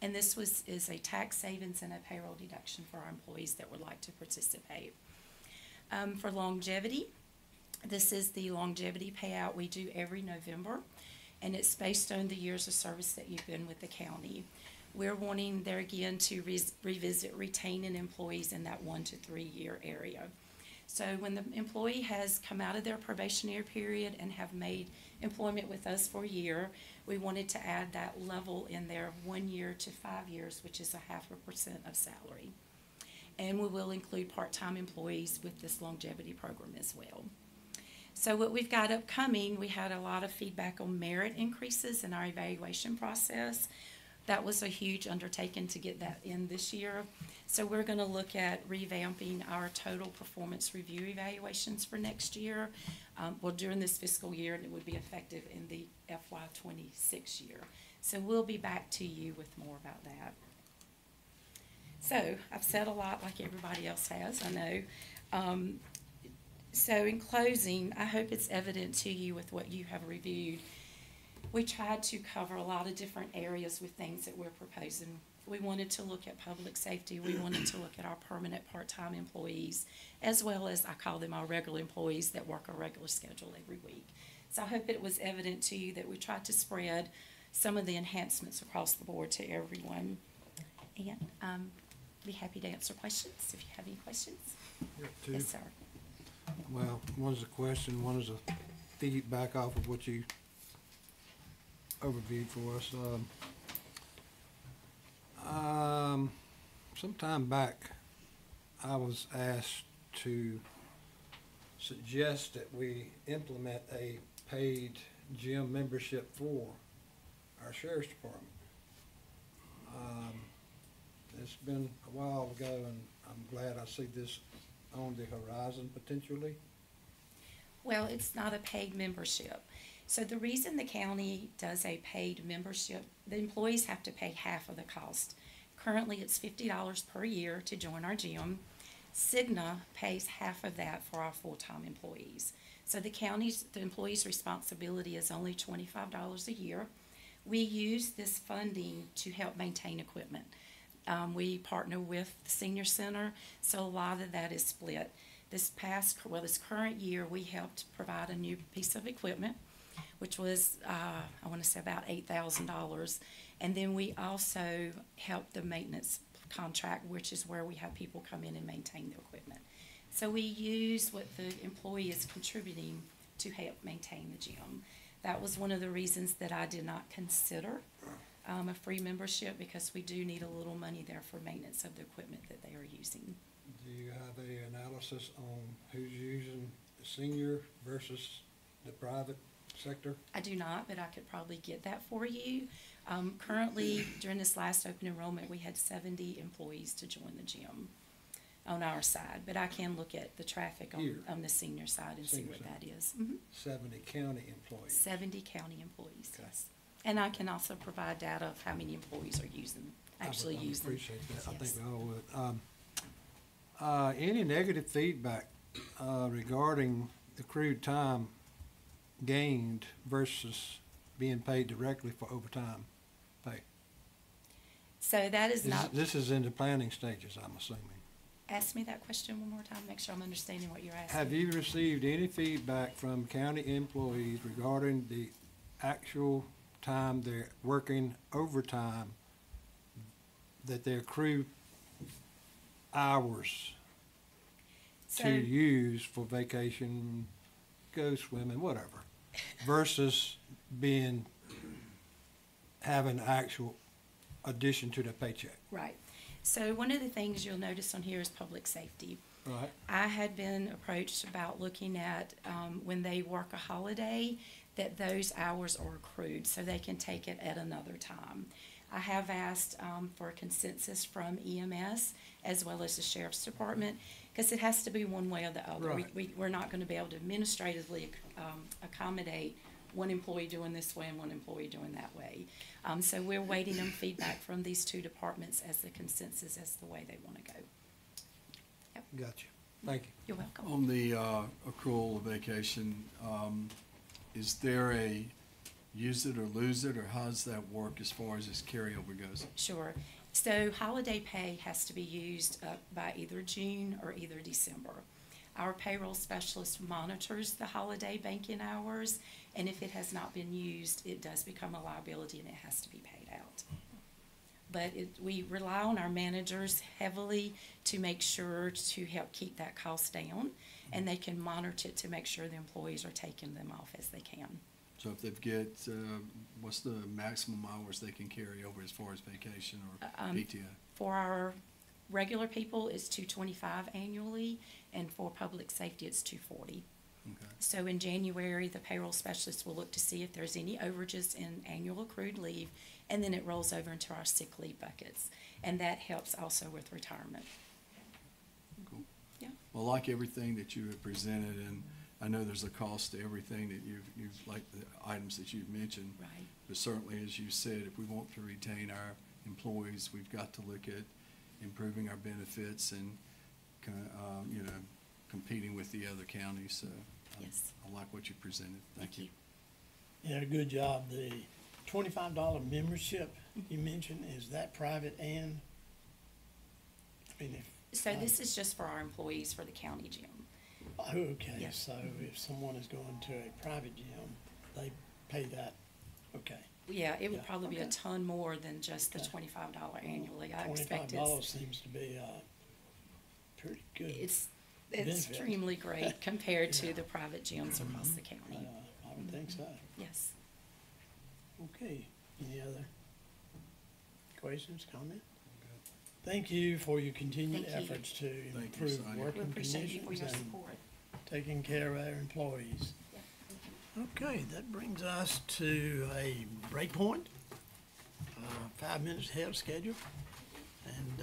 And this is a tax savings and a payroll deduction for our employees that would like to participate. For longevity, this is the longevity payout we do every November, and it's based on the years of service that you've been with the county. We're wanting there again to revisit retaining employees in that 1 to 3 year area. So when the employee has come out of their probationary period and have made employment with us for a year, we wanted to add that level in there 1 year to 5 years, which is 0.5% of salary. And we will include part-time employees with this longevity program as well. So what we've got upcoming, we had a lot of feedback on merit increases in our evaluation process. That was a huge undertaking to get that in this year. So we're going to look at revamping our total performance review evaluations for next year. Well, during this fiscal year, and it would be effective in the FY26 year. So we'll be back to you with more about that. So I've said a lot like everybody else has, I know. So in closing, I hope it's evident to you with what you have reviewed. We tried to cover a lot of different areas with things that we're proposing. We wanted to look at public safety. We wanted to look at our permanent part-time employees, as well as I call them our regular employees that work a regular schedule every week. So I hope it was evident to you that we tried to spread some of the enhancements across the board to everyone. And be happy to answer questions if you have any questions. Yes, sir. Well, one is a question, one is a feedback off of what you overviewed for us. Some time back, I was asked to suggest that we implement a paid gym membership for our sheriff's department. it's been a while ago, and I'm glad I see this on the horizon potentially. Well, it's not a paid membership. So the reason the county does a paid membership, the employees have to pay half of the cost. Currently, it's $50 per year to join our gym. Cigna pays half of that for our full-time employees. So the employee's responsibility is only $25 a year. We use this funding to help maintain equipment. We partner with the senior center, so a lot of that is split. This current year, we helped provide a new piece of equipment, which was, I want to say about $8,000. And then we also helped the maintenance contract, which is where we have people come in and maintain the equipment. So we use what the employee is contributing to help maintain the gym. That was one of the reasons that I did not consider a free membership, because we do need a little money there for maintenance of the equipment that they are using. Do you have a analysis on who's using the senior versus the private sector? I do not, but I could probably get that for you. Currently, during this last open enrollment, we had 70 employees to join the gym on our side, but I can look at the traffic Here. on the senior side and see Senior what side. that is. 70 county employees. 70 county employees, Okay. yes. And I can also provide data of how many employees are actually I would using. appreciate that. I Yes. think we all would. Any negative feedback regarding the accrued time gained versus being paid directly for overtime pay? So that is not, This is in the planning stages, I'm assuming. ask me that question one more time, make sure I'm understanding what you're asking. Have you received any feedback from county employees regarding the actual time they're working overtime, that their accrued hours So- to use for vacation, go swimming, whatever, versus having actual addition to the paycheck? Right. So one of the things you'll notice on here is public safety. Right. I had been approached about looking at when they work a holiday, that those hours are accrued, so they can take it at another time. I have asked for a consensus from EMS as well as the Sheriff's Department, because it has to be one way or the other. Right. We're not going to be able to administratively accommodate one employee doing this way and one employee doing that way. So we're waiting on feedback from these two departments as the consensus as the way they want to go. Yep. Gotcha. Thank you. You're welcome. On the accrual of vacation, is there a use it or lose it, or how does that work as far as this carryover goes? Sure. So holiday pay has to be used by either June or either December. Our payroll specialist monitors the holiday banking hours, and if it has not been used, it does become a liability and it has to be paid out. But we rely on our managers heavily to make sure to help keep that cost down, and they can monitor it to make sure the employees are taking them off as they can. So if they get, what's the maximum hours they can carry over as far as vacation or PTO? For our regular people, it's $225 annually, and for public safety, it's $240. Okay. So in January, the payroll specialist will look to see if there's any overages in annual accrued leave, and then it rolls over into our sick leave buckets. And that helps also with retirement. Cool. Yeah. Well, I like everything that you have presented, and I know there's a cost to everything that you've like the items that you've mentioned. Right. But certainly, as you said, if we want to retain our employees, we've got to look at improving our benefits and, competing with the other counties. So Yes. I like what you presented. Thank you. Yeah, good job. The $25 membership you mentioned, is that private and, I mean, So this is just for our employees for the county gym. okay, Yes. so if someone is going to a private gym, they pay that, okay. Yeah, it would Yeah, probably be a okay. ton more than just the Okay. $25 annually. I expect $25 it's, seems to be pretty good. it's benefit. extremely great compared to Yeah. the private gyms across the county. I would think so. Yes. Okay, any other questions, comments? Thank you for your continued Thank you. efforts to Thank you, improve Sonia. We working appreciate you for conditions your and support. taking care of our employees. Okay, that brings us to a break point, 5 minutes ahead of schedule. And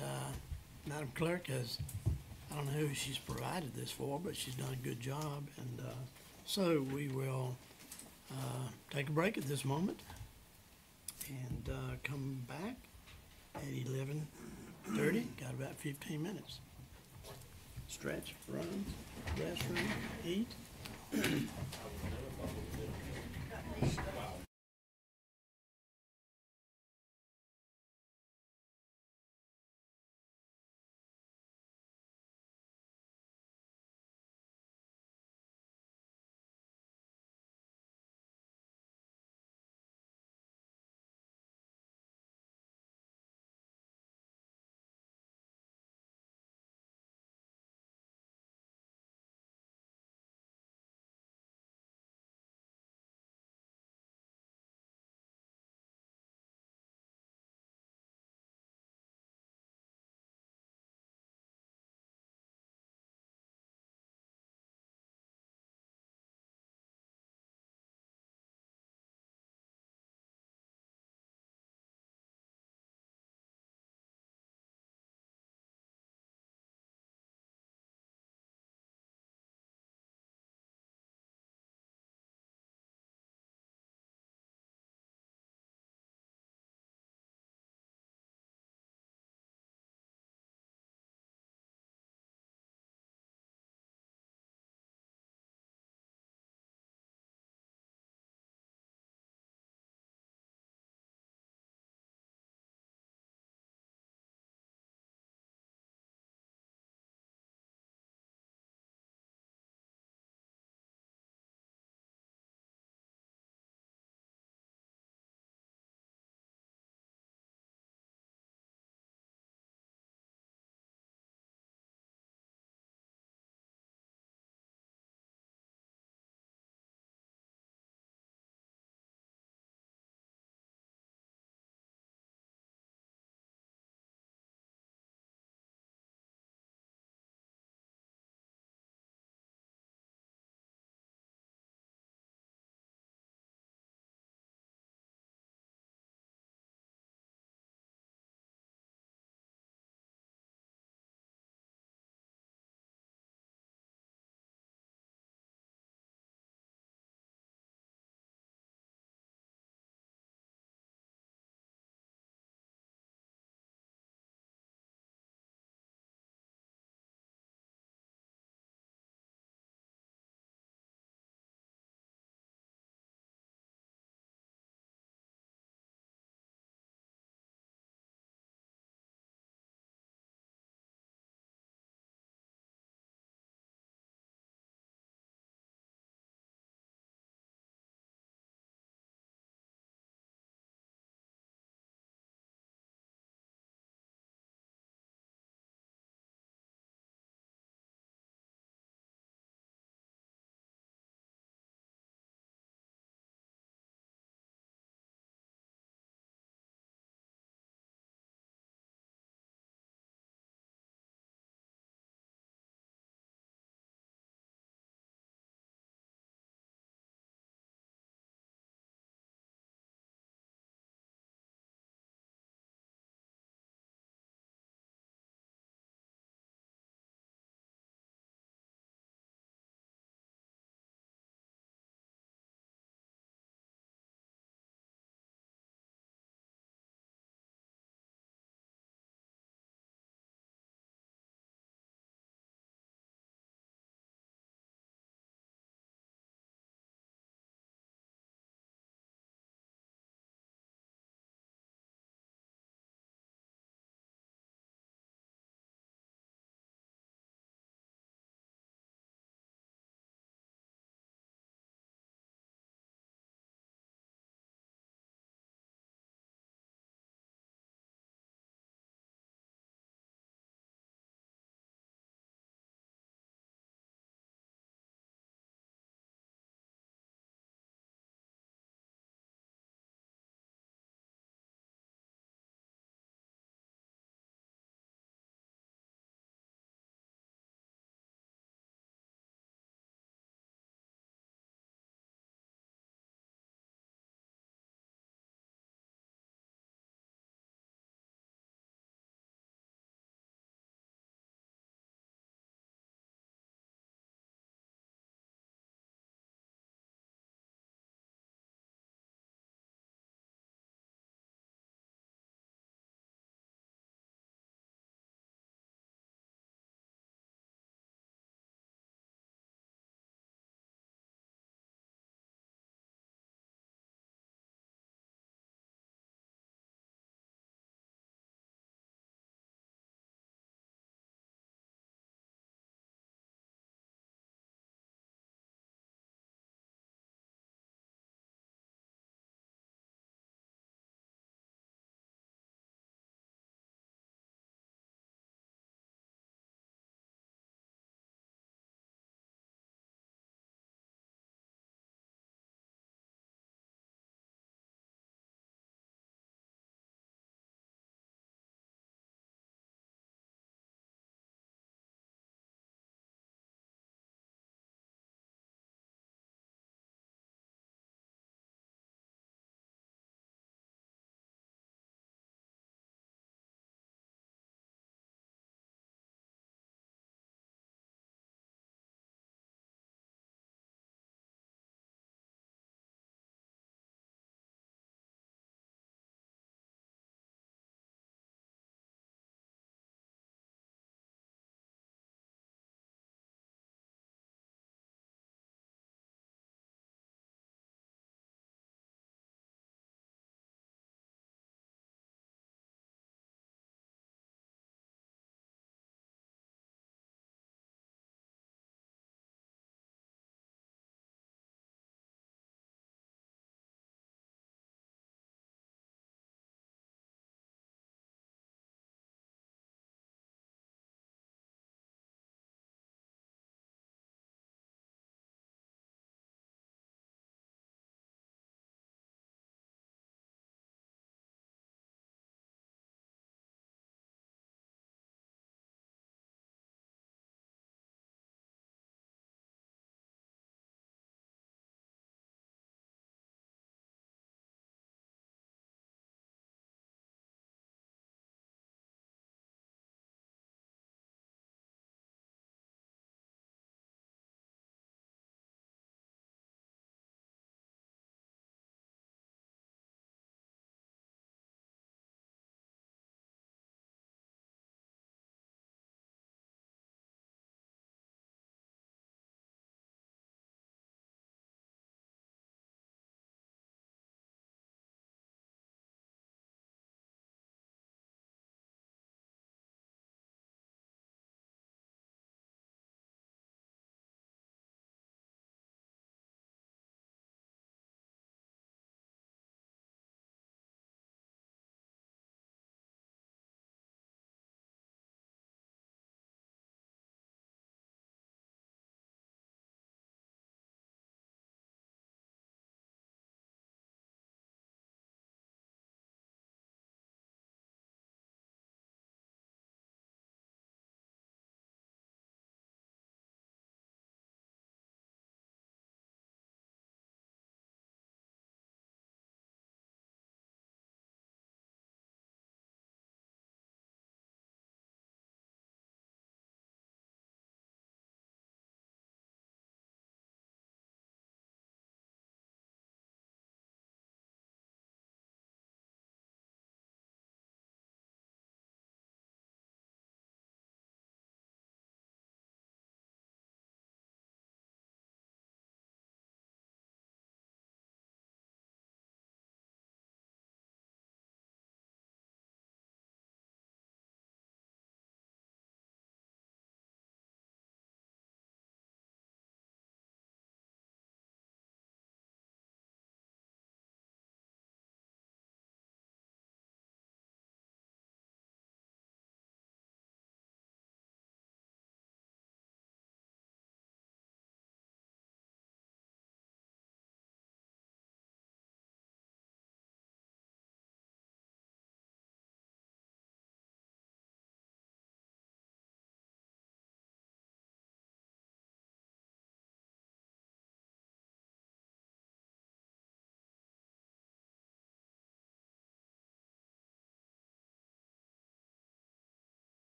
Madam Clerk has, I don't know who she's provided this for, but she's done a good job. And so we will take a break at this moment and come back at 11:30. Got about 15 minutes. Stretch, run, restroom, eat.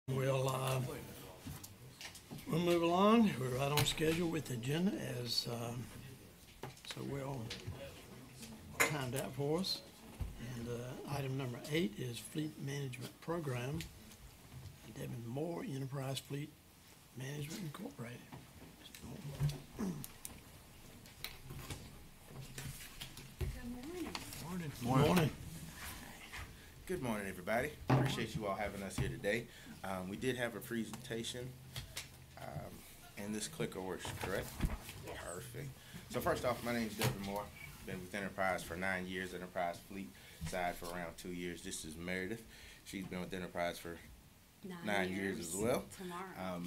We'll move along. We're right on schedule with the agenda as, so well timed out for us. And item number 8 is Fleet Management Program. Devin Moore, Enterprise Fleet Management Incorporated. Morning. Good morning, everybody. Appreciate you all having us here today. We did have a presentation, and this clicker works, correct? Perfect. So first off, my name is Devin Moore. Been with Enterprise for 9 years, Enterprise Fleet side for around 2 years. This is Meredith. She's been with Enterprise for 9 years as well. Tomorrow,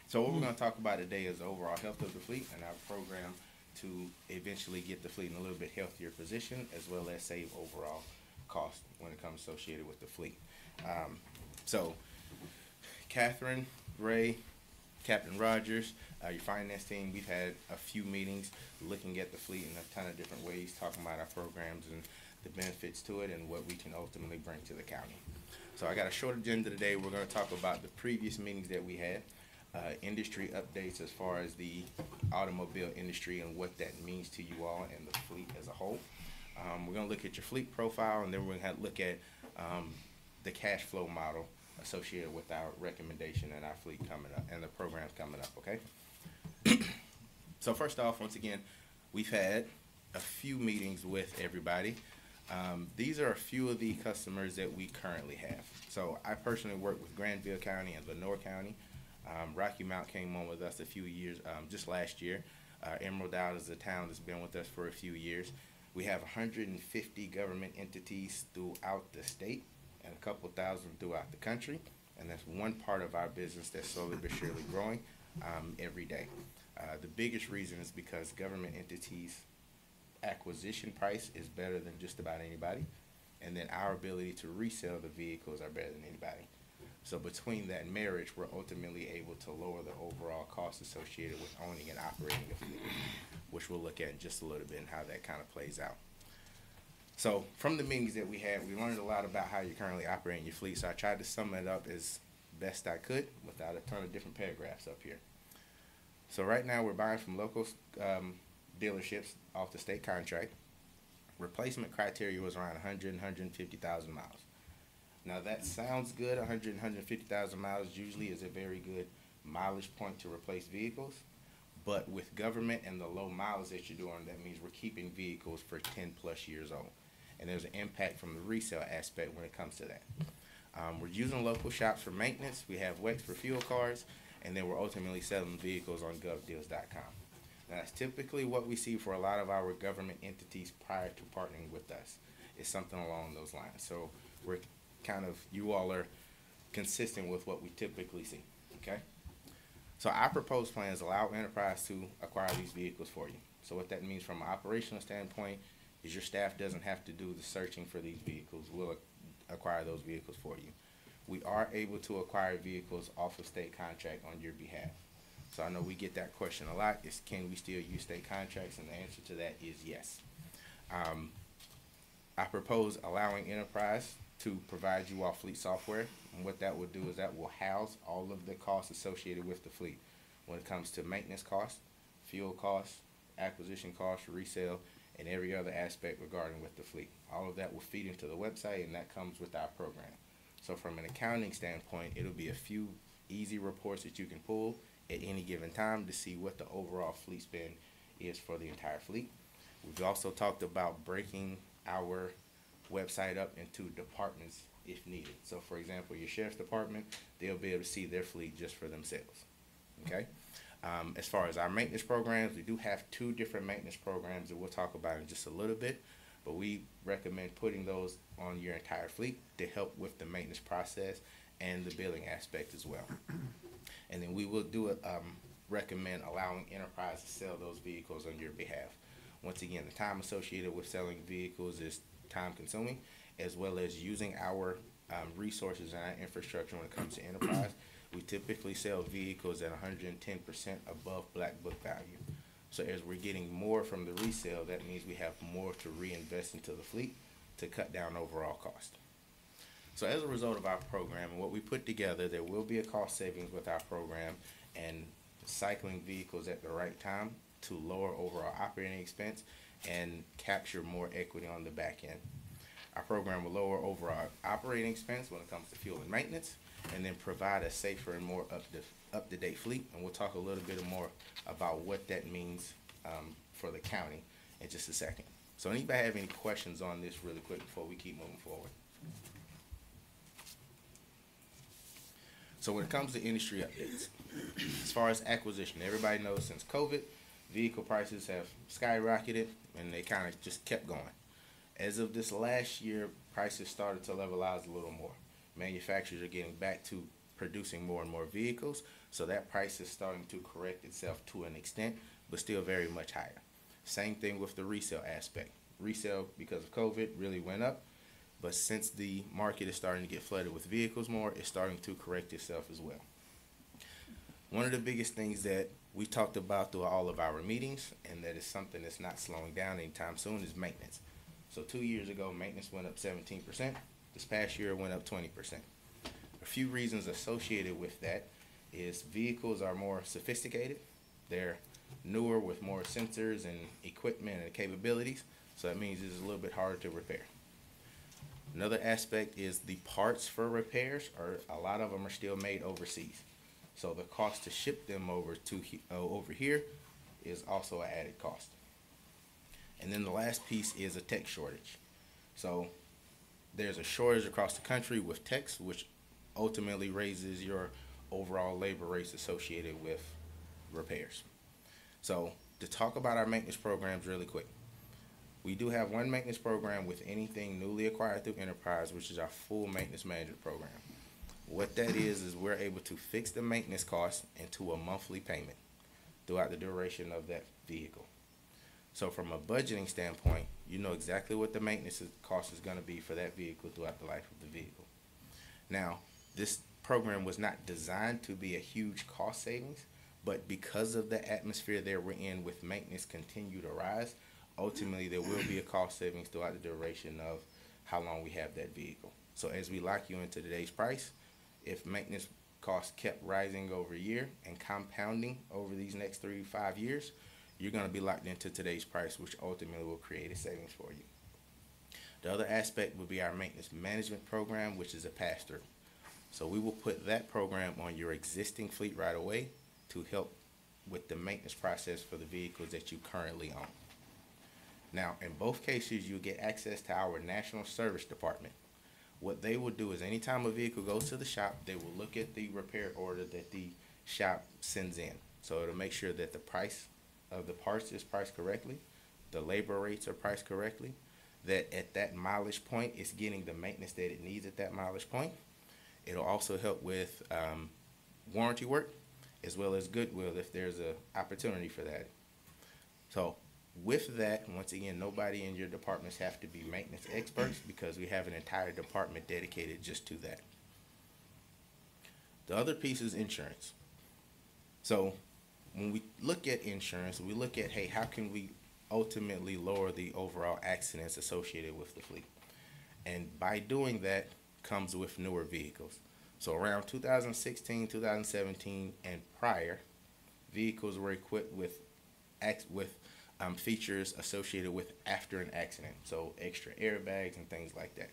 So what we're going to talk about today is the overall health of the fleet and our program to eventually get the fleet in a little bit healthier position, as well as save overall cost when it comes associated with the fleet. So Catherine, Ray, Captain Rogers, your finance team, we've had a few meetings looking at the fleet in a ton of different ways, talking about our programs and the benefits to it and what we can ultimately bring to the county. So I got a short agenda today. We're going to talk about the previous meetings that we had, industry updates as far as the automobile industry and what that means to you all and the fleet as a whole. We're going to look at your fleet profile, and then we're going to look at the cash flow model associated with our recommendation and our fleet coming up and the programs coming up, okay? So first off, once again, we've had a few meetings with everybody. These are a few of the customers that we currently have. So I personally work with Granville County and Lenoir County. Rocky Mount came on with us a few years, just last year. Emerald Isle is a town that's been with us for a few years. We have 150 government entities throughout the state and a couple thousand throughout the country. And that's one part of our business that's slowly but surely growing every day. The biggest reason is because government entities acquisition price is better than just about anybody, and then our ability to resell the vehicles are better than anybody. So between that marriage, we're ultimately able to lower the overall cost associated with owning and operating a fleet, which we'll look at in just a little bit and how that kind of plays out. So from the meetings that we had, we learned a lot about how you're currently operating your fleet. So I tried to sum it up as best I could without a ton of different paragraphs up here. So right now we're buying from local dealerships off the state contract. Replacement criteria was around 100, 150,000 miles. Now that sounds good. 100, 150,000 miles usually is a very good mileage point to replace vehicles. But with government and the low miles that you're doing, that means we're keeping vehicles for 10 plus years old. And there's an impact from the resale aspect when it comes to that. We're using local shops for maintenance. We have WEX for fuel cards, and then we're ultimately selling vehicles on govdeals.com. Now, that's typically what we see for a lot of our government entities prior to partnering with us. It's something along those lines. So we're kind of, you all are consistent with what we typically see, okay? So our proposed plans allow Enterprise to acquire these vehicles for you. So what that means from an operational standpoint is your staff doesn't have to do the searching for these vehicles. We'll acquire those vehicles for you. We are able to acquire vehicles off of state contract on your behalf. So I know we get that question a lot, is can we still use state contracts? And the answer to that is yes. I propose allowing Enterprise to provide you all fleet software. And what that will do is that will house all of the costs associated with the fleet when it comes to maintenance costs, fuel costs, acquisition costs, resale, and every other aspect regarding with the fleet. All of that will feed into the website, and that comes with our program. So from an accounting standpoint, it'll be a few easy reports that you can pull at any given time to see what the overall fleet spend is for the entire fleet. We've also talked about breaking our website up into departments if needed. So for example, your sheriff's department, they'll be able to see their fleet just for themselves, okay? As far as our maintenance programs, we do have 2 different maintenance programs that we'll talk about in just a little bit, but we recommend putting those on your entire fleet to help with the maintenance process and the billing aspect as well. And then we will do it, recommend allowing Enterprise to sell those vehicles on your behalf. Once again, the time associated with selling vehicles is time consuming, as well as using our resources and our infrastructure when it comes to Enterprise. We typically sell vehicles at 110% above black book value. So as we're getting more from the resale, that means we have more to reinvest into the fleet to cut down overall cost. So as a result of our program and what we put together, there will be a cost savings with our program and cycling vehicles at the right time to lower overall operating expense and capture more equity on the back end. Our program will lower overall operating expense when it comes to fuel and maintenance, and then provide a safer and more up-to-date fleet. And we'll talk a little bit more about what that means for the county in just a second. So anybody have any questions on this really quick before we keep moving forward? So when it comes to industry updates, as far as acquisition, everybody knows since COVID, vehicle prices have skyrocketed and they kind of just kept going. As of this last year, prices started to levelize a little more. Manufacturers are getting back to producing more and more vehicles, so that price is starting to correct itself to an extent, but still very much higher. Same thing with the resale aspect. Resale, because of COVID, really went up, but since the market is starting to get flooded with vehicles more, it's starting to correct itself as well. One of the biggest things that we talked about through all of our meetings, and that is something that's not slowing down anytime soon, is maintenance. So 2 years ago, maintenance went up 17%. This past year, it went up 20%. A few reasons associated with that is vehicles are more sophisticated. They're newer with more sensors and equipment and capabilities, so that means it's a little bit harder to repair. Another aspect is the parts for repairs, a lot of them are still made overseas. So the cost to ship them over here is also an added cost. And then the last piece is a tech shortage. So there's a shortage across the country with techs, which ultimately raises your overall labor rates associated with repairs. So to talk about our maintenance programs really quick, we do have one maintenance program with anything newly acquired through Enterprise, which is our full maintenance management program. What that is we're able to fix the maintenance cost into a monthly payment throughout the duration of that vehicle. So from a budgeting standpoint, you know exactly what the maintenance cost is going to be for that vehicle throughout the life of the vehicle. Now, this program was not designed to be a huge cost savings, but because of the atmosphere that we're in with maintenance continue to rise, ultimately there will be a cost savings throughout the duration of how long we have that vehicle. So as we lock you into today's price, if maintenance costs kept rising over a year and compounding over these next 3 to 5 years, you're going to be locked into today's price, which ultimately will create a savings for you. The other aspect would be our maintenance management program, which is a pass-through. So we will put that program on your existing fleet right away to help with the maintenance process for the vehicles that you currently own. Now, in both cases, you'll get access to our National Service Department. What they will do is anytime a vehicle goes to the shop, they will look at the repair order that the shop sends in. So it'll make sure that the price of the parts is priced correctly, the labor rates are priced correctly, that at that mileage point it's getting the maintenance that it needs at that mileage point. It'll also help with warranty work as well as goodwill if there's an opportunity for that. So with that, once again, nobody in your departments have to be maintenance experts because we have an entire department dedicated just to that. The other piece is insurance. So when we look at insurance, we look at, hey, how can we ultimately lower the overall accidents associated with the fleet? And by doing that comes with newer vehicles. So around 2016, 2017, and prior, vehicles were equipped with features associated with after an accident, so extra airbags and things like that.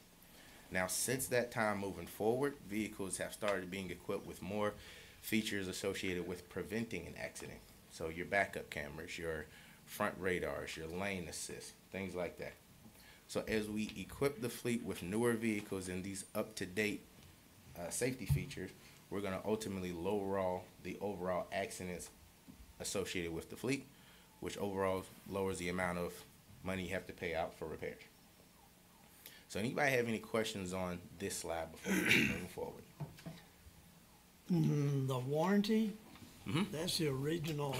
Now, since that time moving forward, vehicles have started being equipped with more features associated with preventing an accident. So your backup cameras, your front radars, your lane assist, things like that. So as we equip the fleet with newer vehicles and these up-to-date safety features, we're going to ultimately lower the overall accidents associated with the fleet, which overall lowers the amount of money you have to pay out for repairs. So anybody have any questions on this slide before we keep moving forward? The warranty, that's the original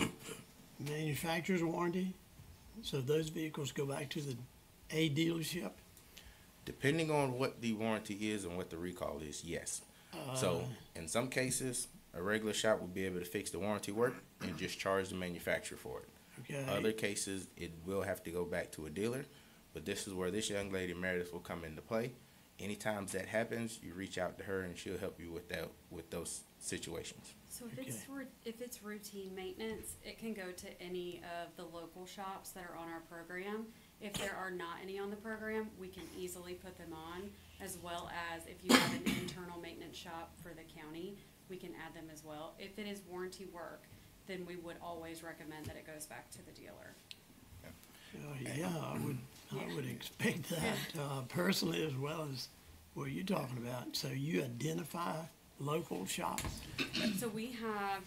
manufacturer's warranty. So those vehicles go back to a dealership? Depending on what the warranty is and what the recall is, yes. So in some cases, a regular shop will be able to fix the warranty work and just charge the manufacturer for it. Okay. Other cases, it will have to go back to a dealer, but this is where this young lady, Meredith, will come into play Anytime that happens, you reach out to her and she'll help you with those situations. So if it's routine maintenance, it can go to any of the local shops that are on our program. If there are not any on the program, we can easily put them on, as well as if you have an internal maintenance shop for the county, we can add them as well. If it is warranty work, then we would always recommend that it goes back to the dealer. Yeah, I would expect that, personally, as well as what you're talking about. So you identify local shops? So we have,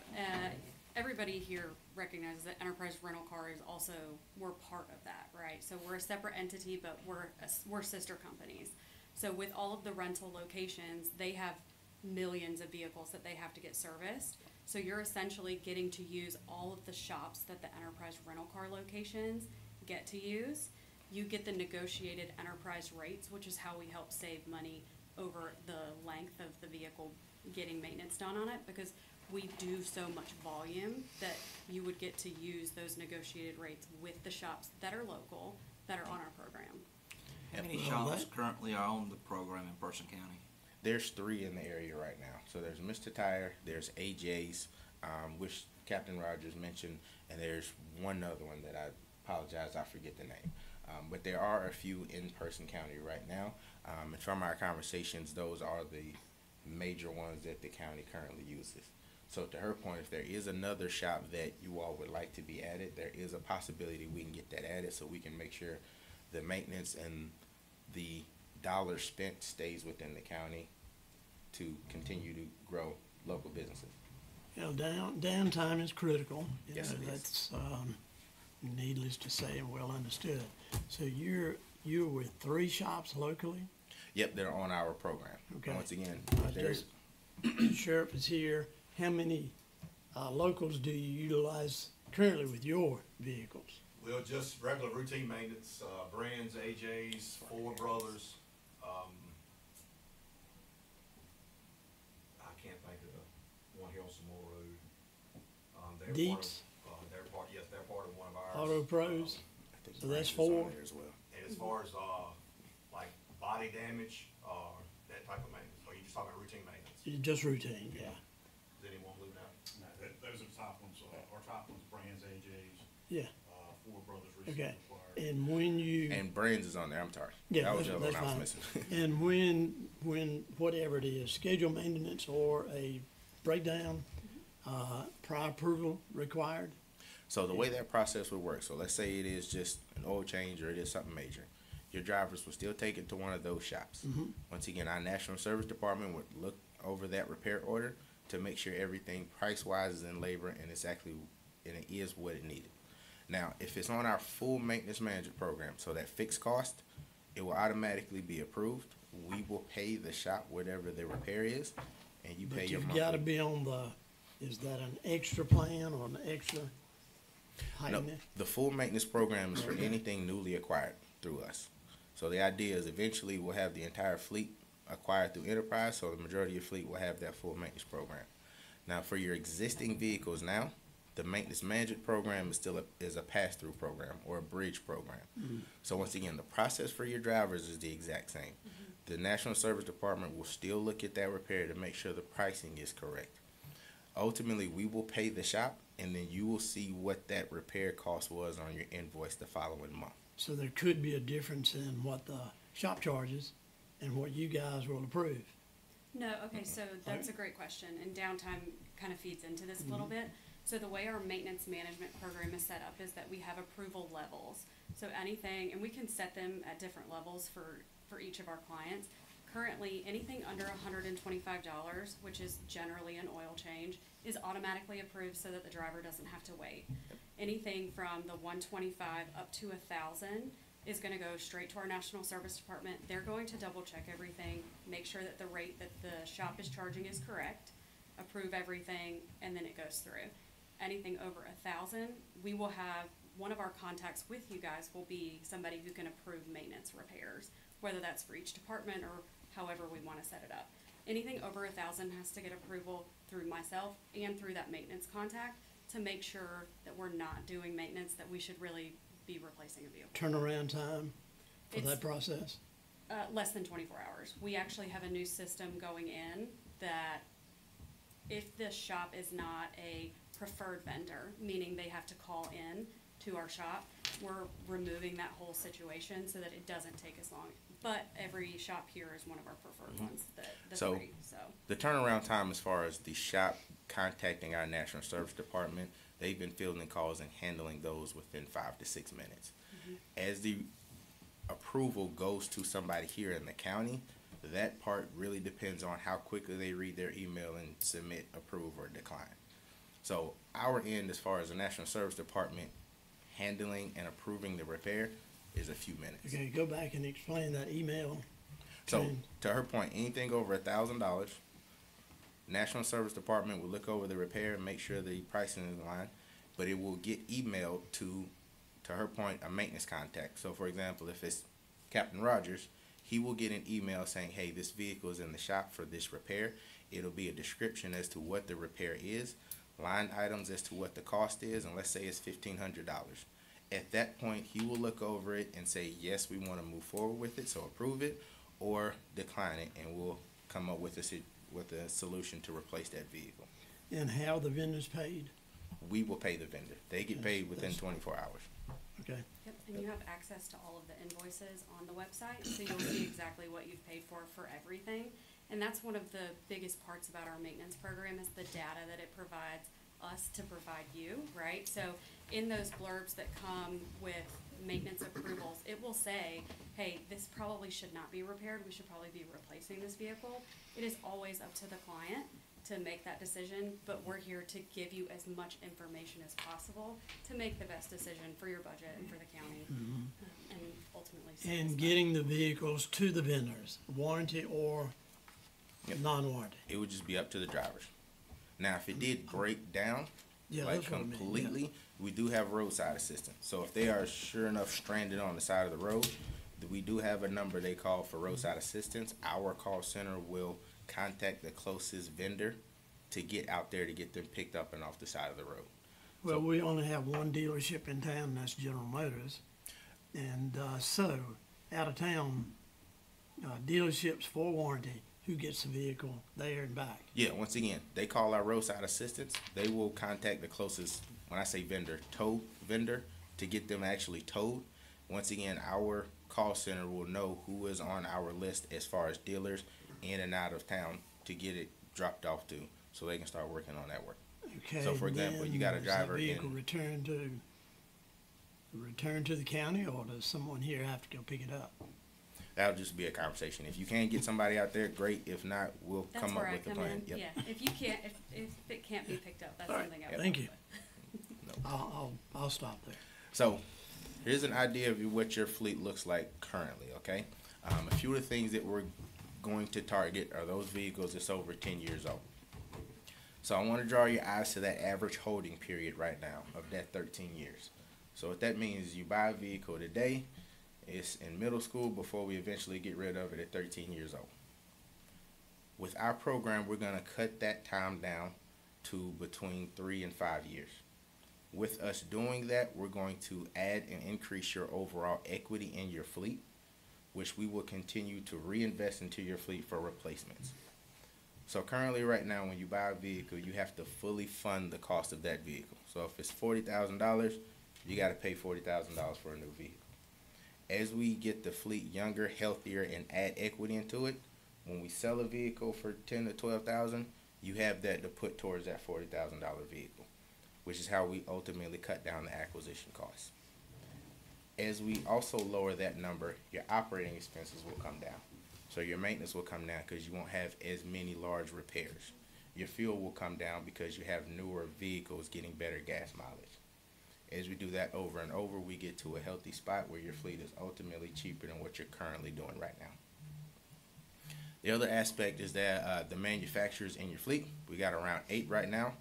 everybody here recognizes that Enterprise Rental Car is also, we're part of that, right? So we're a separate entity, but we're sister companies. So with all of the rental locations, they have millions of vehicles that they have to get serviced. So you're essentially getting to use all of the shops that the Enterprise Rental Car locations get to use. You get the negotiated enterprise rates, which is how we help save money over the length of the vehicle getting maintenance done on it, because we do so much volume that you would get to use those negotiated rates with the shops that are local, that are on our program. How many shops currently are on the program in Person County? There's 3 in the area right now. So there's Mr. Tire, there's AJ's, which Captain Rogers mentioned, and there's one other one that I apologize, I forget the name. But there are a few in Person County right now. And from our conversations, those are the major ones that the county currently uses. So to her point, if there is another shop that you all would like to be added, there is a possibility we can get that added so we can make sure the maintenance and the dollar spent stays within the county to continue to grow local businesses. You know, downtime is critical. Yes, it is. That's needless to say and well understood. So you're with 3 shops locally? Yep, they're on our program. Okay. Once again, Just Sheriff is here. How many locals do you utilize currently with your vehicles? Well, just regular routine maintenance, Brands, AJ's, Ford Brothers. I can't think of the one here on Samore Road. Deets? They're part of one of ours. Auto Pros? So that's 4? There as well. And as far as, like body damage, that type of maintenance, or you just talking about routine maintenance? Just routine, yeah. Does anyone leave out? No, those are the top ones, our top ones, Brands, AJ's. Yeah. Ford Brothers recently Okay. acquired. And when you... And Brands is on there, I'm sorry. Yeah, that was the other that's one I fine. was missing. And when whatever it is, scheduled maintenance or a breakdown, prior approval required? So the way that process would work, so let's say it is just an oil change or it is something major. Your drivers will still take it to one of those shops. Mhm. Once again, our National Service Department would look over that repair order to make sure everything price-wise is in labor and it is what it needed. Now, if it's on our full maintenance management program, so that fixed cost, it will automatically be approved. We will pay the shop whatever the repair is, and you pay But your you've monthly. gotta be on is that an extra plan or an extra No, heighten? the full maintenance program is for anything newly acquired through us. So the idea is eventually we'll have the entire fleet acquired through Enterprise, so the majority of your fleet will have that full maintenance program. Now, for your existing vehicles now, the maintenance management program is still a pass-through program or a bridge program. So once again, the process for your drivers is the exact same. The National Service Department will still look at that repair to make sure the pricing is correct. Ultimately, we will pay the shop, and then you will see what that repair cost was on your invoice the following month. So there could be a difference in what the shop charges and what you guys will approve. No, okay, so that's a great question, and downtime kind of feeds into this a little bit. So the way our maintenance management program is set up is that we have approval levels. So anything, and we can set them at different levels for each of our clients. Currently, anything under $125, which is generally an oil change, is automatically approved so that the driver doesn't have to wait. Anything from the $125 up to $1,000 is gonna go straight to our National Service Department. They're going to double check everything, make sure that the rate that the shop is charging is correct, approve everything, and then it goes through. Anything over $1,000, we will have, one of our contacts with you guys will be somebody who can approve maintenance repairs, whether that's for each department or however we wanna set it up. Anything over $1,000 has to get approval through myself and through that maintenance contact to make sure that we're not doing maintenance that we should really be replacing a vehicle. Turnaround time for It's- that process? Less than 24 hours. We actually have a new system going in that if the shop is not a preferred vendor, meaning they have to call in to our shop, we're removing that whole situation so that it doesn't take as long. But every shop here is one of our preferred ones, the So- three, so. The turnaround time as far as the shop contacting our National Service Department, they've been fielding calls and handling those within 5 to 6 minutes. As the approval goes to somebody here in the county, that part really depends on how quickly they read their email and submit, approve, or decline. So our end, as far as the National Service Department handling and approving the repair, is a few minutes. Okay, go back and explain that email. So, chain. to her point, anything over $1,000, National Service Department will look over the repair and make sure the pricing is in line, but it will get emailed to her point, a maintenance contact. So, for example, if it's Captain Rogers, he will get an email saying, hey, this vehicle is in the shop for this repair. It'll be a description as to what the repair is, line items as to what the cost is, and let's say it's $1,500. At that point, he will look over it and say, yes, we want to move forward with it, so approve it, or decline it, and we'll come up with a solution to replace that vehicle. And how the vendor's paid? We will pay the vendor. They get paid within 24 hours. Okay. Yep, and you have access to all of the invoices on the website, so you'll see exactly what you've paid for everything. And that's one of the biggest parts about our maintenance program is the data that it provides us to provide you, right? So in those blurbs that come with maintenance approvals, it will say, hey, this probably should not be repaired, we should probably be replacing this vehicle. It is always up to the client to make that decision, but we're here to give you as much information as possible to make the best decision for your budget and for the county, and ultimately. And satisfy. getting the vehicles to the vendors, warranty or Yep. non-warranty? It would just be up to the drivers. Now, if it did break down, Yeah, like that's what I mean, yeah. completely, we do have roadside assistance. So if they are sure enough stranded on the side of the road, we do have a number they call for roadside assistance. Our call center will contact the closest vendor to get out there to get them picked up and off the side of the road. Well, we only have one dealership in town, and that's General Motors. And so, out of town, dealerships for warranty, who gets the vehicle there and back? Yeah, once again, they call our roadside assistance. They will contact the closest, when I say vendor, tow vendor, to get them actually towed. Once again, our call center will know who is on our list as far as dealers in and out of town to get it dropped off to, so they can start working on that work. Okay. So, for example, you got a then driver does the vehicle in- return to the county, or does someone here have to go pick it up? That'll just be a conversation. If you can get somebody out there, great. If not, we'll That's come up where I with a come plan. in, Yep. yeah, if you can't, if it can't be picked up, that's All right, something I would. thank help you. with. I'll stop there. So, here's an idea of what your fleet looks like currently, okay? A few of the things that we're going to target are those vehicles that's over 10 years old. So I want to draw your eyes to that average holding period right now of that 13 years. So what that means is you buy a vehicle today, it's in middle school before we eventually get rid of it at 13 years old. With our program, we're going to cut that time down to between 3 and 5 years. With us doing that, we're going to add and increase your overall equity in your fleet, which we will continue to reinvest into your fleet for replacements. So currently right now, when you buy a vehicle, you have to fully fund the cost of that vehicle. So if it's $40,000, you got to pay $40,000 for a new vehicle. As we get the fleet younger, healthier, and add equity into it, when we sell a vehicle for $10,000 to $12,000, you have that to put towards that $40,000 vehicle, which is how we ultimately cut down the acquisition costs. As we also lower that number, your operating expenses will come down. So your maintenance will come down because you won't have as many large repairs. Your fuel will come down because you have newer vehicles getting better gas mileage. As we do that over and over, we get to a healthy spot where your fleet is ultimately cheaper than what you're currently doing right now. The other aspect is that the manufacturers in your fleet, we got around 8 right now.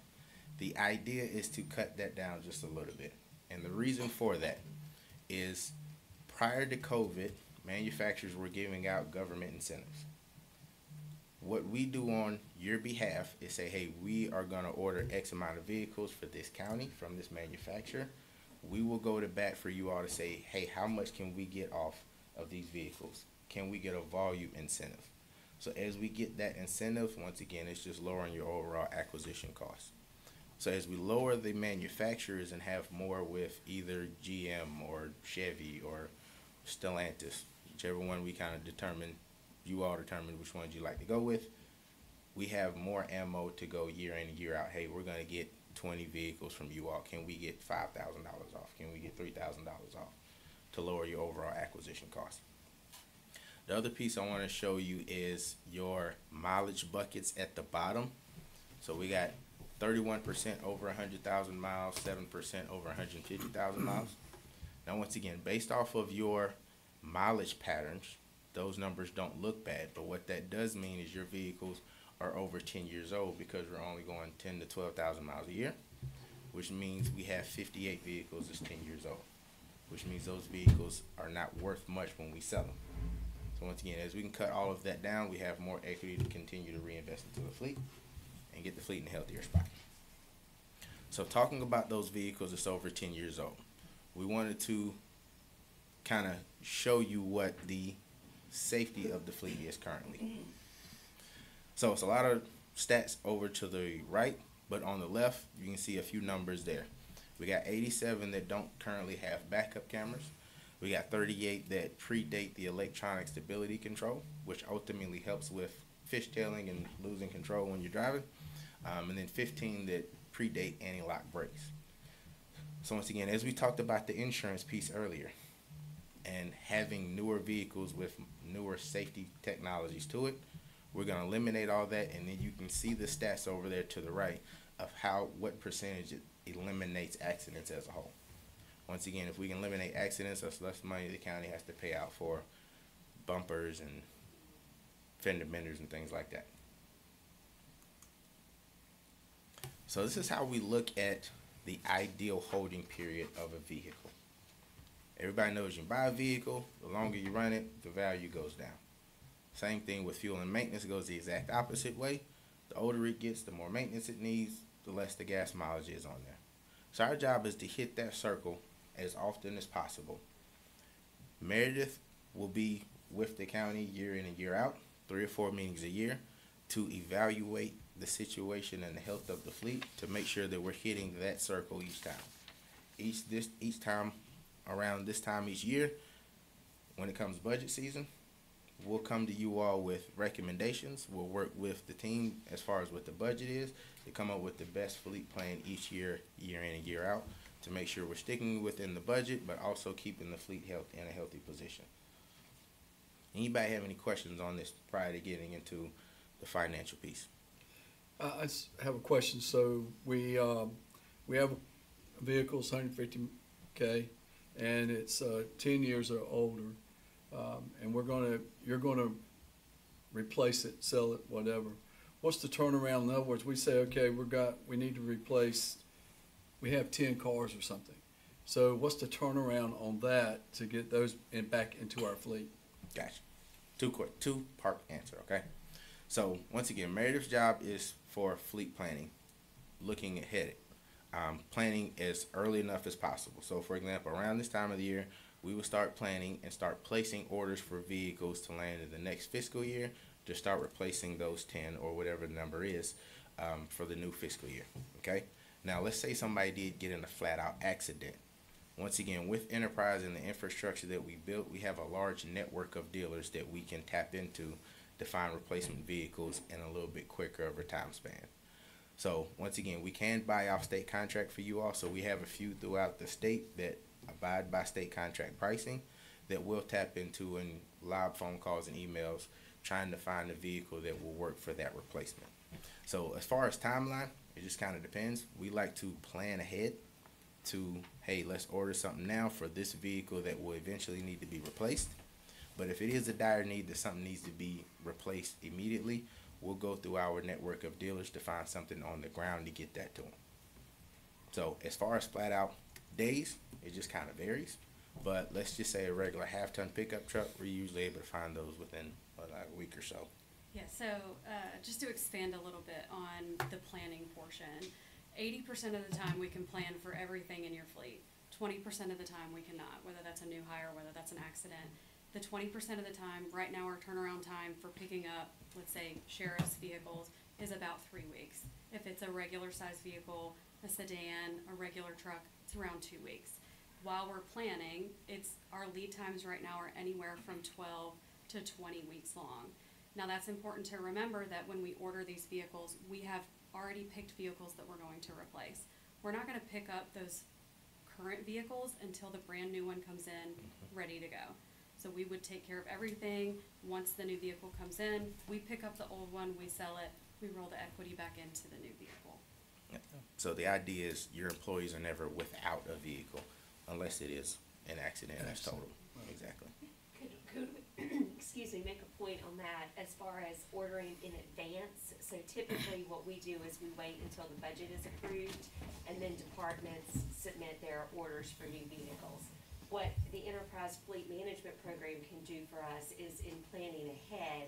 The idea is to cut that down just a little bit. And the reason for that is prior to COVID, manufacturers were giving out government incentives. What we do on your behalf is say, hey, we are going to order X amount of vehicles for this county from this manufacturer. We will go to bat for you all to say, hey, how much can we get off of these vehicles? can we get a volume incentive? So as we get that incentive, once again, it's just lowering your overall acquisition cost. So as we lower the manufacturers and have more with either GM or Chevy or Stellantis, whichever one we kind of determine, you all determine which ones you like to go with, we have more ammo to go year in and year out. Hey, we're going to get 20 vehicles from you all. Can we get $5,000 off? Can we get $3,000 off to lower your overall acquisition cost? The other piece I want to show you is your mileage buckets at the bottom. So we got 31% over 100,000 miles, 7% over 150,000 miles. Now, once again, based off of your mileage patterns, those numbers don't look bad, but what that does mean is your vehicles are over 10 years old because we're only going 10 to 12,000 miles a year, which means we have 58 vehicles that's 10 years old, which means those vehicles are not worth much when we sell them. So once again, as we can cut all of that down, we have more equity to continue to reinvest into the fleet and get the fleet in a healthier spot. So talking about those vehicles that's over 10 years old, we wanted to kind of show you what the safety of the fleet is currently. So it's a lot of stats over to the right, but on the left, you can see a few numbers there. We got 87 that don't currently have backup cameras. We got 38 that predate the electronic stability control, which ultimately helps with fishtailing and losing control when you're driving. And then 15 that predate anti-lock brakes. So once again, as we talked about the insurance piece earlier, and having newer vehicles with newer safety technologies to it, we're going to eliminate all that, and then you can see the stats over there to the right of what percentage it eliminates accidents as a whole. Once again, if we can eliminate accidents, that's less money the county has to pay out for bumpers and fender benders and things like that. So this is how we look at the ideal holding period of a vehicle. Everybody knows you buy a vehicle, the longer you run it, the value goes down. Same thing with fuel and maintenance, it goes the exact opposite way. The older it gets, the more maintenance it needs, the less the gas mileage is on there. So our job is to hit that circle as often as possible. Meredith will be with the county year in and year out, 3 or 4 meetings a year, to evaluate the situation and the health of the fleet to make sure that we're hitting that circle each time. Each time around this time each year, when it comes budget season, we'll come to you all with recommendations. We'll work with the team as far as what the budget is to come up with the best fleet plan each year, year in and year out, to make sure we're sticking within the budget, but also keeping the fleet health in a healthy position. Anybody have any questions on this prior to getting into the financial piece? I just have a question. So we have vehicles 150K, and it's 10 years or older, and you're gonna replace it, sell it, whatever. What's the turnaround? In other words, we say, okay, we need to replace. We have 10 cars or something. So what's the turnaround on that to get those back into our fleet? Gotcha. Two-part answer, okay? So once again, Meredith's job is for fleet planning, looking ahead, planning as early enough as possible. So for example, around this time of the year, we will start planning and start placing orders for vehicles to land in the next fiscal year to start replacing those 10 or whatever the number is for the new fiscal year, okay? Now let's say somebody did get in a flat-out accident. Once again, with Enterprise and the infrastructure that we built, we have a large network of dealers that we can tap into to find replacement vehicles in a little bit quicker of a time span. So once again, we can buy off state contract for you all. So we have a few throughout the state that abide by state contract pricing that we'll tap into in live phone calls and emails trying to find a vehicle that will work for that replacement. So as far as timeline, it just kind of depends. We like to plan ahead to, hey, let's order something now for this vehicle that will eventually need to be replaced. But if it is a dire need that something needs to be replaced immediately, we'll go through our network of dealers to find something on the ground to get that to them. So as far as flat out days, it just kind of varies. But let's just say a regular half-ton pickup truck, we're usually able to find those within like a week or so. Yeah, so just to expand a little bit on the planning portion, 80% of the time we can plan for everything in your fleet. 20% of the time we cannot, whether that's a new hire, whether that's an accident. the 20% of the time, right now our turnaround time for picking up, let's say, sheriff's vehicles is about 3 weeks. If it's a regular size vehicle, a sedan, a regular truck, it's around 2 weeks. While we're planning, our lead times right now are anywhere from 12 to 20 weeks long. Now that's important to remember that when we order these vehicles, we have already picked vehicles that we're going to replace. We're not gonna pick up those current vehicles until the brand new one comes in, ready to go. So we would take care of everything. Once the new vehicle comes in, we pick up the old one, we sell it, we roll the equity back into the new vehicle. Yeah. So the idea is your employees are never without a vehicle unless it is an accident that's total. Exactly. Could excuse me, make a point on that as far as ordering in advance. So typically what we do is we wait until the budget is approved and then departments submit their orders for new vehicles. What the Enterprise Fleet Management Program can do for us is in planning ahead,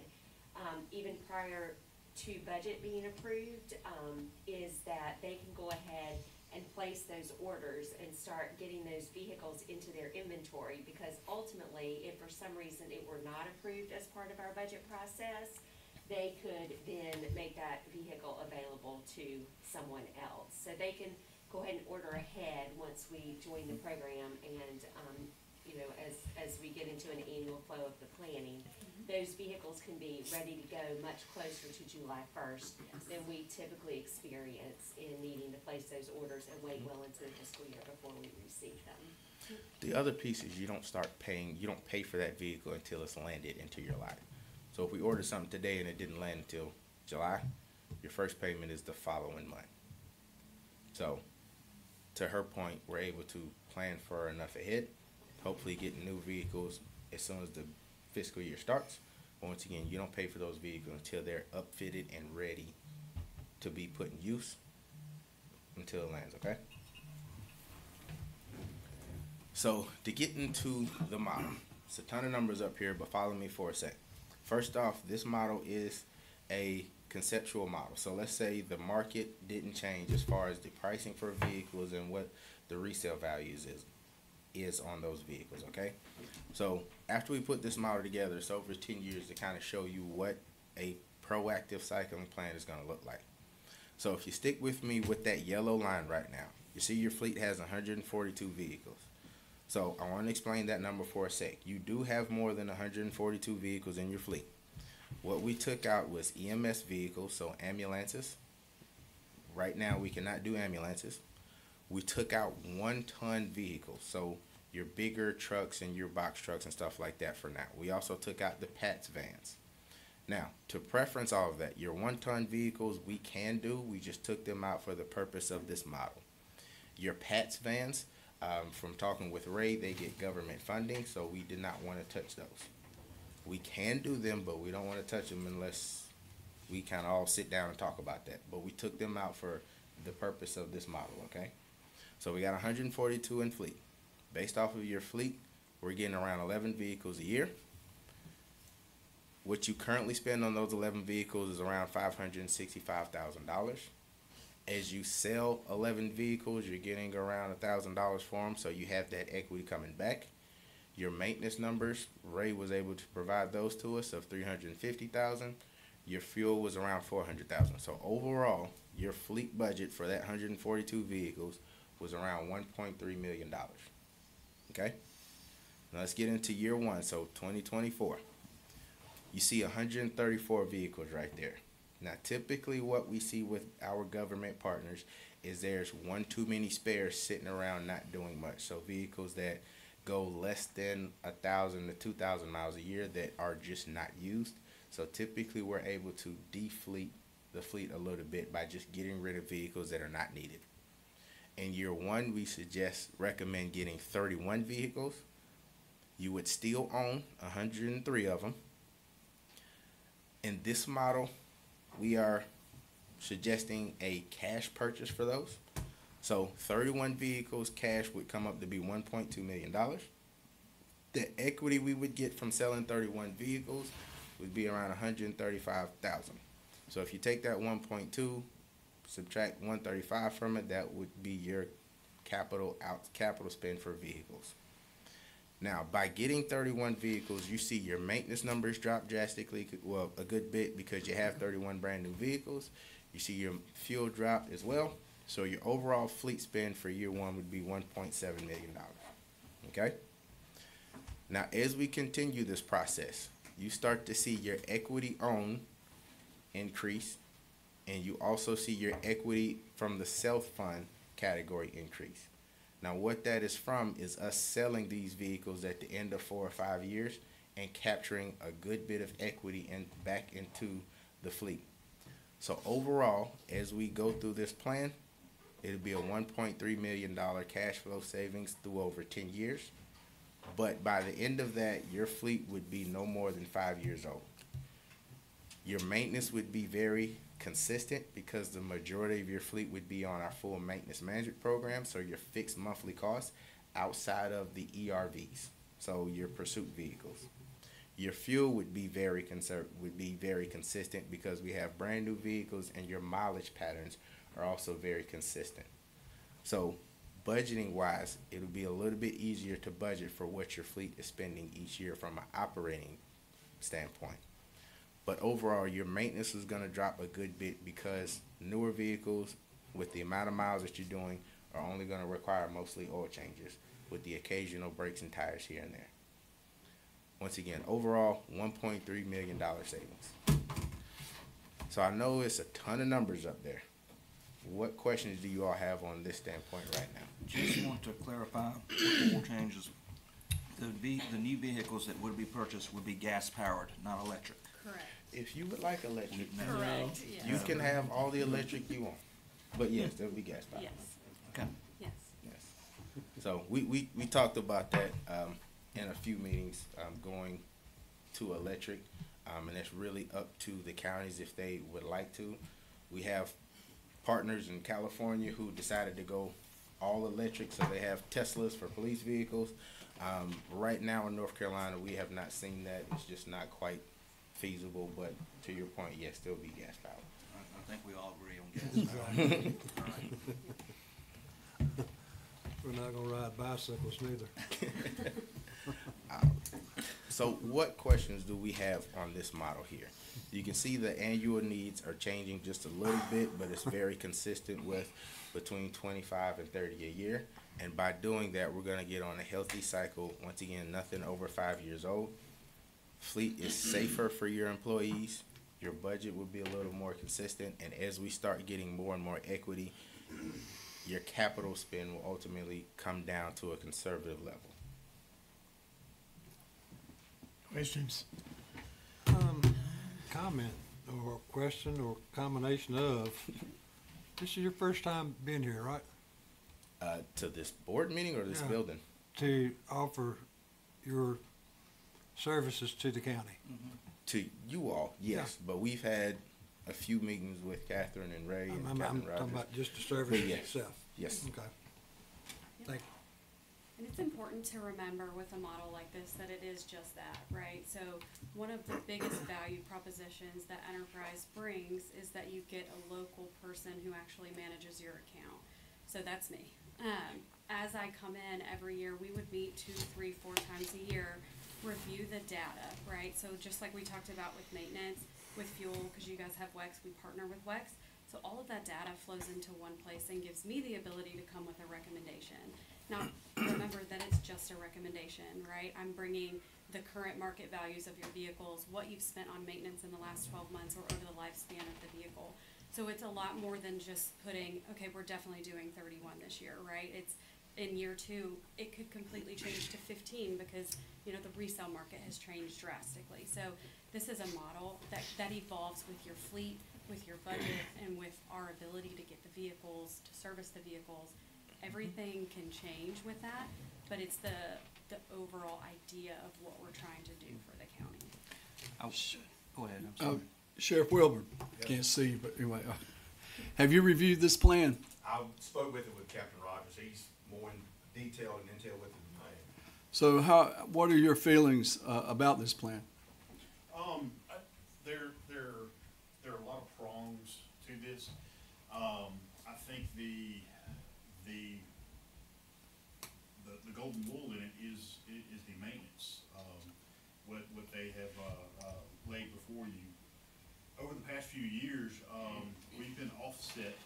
even prior to budget being approved, is that they can go ahead and place those orders and start getting those vehicles into their inventory, because ultimately, if for some reason it were not approved as part of our budget process, they could then make that vehicle available to someone else. So they can go ahead and order ahead once we join the program, and you know, as we get into an annual flow of the planning, those vehicles can be ready to go much closer to July 1st than we typically experience in needing to place those orders and wait well into the fiscal year before we receive them. The other piece is you don't pay for that vehicle until it's landed into your lot. So if we order something today and it didn't land until July, your first payment is the following month. So to her point, we're able to plan for enough ahead, hopefully get new vehicles as soon as the fiscal year starts. But once again, you don't pay for those vehicles until they're upfitted and ready to be put in use until it lands, okay? So to get into the model, it's a ton of numbers up here, but follow me for a sec. First off, this model is a conceptual model. So let's say the market didn't change as far as the pricing for vehicles and what the resale values is on those vehicles, okay? So after we put this model together, it's over 10 years to kind of show you what a proactive cycling plan is going to look like. So if you stick with me with that yellow line right now, you see your fleet has 142 vehicles. So I want to explain that number for a sec. You do have more than 142 vehicles in your fleet. What we took out was EMS vehicles, so ambulances. Right now we cannot do ambulances. We took out 1-ton vehicles, so your bigger trucks and your box trucks and stuff like that for now. We also took out the PATS vans. Now, to preference all of that, your 1-ton vehicles we can do, we just took them out for the purpose of this model. Your PATS vans, from talking with Ray, they get government funding, so we did not want to touch those. We can do them, but we don't want to touch them unless we kind of all sit down and talk about that. But we took them out for the purpose of this model, okay? So we got 142 in fleet. Based off of your fleet, we're getting around 11 vehicles a year. What you currently spend on those 11 vehicles is around $565,000. As you sell 11 vehicles, you're getting around $1,000 for them, so you have that equity coming back. Your maintenance numbers, Ray was able to provide those to us of $350,000. Your fuel was around $400,000. So overall, your fleet budget for that 142 vehicles was around $1.3 million. Okay? Now let's get into year one, so 2024. You see 134 vehicles right there. Now typically what we see with our government partners is there's one too many spares sitting around not doing much. So vehicles that go less than 1,000 to 2,000 miles a year that are just not used. So typically we're able to defleet the fleet a little bit by just getting rid of vehicles that are not needed. In year one, we recommend getting 31 vehicles. You would still own 103 of them. In this model, we are suggesting a cash purchase for those. So 31 vehicles cash would come up to be $1.2 million. The equity we would get from selling 31 vehicles would be around $135,000. So if you take that 1.2, subtract 135 from it, that would be your capital spend for vehicles. Now, by getting 31 vehicles, you see your maintenance numbers drop drastically, well, a good bit because you have 31 brand new vehicles. You see your fuel drop as well. So your overall fleet spend for year one would be $1.7 million. Okay? Now, as we continue this process, you start to see your equity owned increase, and you also see your equity from the self-fund category increase. Now, what that is from is us selling these vehicles at the end of 4 or 5 years and capturing a good bit of equity back into the fleet. So overall, as we go through this plan, it'll be a $1.3 million cash flow savings through over 10 years. But by the end of that, your fleet would be no more than 5 years old. Your maintenance would be very consistent because the majority of your fleet would be on our full maintenance management program, so your fixed monthly costs outside of the ERVs, so your pursuit vehicles. Your fuel would be very consistent because we have brand new vehicles, and your mileage patterns are also very consistent. So budgeting wise, it'll be a little bit easier to budget for what your fleet is spending each year from an operating standpoint. But overall, your maintenance is going to drop a good bit because newer vehicles, with the amount of miles that you're doing, are only going to require mostly oil changes with the occasional brakes and tires here and there. Once again, overall, $1.3 million savings. So I know it's a ton of numbers up there. What questions do you all have on this standpoint right now? Just want to clarify the oil changes. The new vehicles that would be purchased would be gas powered, not electric. Correct. If you would like electric, Correct, yes. you can have all the electric you want. But yes, there'll be gas powered. Yes. Okay. Yes. Yes. So we talked about that in a few meetings, going to electric, and that's really up to the counties if they would like to. We have partners in California who decided to go all electric, so they have Teslas for police vehicles. Right now in North Carolina, we have not seen that. It's just not quite feasible, but to your point, yes, there'll be gas powered. I think we all agree on gas powered. We're not gonna ride bicycles neither. So what questions do we have on this model here? You can see the annual needs are changing just a little bit, but it's very consistent with between 25 and 30 a year. And by doing that, we're gonna get on a healthy cycle. Once again, nothing over 5 years old. Fleet is safer for your employees. Your budget will be a little more consistent. And as we start getting more and more equity, your capital spend will ultimately come down to a conservative level. Questions? Comment or question or combination of, this is your first time being here, right? To this board meeting or this Yeah. building? To offer your services to the county. To you all, yes, but we've had a few meetings with Catherine and Ray and I'm Captain talking Rogers. about just the services But yes. itself. Yes. Okay. Thank you. And it's important to remember with a model like this that it is just that, right? So one of the biggest value propositions that Enterprise brings is that you get a local person who actually manages your account. So that's me. As I come in every year, we would meet 2, 3, 4 times a year, review the data, right? So just like we talked about with maintenance, with fuel, because you guys have WEX, we partner with WEX. So all of that data flows into one place and gives me the ability to come with a recommendation. Now, remember that it's just a recommendation, right? I'm bringing the current market values of your vehicles, what you've spent on maintenance in the last 12 months or over the lifespan of the vehicle. So it's a lot more than just putting, okay, we're definitely doing 31 this year, right? It's in year 2, it could completely change to 15 because, you know, the resale market has changed drastically. So this is a model that evolves with your fleet, with your budget, and with our ability to get the vehicles, to service the vehicles. Everything can change with that, but it's the overall idea of what we're trying to do for the county. Go ahead, I'm sorry. Sheriff Wilburn, can't see you, but anyway, have you reviewed this plan? I spoke with it with Captain Rogers. He's more in detail and intel with it than I am. So what are your feelings about this plan? There are a lot of prongs to this. I think the goal golden rule in it is the maintenance, what they have, laid before you. Over the past few years, we've been offset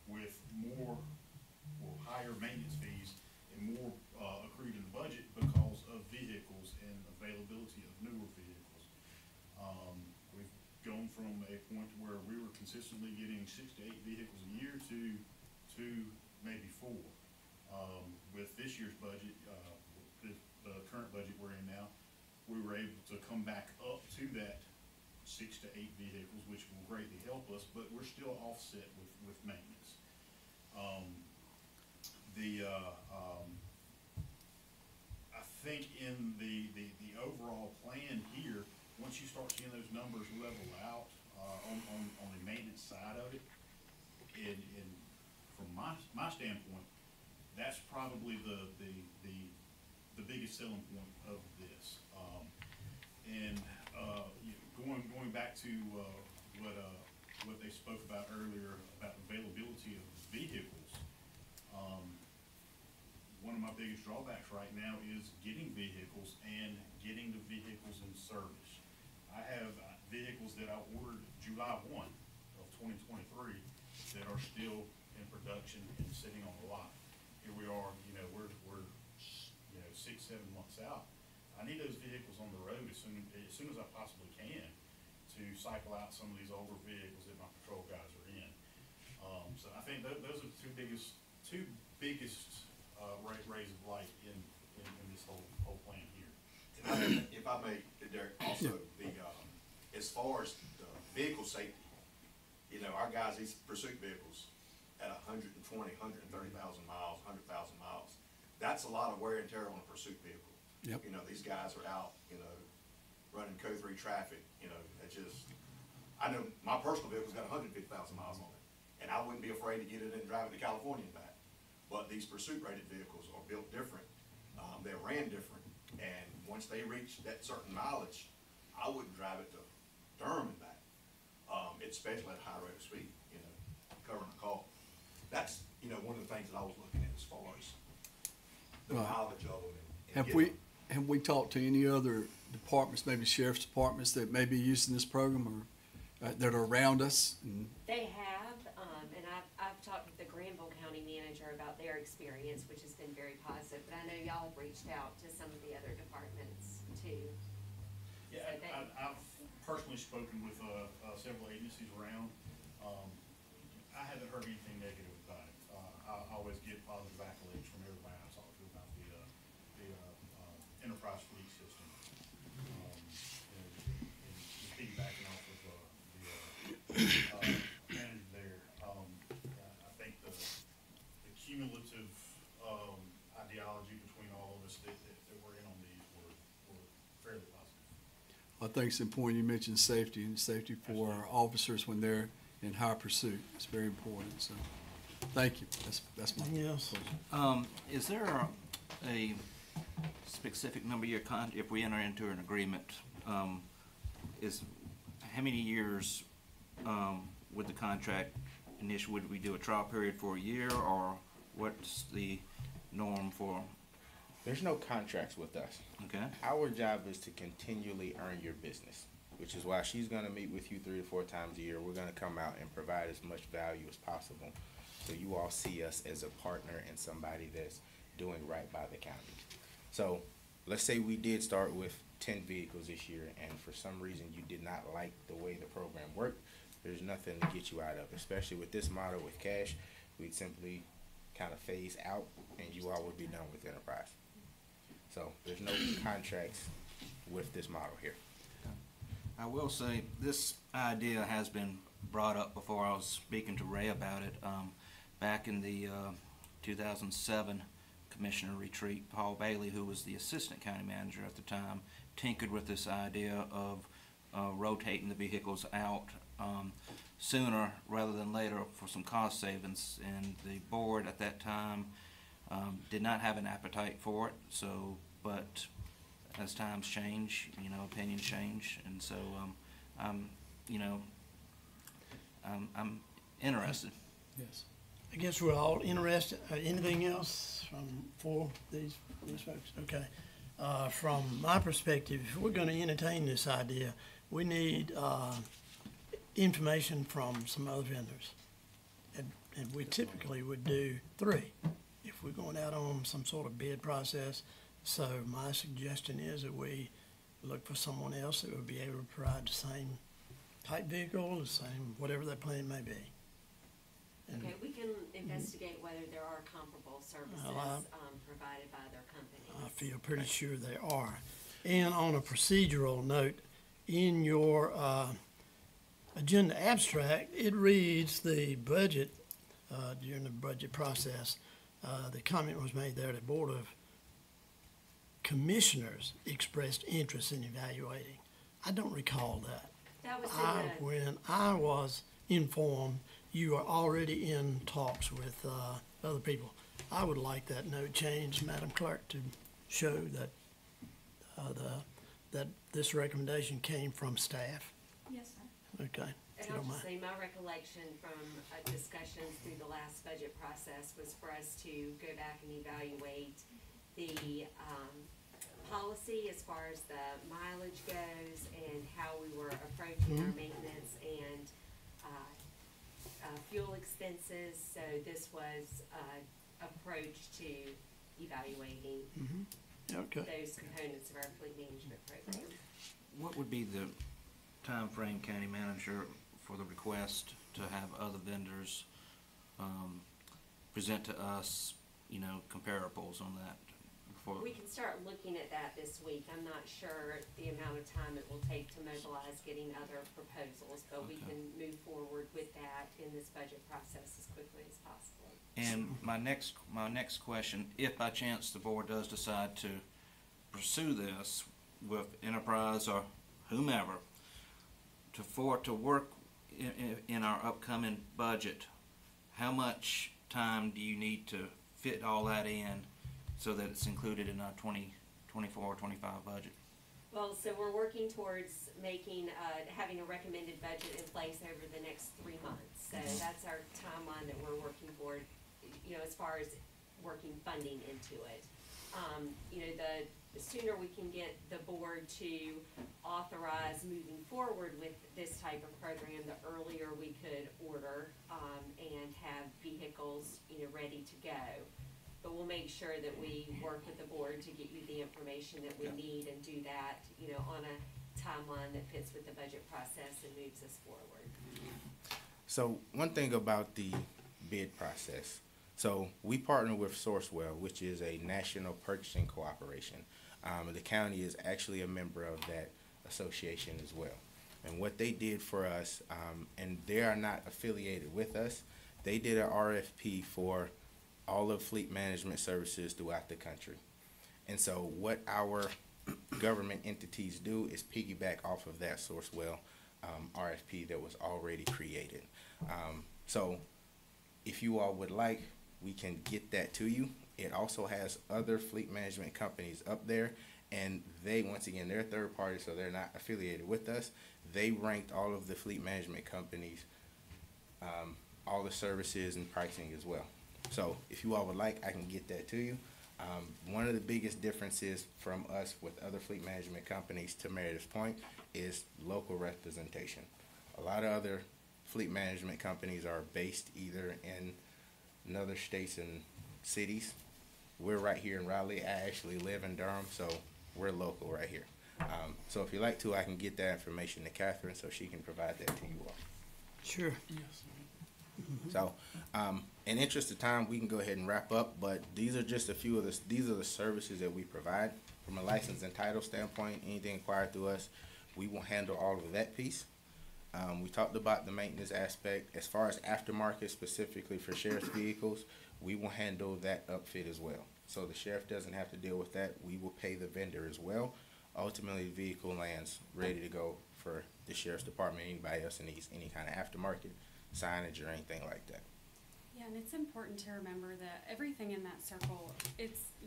with more or higher maintenance fees and more, accrued in the budget because of vehicles and availability of newer vehicles. We've gone from a point where we were consistently getting 6 to 8 vehicles a year to maybe 4. With this year's budget, the current budget we're in now, we were able to come back up to that 6 to 8 vehicles, which will greatly help us, but we're still offset with maintenance. I think in the overall plan here, once you start seeing those numbers level out, on the maintenance side of it, and from my standpoint, that's probably the biggest selling point of this. Going back to what they spoke about earlier about availability of vehicles, one of my biggest drawbacks right now is getting vehicles and getting the vehicles in service. I have vehicles that I ordered July 1 of 2023 that are still in production and sitting on the lot. Here we are, we're 6-7 months out. I need those vehicles on the road as soon as I possibly can to cycle out some of these older vehicles that my patrol guys are in. So I think those are the two biggest rays of light in this whole plan here. And if I may, Derek, also, as far as the vehicle safety, our guys, these pursuit vehicles at 120, 130,000 miles, 100,000 miles, that's a lot of wear and tear on a pursuit vehicle. Yep. These guys are out, running code 3 traffic, I know my personal vehicle's got 150,000 miles on it, and I wouldn't be afraid to get it and drive it to California and back. But these pursuit rated vehicles are built different, they ran different, and once they reach that certain mileage, I wouldn't drive it to Durham and back, especially at high rate of speed, covering a call. That's, one of the things that I was looking at as far as the Right. mileage of them. Have we talked to any other departments, maybe sheriff's departments that may be using this program or that are around us? They have, and I've talked with the Granville County manager about their experience, which has been very positive, but I know y'all have reached out to some of the other departments too. Yeah, So I've personally spoken with several agencies around. I haven't heard anything negative about it. I always get positive accolades from everybody I talk to about the enterprise fleet system. And just piggybacking off of the manager there, I think the cumulative ideology between all of us that were in on these were fairly positive. I think it's important you mentioned safety and safety for our officers when they're in high pursuit. It's very important, so thank you. That's my. Yes. Is there a specific number year if we enter into an agreement, is how many years, would the contract initial, would we do a trial period for a year, or what's the norm for? There's no contracts with us. Okay. Our job is to continually earn your business, which is why she's gonna meet with you 3 to 4 times a year. We're gonna come out and provide as much value as possible, so you all see us as a partner and somebody that's doing right by the county. So, let's say we did start with 10 vehicles this year, and for some reason you did not like the way the program worked, there's nothing to get you out of, especially with this model with cash. We'd simply kind of phase out, and you all would be done with enterprise. So, there's no contracts with this model here. I will say, this idea has been brought up before. I was speaking to Ray about it. Back in the 2007 Commissioner Retreat, Paul Bailey, who was the Assistant County Manager at the time, tinkered with this idea of rotating the vehicles out sooner rather than later for some cost savings. And the board at that time did not have an appetite for it. So, but as times change, opinions change, and so I'm interested. Yes. I guess we're all interested. Anything else for these folks? Okay. From my perspective, if we're gonna entertain this idea, we need, information from some other vendors. And we typically would do 3 if we're going out on some sort of bid process. So my suggestion is that we look for someone else that would be able to provide the same type vehicle, the same, whatever that plan may be. And Okay, we can investigate whether there are comparable services, provided by other companies. I feel pretty sure there are. And on a procedural note, in your agenda abstract, it reads the budget, during the budget process, the comment was made there that Board of Commissioners expressed interest in evaluating. I don't recall that. That was When I was informed, you are already in talks with other people. I would like that note changed, Madam Clerk, to show that that this recommendation came from staff. Yes, sir. Okay. And if you I'll don't just mind. say, my recollection from discussions through the last budget process was for us to go back and evaluate the policy as far as the mileage goes and how we were approaching our maintenance and fuel expenses. So this was approach to evaluating Okay. those components of our fleet management program. What would be the time frame, County Manager, for the request to have other vendors present to us, comparables on that? We can start looking at that this week. I'm not sure the amount of time it will take to mobilize getting other proposals, but we can move forward with that in this budget process as quickly as possible. And my next question, if by chance the board does decide to pursue this with Enterprise or whomever, to work in our upcoming budget, how much time do you need to fit all that in so that it's included in our 2024-25 budget? Well, so we're working towards making, having a recommended budget in place over the next 3 months. So that's our timeline that we're working for, as far as working funding into it. The sooner we can get the board to authorize moving forward with this type of program, the earlier we could order, and have vehicles, ready to go. But we'll make sure that we work with the board to get you the information that we need and do that, on a timeline that fits with the budget process and moves us forward. So one thing about the bid process, so we partner with Sourcewell, which is a national purchasing cooperation. The county is actually a member of that association as well. And what they did for us, and they are not affiliated with us, they did an RFP for all of fleet management services throughout the country. And so what our government entities do is piggyback off of that Sourcewell RFP that was already created. So if you all would like, we can get that to you. It also has other fleet management companies up there, and they, once again, they're third party, so they're not affiliated with us. They ranked all of the fleet management companies, all the services and pricing as well. So if you all would like, I can get that to you. One of the biggest differences from us with other fleet management companies, to Meredith's point, is local representation. A lot of other fleet management companies are based either in other states and cities. We're right here in Raleigh. I actually live in Durham, so we're local right here. So if you'd like to, I can get that information to Catherine so she can provide that to you all. Sure. Yes. So, in interest of time, we can go ahead and wrap up, but these are just a few of these are the services that we provide. From a license and title standpoint, anything acquired through us, we will handle all of that piece. We talked about the maintenance aspect. As far as aftermarket, specifically for sheriff's vehicles, we will handle that upfit as well. So the sheriff doesn't have to deal with that. We will pay the vendor as well. Ultimately, the vehicle lands ready to go for the sheriff's department, anybody else that needs any kind of aftermarket signage or anything like that. Yeah, and it's important to remember that everything in that circle,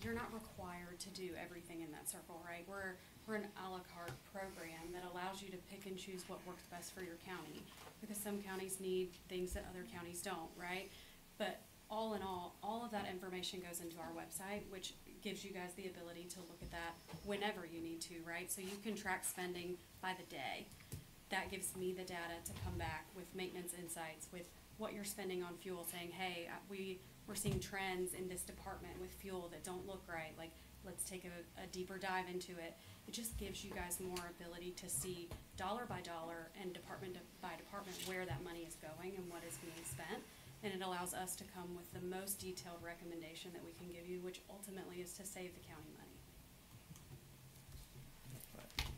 you're not required to do everything in that circle, right? We're an a la carte program that allows you to pick and choose what works best for your county, because some counties need things that other counties don't, right? But all in all of that information goes into our website, which gives you guys the ability to look at that whenever you need to, right? So you can track spending by the day. That gives me the data to come back with maintenance insights, with what you're spending on fuel, saying, hey, we're seeing trends in this department with fuel that don't look right. Like, let's take a deeper dive into it. It just gives you guys more ability to see dollar by dollar and department by department where that money is going and what is being spent. And it allows us to come with the most detailed recommendation that we can give you, which ultimately is to save the county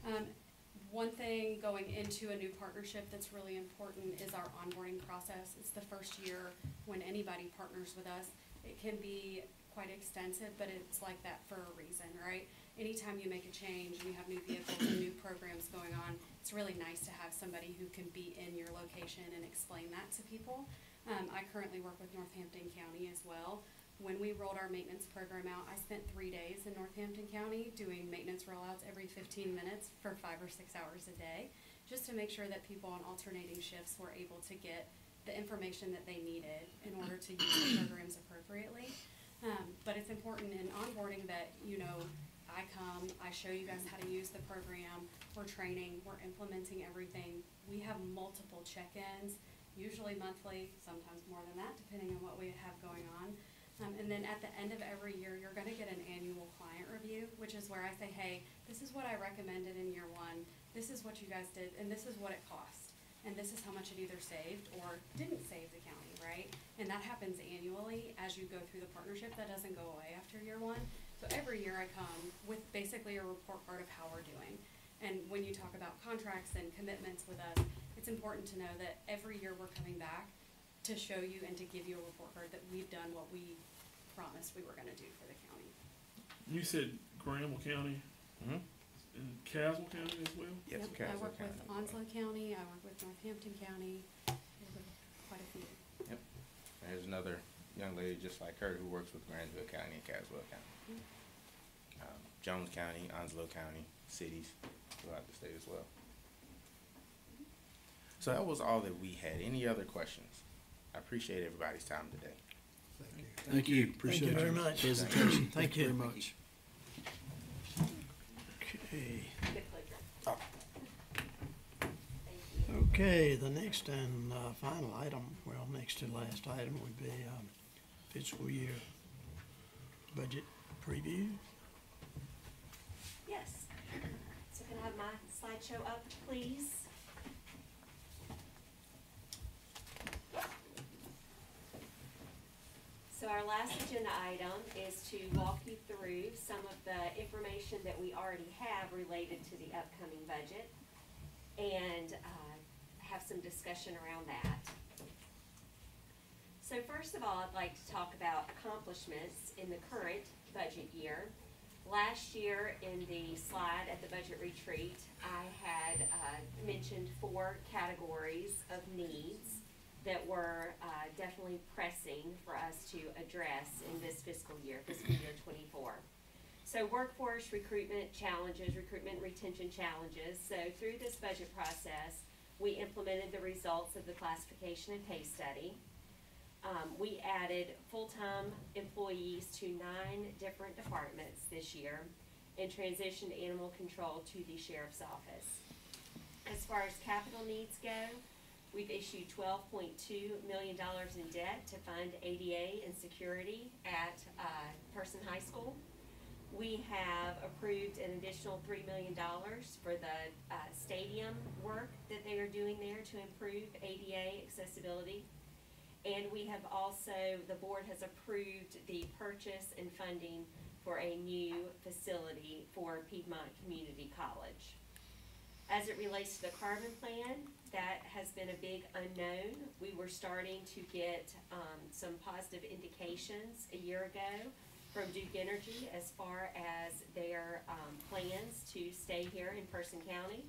money. One thing going into a new partnership that's really important is our onboarding process. It's the first year when anybody partners with us. It can be quite extensive, but it's like that for a reason, right? Anytime you make a change and you have new vehicles and new programs going on, it's really nice to have somebody who can be in your location and explain that to people. I currently work with Northampton County as well. When we rolled our maintenance program out, I spent 3 days in Northampton County doing maintenance rollouts every 15 minutes for 5 or 6 hours a day, just to make sure that people on alternating shifts were able to get the information that they needed in order to use the programs appropriately. But it's important in onboarding that, you know, I come, I show you guys how to use the program, we're training, we're implementing everything. We have multiple check-ins, usually monthly, sometimes more than that, depending on what we have going on. And then at the end of every year, you're going to get an annual client review, which is where I say, hey, this is what I recommended in year 1, this is what you guys did, and this is what it cost. And this is how much it either saved or didn't save the county, right? And that happens annually as you go through the partnership. That doesn't go away after year 1. So every year I come with basically a report card of how we're doing. And when you talk about contracts and commitments with us, it's important to know that every year we're coming back to show you and to give you a report card that we've done what we promised we were going to do for the county. You said Granville County and Caswell County as well? Yes, Yep, I Caswell work County. with Onslow County, I work with Northampton County, quite a few. Yep. There's another young lady just like her who works with Granville County and Caswell County. Jones County, Onslow County, cities throughout the state as well. So that was all that we had. Any other questions? I appreciate everybody's time today. Thank you. Appreciate Thank you very your much. presentation. Thank you. Very much. Okay. Good pleasure. Okay, the next and final item, well, next to last item would be fiscal year budget preview. Yes. So can I have my slideshow up, please? So our last agenda item is to walk you through some of the information that we already have related to the upcoming budget and have some discussion around that. So first of all, I'd like to talk about accomplishments in the current budget year. Last year in the slide at the budget retreat, I had mentioned 4 categories of needs that were definitely pressing for us to address in this fiscal year 24. So workforce recruitment challenges, recruitment retention challenges. So through this budget process, we implemented the results of the classification and pay study. We added full-time employees to 9 different departments this year and transitioned animal control to the sheriff's office. As far as capital needs go, we've issued $12.2 million in debt to fund ADA and security at Person High School. We have approved an additional $3 million for the stadium work that they are doing there to improve ADA accessibility. And we have also, the board has approved the purchase and funding for a new facility for Piedmont Community College. As it relates to the carbon plan, that has been a big unknown. We were starting to get some positive indications a year ago from Duke Energy as far as their plans to stay here in Person County.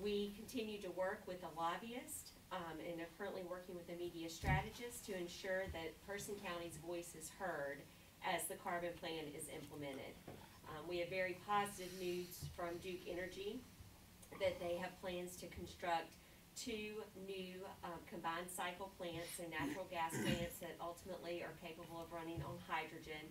We continue to work with a lobbyist and are currently working with a media strategist to ensure that Person County's voice is heard as the carbon plan is implemented. We have very positive news from Duke Energy that they have plans to construct 2 new combined cycle plants, so natural gas plants that ultimately are capable of running on hydrogen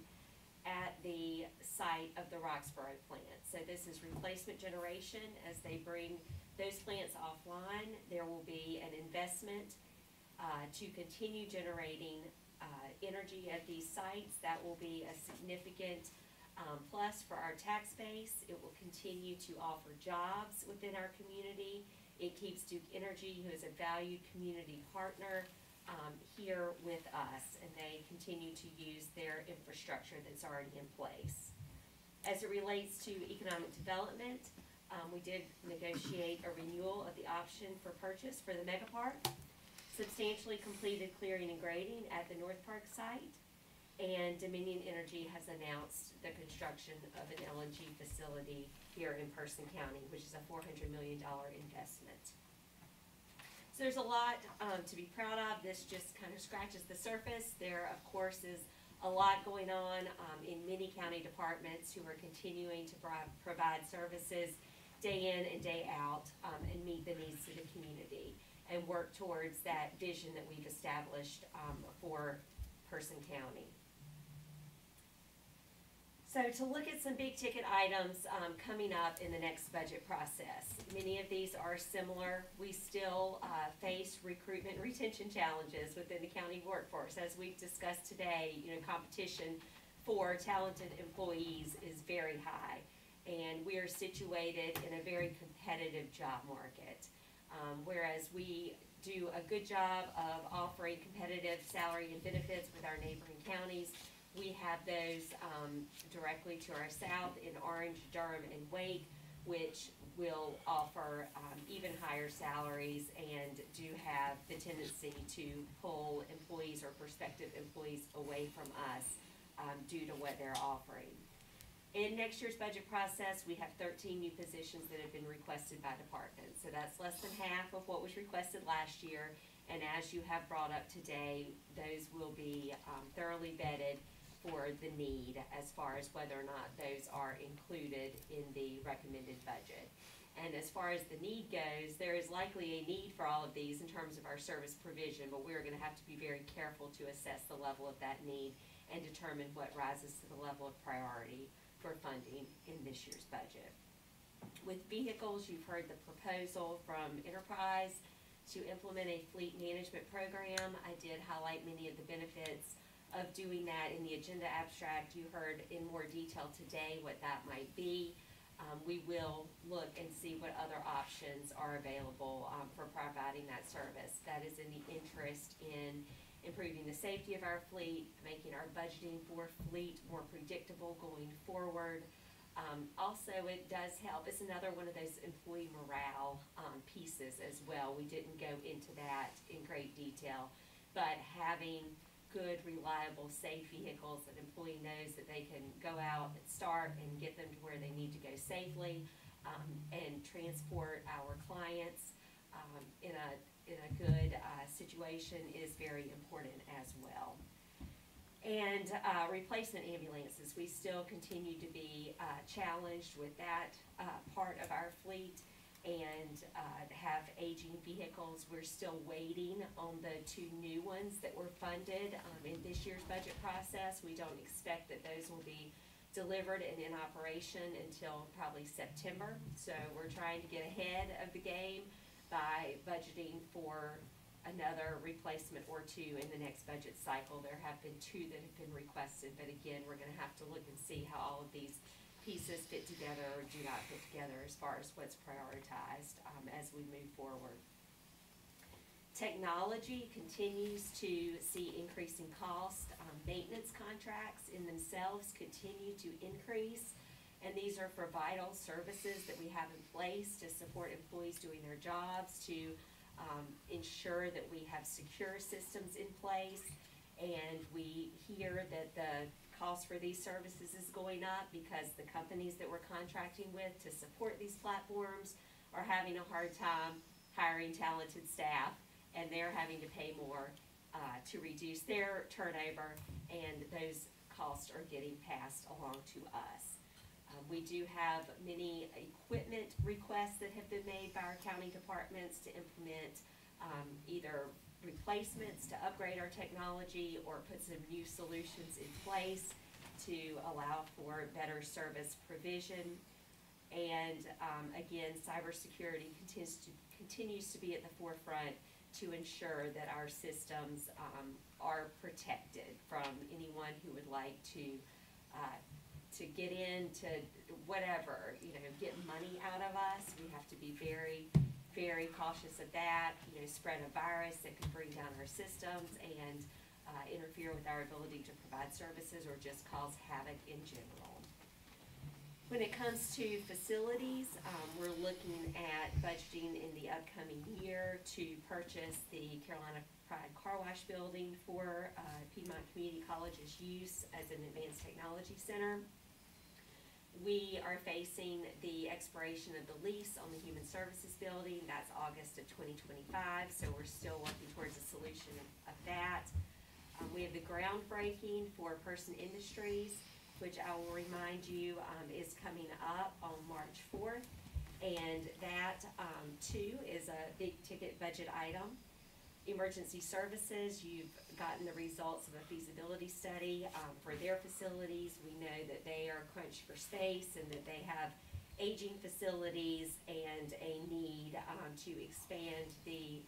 at the site of the Roxborough plant. So this is replacement generation. As they bring those plants offline, there will be an investment to continue generating energy at these sites. That will be a significant plus for our tax base. It will continue to offer jobs within our community. It keeps Duke Energy, who is a valued community partner, here with us, and they continue to use their infrastructure that's already in place. As it relates to economic development, we did negotiate a renewal of the option for purchase for the mega park, substantially completed clearing and grading at the North Park site, and Dominion Energy has announced the construction of an LNG facility here in Person County, which is a $400 million investment. So there's a lot to be proud of. This just kind of scratches the surface. There, of course, is a lot going on in many county departments who are continuing to provide services day in and day out and meet the needs of the community and work towards that vision that we've established for Person County. So to look at some big ticket items coming up in the next budget process. Many of these are similar. We still face recruitment and retention challenges within the county workforce. As we've discussed today, you know, competition for talented employees is very high. And we are situated in a very competitive job market. Whereas we do a good job of offering competitive salary and benefits with our neighboring counties, we have those directly to our south in Orange, Durham, and Wake, which will offer even higher salaries and do have the tendency to pull employees or prospective employees away from us due to what they're offering. In next year's budget process, we have 13 new positions that have been requested by departments. So that's less than half of what was requested last year. And as you have brought up today, those will be thoroughly vetted for the need as far as whether or not those are included in the recommended budget. And as far as the need goes, there is likely a need for all of these in terms of our service provision, but we're going to have to be very careful to assess the level of that need and determine what rises to the level of priority for funding in this year's budget. With vehicles, you've heard the proposal from Enterprise to implement a fleet management program. I did highlight many of the benefits of doing that in the agenda abstract. You heard in more detail today what that might be. We will look and see what other options are available for providing that service. That is in the interest in improving the safety of our fleet, making our budgeting for fleet more predictable going forward. Also, it does help. It's another one of those employee morale pieces as well. We didn't go into that in great detail, but having good, reliable, safe vehicles that employee knows that they can go out and start and get them to where they need to go safely and transport our clients in a good situation is very important as well. And replacement ambulances, we still continue to be challenged with that part of our fleet and have aging vehicles. We're still waiting on the 2 new ones that were funded in this year's budget process. We don't expect that those will be delivered and in operation until probably September. So we're trying to get ahead of the game by budgeting for another replacement or 2 in the next budget cycle. There have been 2 that have been requested, but again, we're going to have to look and see how all of these pieces fit together or do not fit together as far as what's prioritized as we move forward. Technology continues to see increasing cost. Maintenance contracts in themselves continue to increase, and these are for vital services that we have in place to support employees doing their jobs, to ensure that we have secure systems in place. And we hear that the cost for these services is going up because the companies that we're contracting with to support these platforms are having a hard time hiring talented staff, and they're having to pay more to reduce their turnover, and those costs are getting passed along to us. We do have many equipment requests that have been made by our county departments to implement either replacements to upgrade our technology or put some new solutions in place to allow for better service provision. And again, cybersecurity continues to be at the forefront to ensure that our systems are protected from anyone who would like to get into whatever, get money out of us. We have to be very, very cautious of that, spread a virus that could bring down our systems and interfere with our ability to provide services or just cause havoc in general. When it comes to facilities, we're looking at budgeting in the upcoming year to purchase the Carolina Pride Car Wash building for Piedmont Community College's use as an advanced technology center. We are facing the expiration of the lease on the Human Services building. That's August of 2025, so we're still working towards a solution of that. We have the groundbreaking for Person Industries, which I will remind you is coming up on March 4th. And that, too, is a big ticket budget item. Emergency Services, you've gotten the results of a feasibility study for their facilities. We know that they are crunched for space and that they have aging facilities and a need to expand the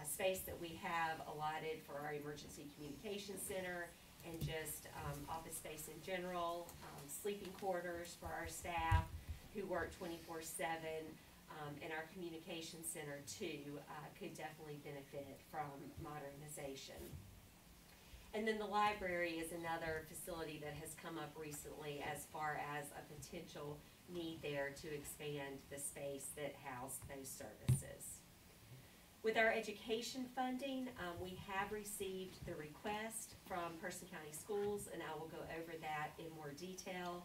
space that we have allotted for our Emergency Communications Center and just office space in general, sleeping quarters for our staff who work 24/7. And our communication center too could definitely benefit from modernization. And then the library is another facility that has come up recently as far as a potential need there to expand the space that house those services. With our education funding, we have received the request from Person County Schools, and I will go over that in more detail.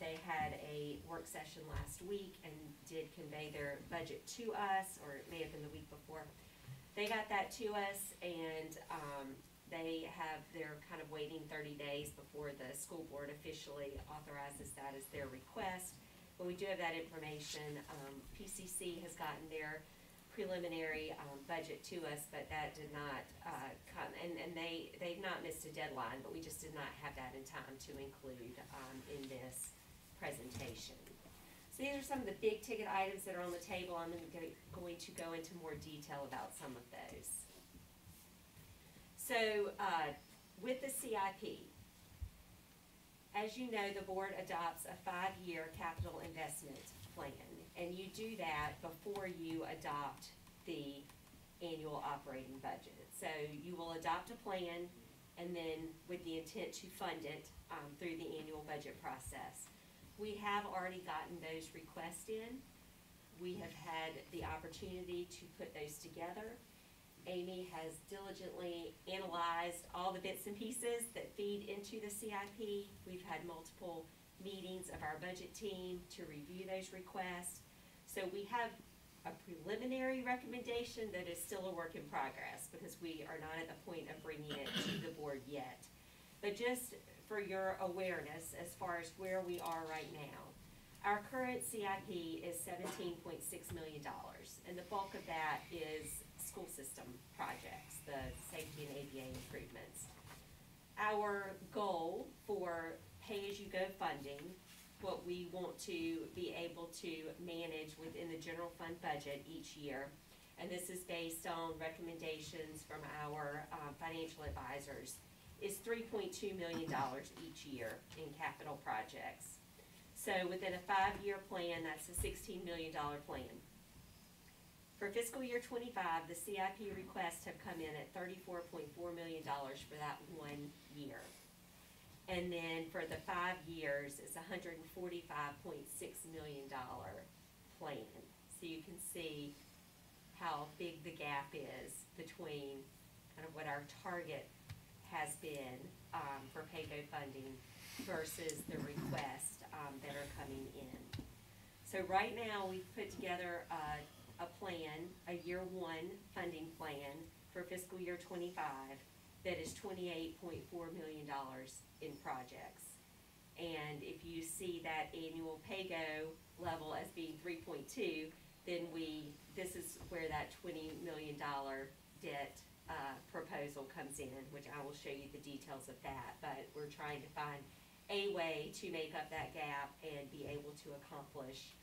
They had a work session last week and did convey their budget to us, or it may have been the week before. They got that to us, and they're kind of waiting 30 days before the school board officially authorizes that as their request. But we do have that information. PCC has gotten their preliminary budget to us, but that did not come, and they've not missed a deadline, but we just did not have that in time to include in this presentation. So these are some of the big ticket items that are on the table. I'm going to go into more detail about some of those. So with the CIP, as you know, the board adopts a 5-year capital investment plan, and you do that before you adopt the annual operating budget. So you will adopt a plan, and then with the intent to fund it through the annual budget process. We have already gotten those requests in. We have had the opportunity to put those together. Amy has diligently analyzed all the bits and pieces that feed into the CIP. We've had multiple meetings of our budget team to review those requests. So we have a preliminary recommendation that is still a work in progress because we are not at the point of bringing it to the board yet. But just for your awareness as far as where we are right now, our current CIP is $17.6 million, and the bulk of that is school system projects, the safety and ADA improvements. Our goal for pay-as-you-go funding, what we want to be able to manage within the general fund budget each year, and this is based on recommendations from our financial advisors, is $3.2 million each year in capital projects. So within a 5-year plan, that's a $16 million plan. For fiscal year 25, the CIP requests have come in at $34.4 million for that 1 year. And then for the 5 years, it's a $145.6 million plan. So you can see how big the gap is between kind of what our target has been for pay-go funding versus the requests that are coming in. So right now, we've put together a plan, a year 1 funding plan for fiscal year 25 that is $28.4 million in projects. And if you see that annual pay-go level as being 3.2, then this is where that $20 million debt proposal comes in, which I will show you the details of that. But we're trying to find a way to make up that gap and be able to accomplish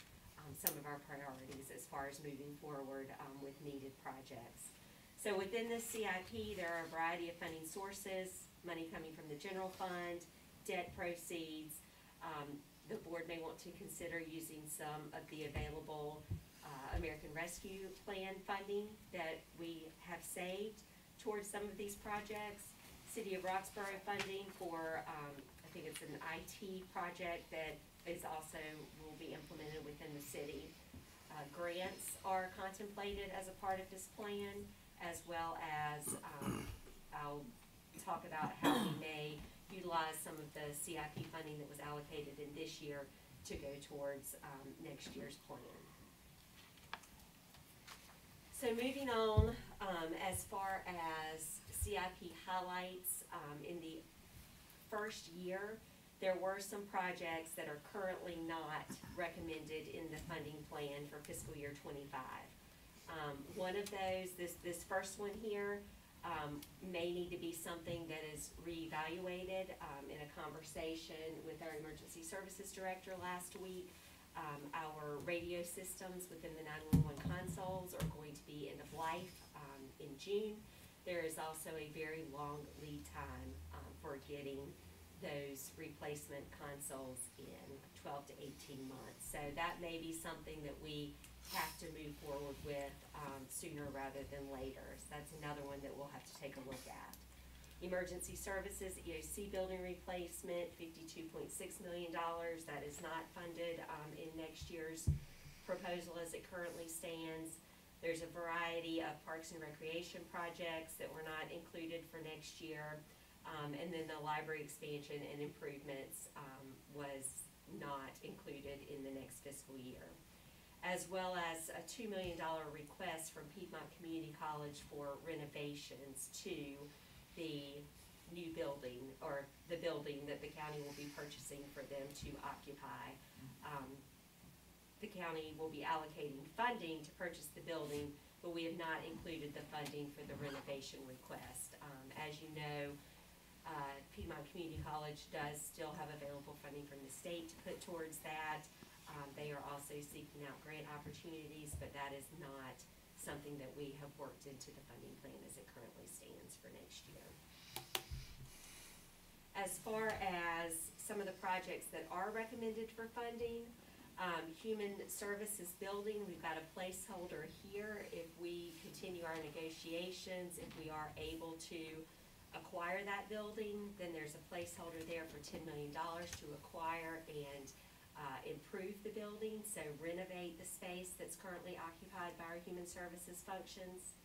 some of our priorities as far as moving forward with needed projects. So within this CIP, there are a variety of funding sources, money coming from the general fund, debt proceeds. The board may want to consider using some of the available American Rescue Plan funding that we have saved towards some of these projects. City of Roxborough funding for, I think it's an IT project that is also will be implemented within the city. Grants are contemplated as a part of this plan, as well as I'll talk about how we may utilize some of the CIP funding that was allocated in this year to go towards next year's plan. So moving on, as far as CIP highlights, in the first year, there were some projects that are currently not recommended in the funding plan for fiscal year 25. One of those, this first one here, may need to be something that is reevaluated. In a conversation with our emergency services director last week, our radio systems within the 911 consoles are going to be end of life in June. There is also a very long lead time for getting those replacement consoles in 12 to 18 months. So that may be something that we have to move forward with sooner rather than later. So that's another one that we'll have to take a look at. Emergency services, EOC building replacement, $52.6 million. That is not funded in next year's proposal as it currently stands. There's a variety of parks and recreation projects that were not included for next year. And then the library expansion and improvements was not included in the next fiscal year. As well as a $2 million request from Piedmont Community College for renovations to the new building, or the building that the county will be purchasing for them to occupy. The county will be allocating funding to purchase the building, but we have not included the funding for the renovation request. As you know, Piedmont Community College does still have available funding from the state to put towards that. They are also seeking out grant opportunities, but that is not something that we have worked into the funding plan as it currently stands for next year. As far as some of the projects that are recommended for funding, Human Services Building, we've got a placeholder here. If we continue our negotiations, if we are able to acquire that building, then there's a placeholder there for $10 million to acquire and improve the building, so renovate the space that's currently occupied by our human services functions.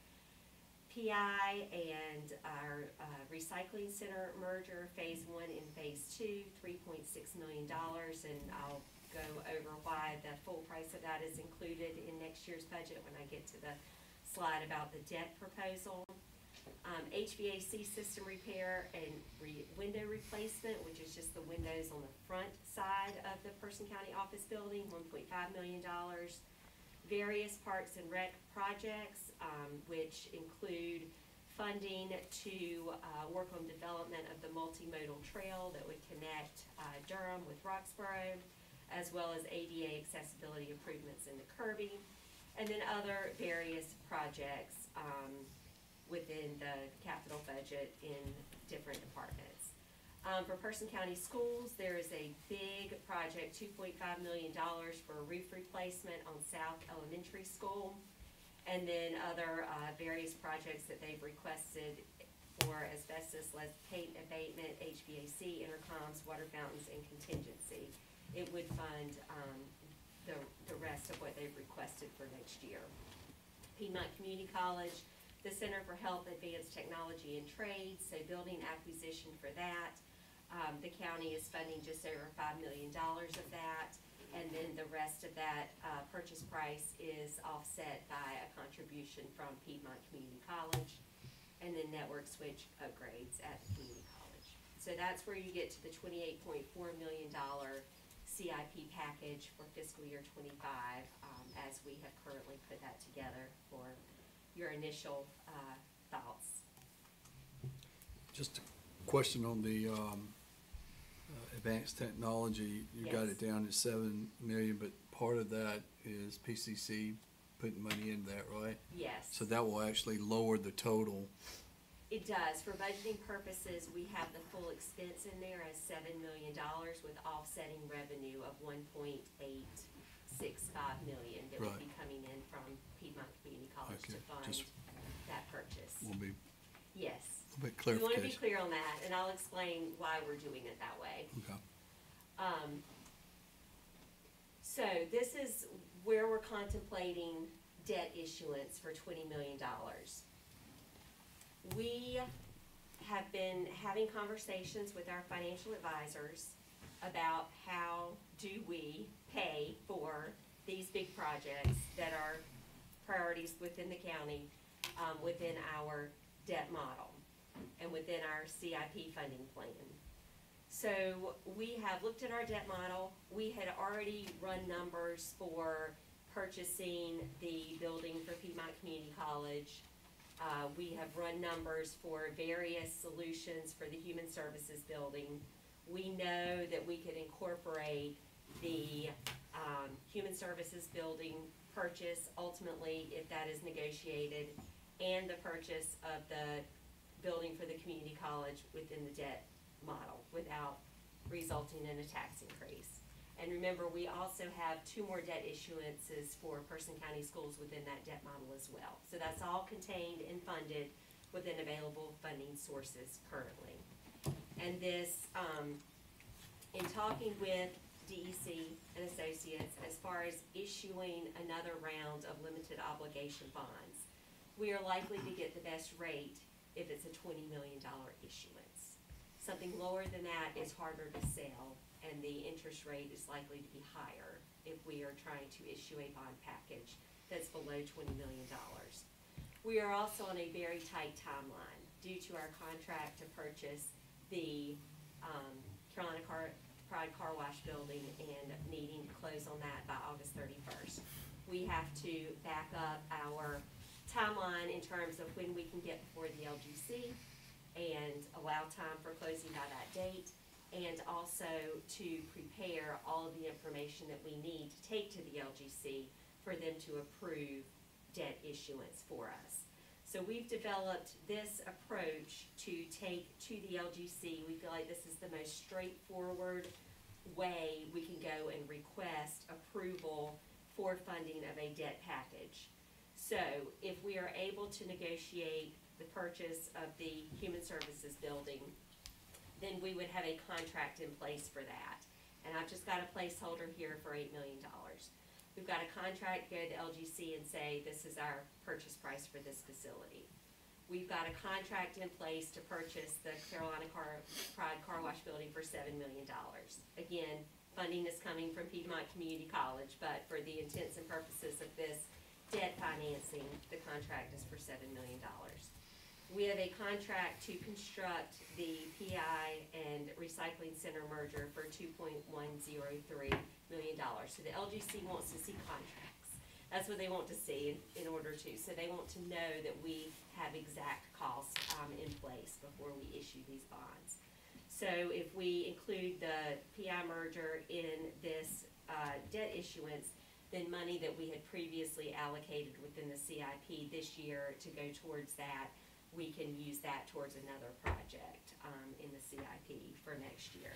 PI and our recycling center merger, phase 1 and phase 2, $3.6 million, and I'll go over why the full price of that is included in next year's budget when I get to the slide about the debt proposal. HVAC system repair and window replacement, which is just the windows on the front side of the Person County office building, $1.5 million. Various parks and rec projects, which include funding to work on development of the multimodal trail that would connect Durham with Roxborough, as well as ADA accessibility improvements in the curbing, and then other various projects within the capital budget in different departments. For Person County Schools, there is a big project, $2.5 million for a roof replacement on South Elementary School, and then other various projects that they've requested for asbestos, lead paint abatement, HVAC, intercoms, water fountains, and contingency. It would fund the rest of what they've requested for next year. Piedmont Community College, the Center for Health, Advanced Technology and Trades, so building acquisition for that. The county is funding just over $5 million of that, and then the rest of that purchase price is offset by a contribution from Piedmont Community College, and then network switch upgrades at the community college. So So that's where you get to the $28.4 million CIP package for fiscal year '25, as we have currently put that together for your initial thoughts. Just a question on the advanced technology. You got Yes. it down to 7 million, but part of that is PCC putting money into that, right? Yes. So that will actually lower the total. It does. For budgeting purposes, we have the full expense in there as $7 million with offsetting revenue of $1.865 million that would Right. be coming in from Piedmont Community College to Okay, fund just that purchase. will be Yes. a bit We want to be clarification. clear on that, and I'll explain why we're doing it that way. Okay. So this is where we're contemplating debt issuance for $20 million. We have been having conversations with our financial advisors about how do we pay for these big projects that are priorities within the county, within our debt model and within our CIP funding plan. So we have looked at our debt model. We had already run numbers for purchasing the building for Piedmont Community College. We have run numbers for various solutions for the Human Services building. We know that we could incorporate the Human Services building purchase ultimately, if that is negotiated, and the purchase of the building for the community college within the debt model without resulting in a tax increase. And remember, we also have 2 more debt issuances for Person County Schools within that debt model as well. So that's all contained and funded within available funding sources currently. And this, in talking with DEC and Associates, as far as issuing another round of limited obligation bonds, we are likely to get the best rate if it's a $20 million issuance. Something lower than that is harder to sell, and the interest rate is likely to be higher if we are trying to issue a bond package that's below $20 million. We are also on a very tight timeline due to our contract to purchase the Carolina Pride Car Wash building and needing to close on that by August 31st. We have to back up our timeline in terms of when we can get before the LGC and allow time for closing by that date, and also to prepare all of the information that we need to take to the LGC for them to approve debt issuance for us. So we've developed this approach to take to the LGC. We feel like this is the most straightforward way we can go and request approval for funding of a debt package. So if we are able to negotiate the purchase of the Human Services building, then we would have a contract in place for that. And I've just got a placeholder here for $8 million. We've got a contract to go to LGC and say, this is our purchase price for this facility. We've got a contract in place to purchase the Carolina Pride Car Wash building for $7 million. Again, funding is coming from Piedmont Community College, but for the intents and purposes of this debt financing, the contract is for $7 million. We have a contract to construct the PI and recycling center merger for $2.103 million. So the LGC wants to see contracts. That's what they want to see in order to. So they want to know that we have exact costs in place before we issue these bonds. So if we include the PI merger in this debt issuance, then money that we had previously allocated within the CIP this year to go towards that, we can use that towards another project in the CIP for next year.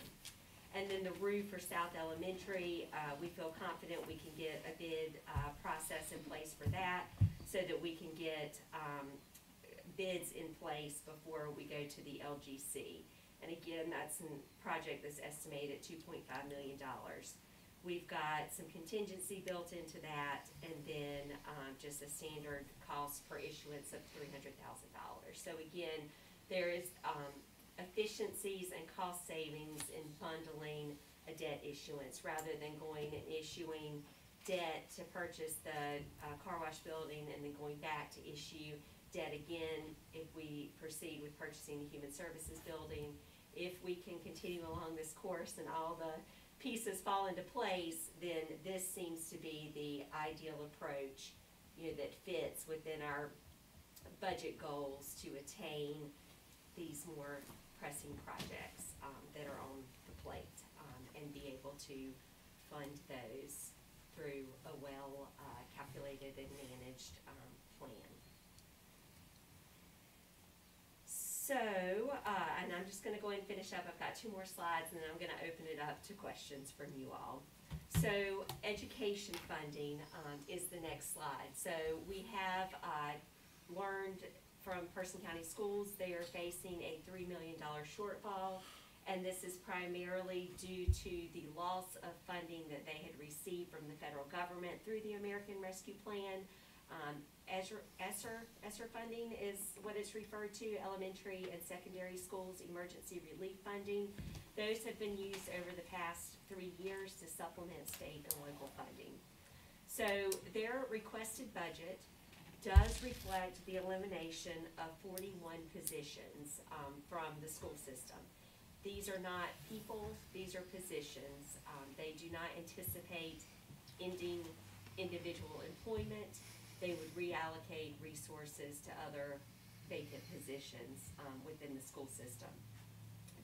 And then the roof for South Elementary, we feel confident we can get a bid process in place for that so that we can get bids in place before we go to the LGC. And again, that's a project that's estimated at $2.5 million. We've got some contingency built into that, and then just a standard cost per issuance of $300,000. So again, there is efficiencies and cost savings in bundling a debt issuance rather than going and issuing debt to purchase the car wash building and then going back to issue debt again if we proceed with purchasing the Human Services building, if we can continue along this course and all the pieces fall into place, then this seems to be the ideal approach, you know, that fits within our budget goals to attain these more pressing projects that are on the plate, and be able to fund those through a well calculated and managed plan. So, and I'm just going to go ahead and finish up. I've got 2 more slides, and then I'm going to open it up to questions from you all. So, education funding is the next slide. So, we have learned from Person County Schools they are facing a $3 million shortfall, and this is primarily due to the loss of funding that they had received from the federal government through the American Rescue Plan. ESSER funding is what it's referred to, elementary and secondary schools emergency relief funding. Those have been used over the past 3 years to supplement state and local funding. So their requested budget does reflect the elimination of 41 positions from the school system. These are not people, these are positions. They do not anticipate ending individual employment. They would reallocate resources to other vacant positions within the school system.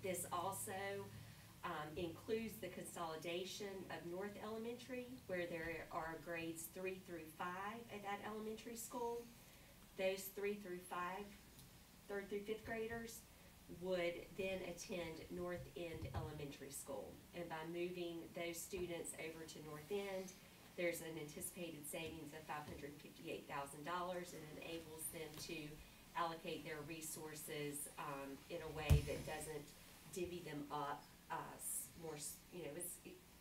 This also includes the consolidation of North Elementary, where there are grades 3 through 5 at that elementary school. Those 3 through 5, 3rd through 5th graders would then attend North End Elementary School. And by moving those students over to North End, there's an anticipated savings of $558,000, and enables them to allocate their resources in a way that doesn't divvy them up more, you know,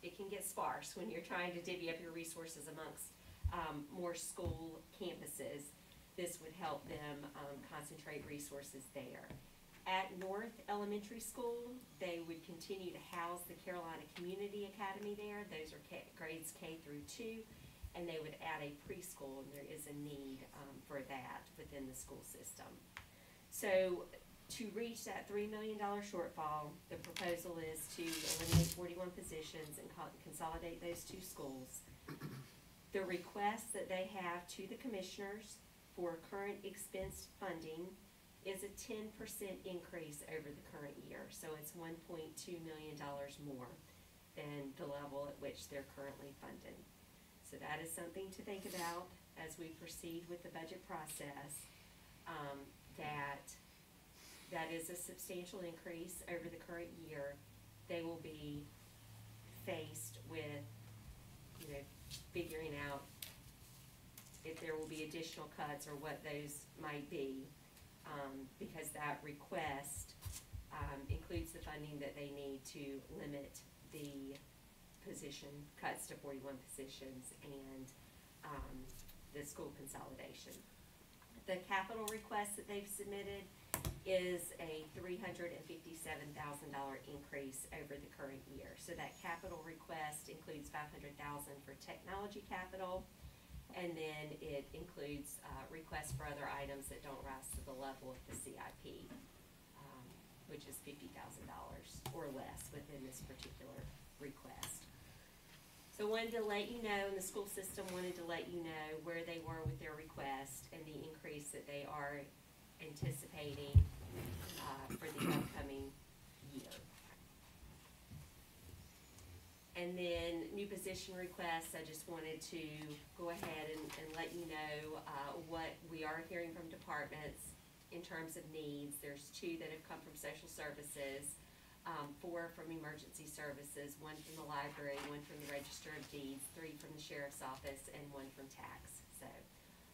it can get sparse when you're trying to divvy up your resources amongst more school campuses. This would help them concentrate resources there. At North Elementary School, they would continue to house the Carolina Community Academy there. Those are grades K through 2, and they would add a preschool, and there is a need for that within the school system. So to reach that $3 million shortfall, the proposal is to eliminate 41 positions and consolidate those 2 schools. The request that they have to the commissioners for current expense funding is a 10% increase over the current year. So it's $1.2 million more than the level at which they're currently funded. So that is something to think about as we proceed with the budget process. That is a substantial increase over the current year. They will be faced with, you know, figuring out if there will be additional cuts or what those might be. Because that request includes the funding that they need to limit the position cuts to 41 positions and the school consolidation. The capital request that they've submitted is a $357,000 increase over the current year. So that capital request includes $500,000 for technology capital, and then it includes requests for other items that don't rise to the level of the CIP, which is $50,000 or less within this particular request. So wanted to let you know, and the school system wanted to let you know where they were with their request and the increase that they are anticipating for the upcoming year. And then new position requests, I just wanted to go ahead and let you know what we are hearing from departments in terms of needs. There's 2 that have come from social services, 4 from emergency services, 1 from the library, 1 from the register of deeds, 3 from the sheriff's office, and 1 from tax. So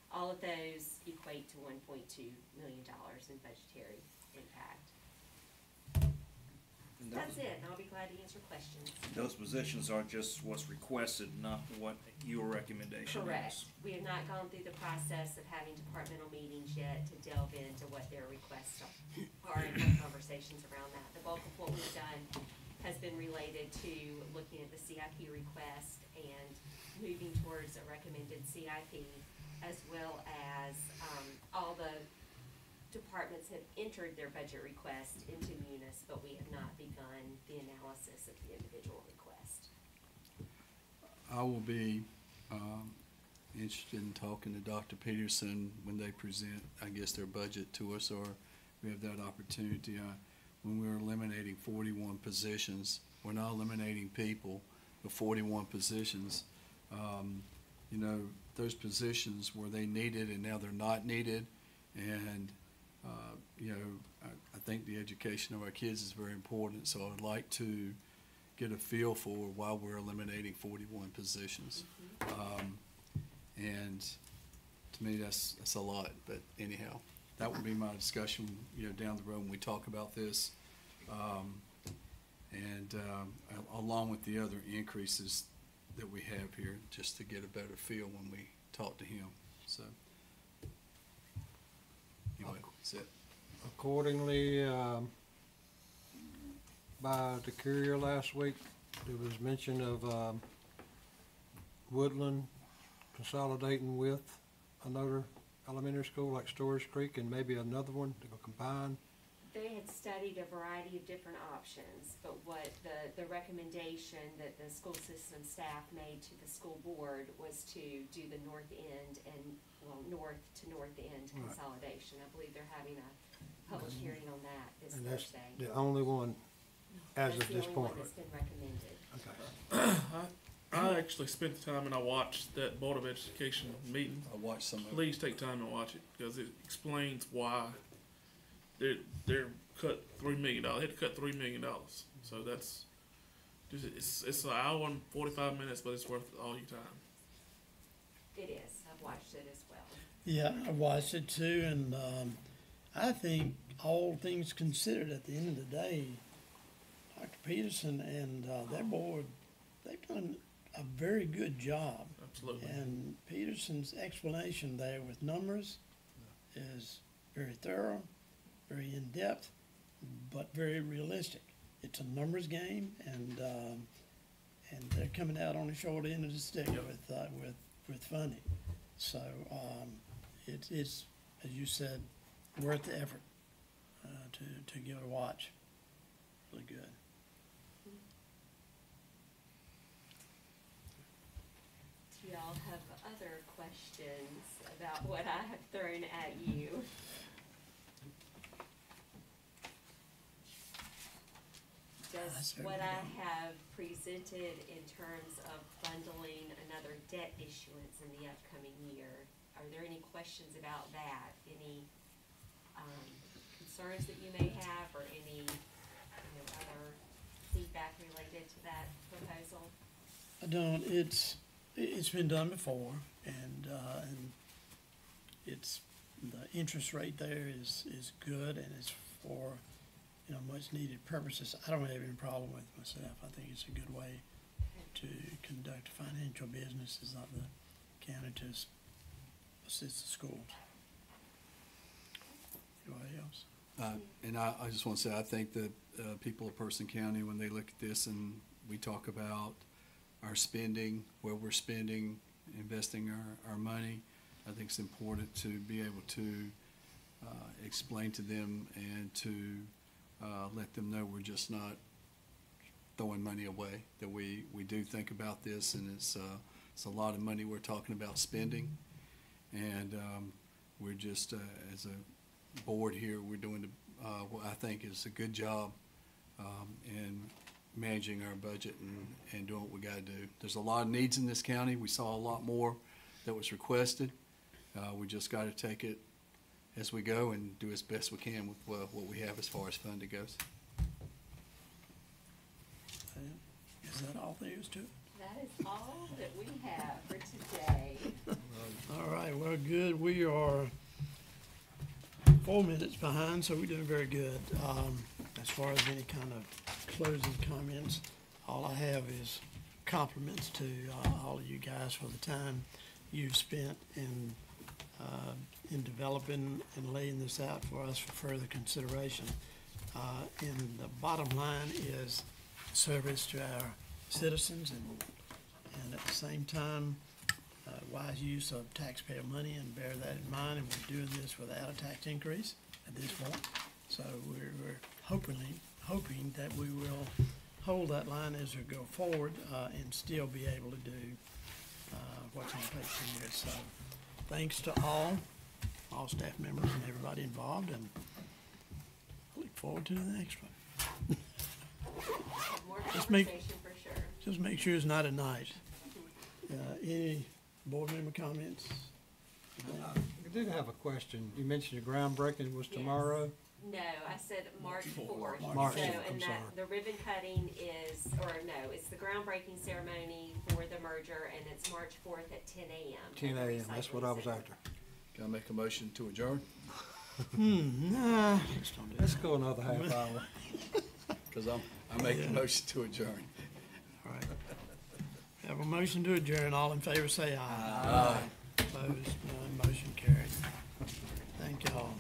all of those equate to $1.2 million in budgetary impact. That's it, and I'll be glad to answer questions. Those positions are just what's requested, not what your recommendation is. Correct. We have not gone through the process of having departmental meetings yet to delve into what their requests are and have conversations around that. The bulk of what we've done has been related to looking at the CIP request and moving towards a recommended CIP, as well as all the departments have entered their budget request into Munis but we have not begun the analysis of the individual request. I will be interested in talking to Dr. Peterson when they present, I guess, their budget to us, or we have that opportunity. When we're eliminating 41 positions, we're not eliminating people, but 41 positions. You know, those positions were they needed and now they're not needed. And, you know, I think the education of our kids is very important, so I'd like to get a feel for why we're eliminating 41 positions. And to me, that's a lot, but anyhow, that would be my discussion, you know, down the road when we talk about this. Along with the other increases that we have here, just to get a better feel when we talk to him, so. Anyway, that's it. Accordingly, by the courier last week, there was mention of Woodland consolidating with another elementary school like Storrs Creek and maybe another one to go combine. They had studied a variety of different options, but what the recommendation that the school system staff made to the school board was to do the north end and, well, north to north end Right. consolidation. I believe they're having a public hearing on that this And that's Thursday. the only one as That's of the this only point. one that's been recommended. Okay. I actually spent the time and I watched that Board of Education meeting. I watched some of it. Please take time and watch it, because it explains why they're cut $3 million. They had to cut $3 million. So that's just, it's an hour and 45 minutes, but it's worth all your time. It is. I've watched it as well. Yeah, I watched it too, and I think all things considered, at the end of the day, Dr. Peterson and their board, they've done a very good job. Absolutely. And Peterson's explanation there with numbers is very thorough, very in-depth, but very realistic. It's a numbers game, and they're coming out on the short end of the stick with funding. So it's, as you said, worth the effort to give it a watch. Really good. Do y'all have other questions about what I have thrown at you? Does what I have presented in terms of bundling another debt issuance in the upcoming year, are there any questions about that? Any concerns that you may have, or any other feedback related to that proposal? I don't. It's been done before, and it's the interest rate there is good, and it's for much needed purposes. I don't have any problem with it myself. I think it's a good way to conduct financial business. It's not the county to assist the schools. Anybody else? And I just want to say, I think that people of Person County, when they look at this and we talk about our spending, where we're spending, investing our money, I think it's important to be able to explain to them and to let them know we're just not throwing money away, that we do think about this, and it's a lot of money we're talking about spending. And we're just, as a board here, we're doing what I think is a good job in managing our budget and doing what we gotta do. There's a lot of needs in this county. We saw a lot more that was requested. We just gotta take it as we go and do as best we can with what we have as far as funding goes. Is that all there is to it? That is all that we have for today. All right, well, good. We are 4 minutes behind, so we're doing very good. As far as any kind of closing comments, all I have is compliments to all of you guys for the time you've spent in developing and laying this out for us for further consideration. And the bottom line is service to our citizens and at the same time, wise use of taxpayer money, and bear that in mind. And we're doing this without a tax increase at this point. So we're hoping that we will hold that line as we go forward, and still be able to do, what's going to take 2 years. So, thanks to all staff members and everybody involved, and I look forward to the next one. More Just make- conversation for sure. Just make sure it's not at night. Any board member comments? I did have a question. You mentioned the groundbreaking was Yes. tomorrow. No, I said March 4th. March So, 4th, I'm and sorry. the ribbon cutting is, or no, it's the groundbreaking ceremony for the merger, and it's March 4th at 10 a.m. at 10 the a.m., that's what I recycling was center. after. Can I make a motion to adjourn? Nah, let's don't do Let's that. go another half hour. Because I make a motion to adjourn. All right. Have a motion to adjourn. All in favor say aye. Aye. Opposed, none. Motion carried. Thank y'all.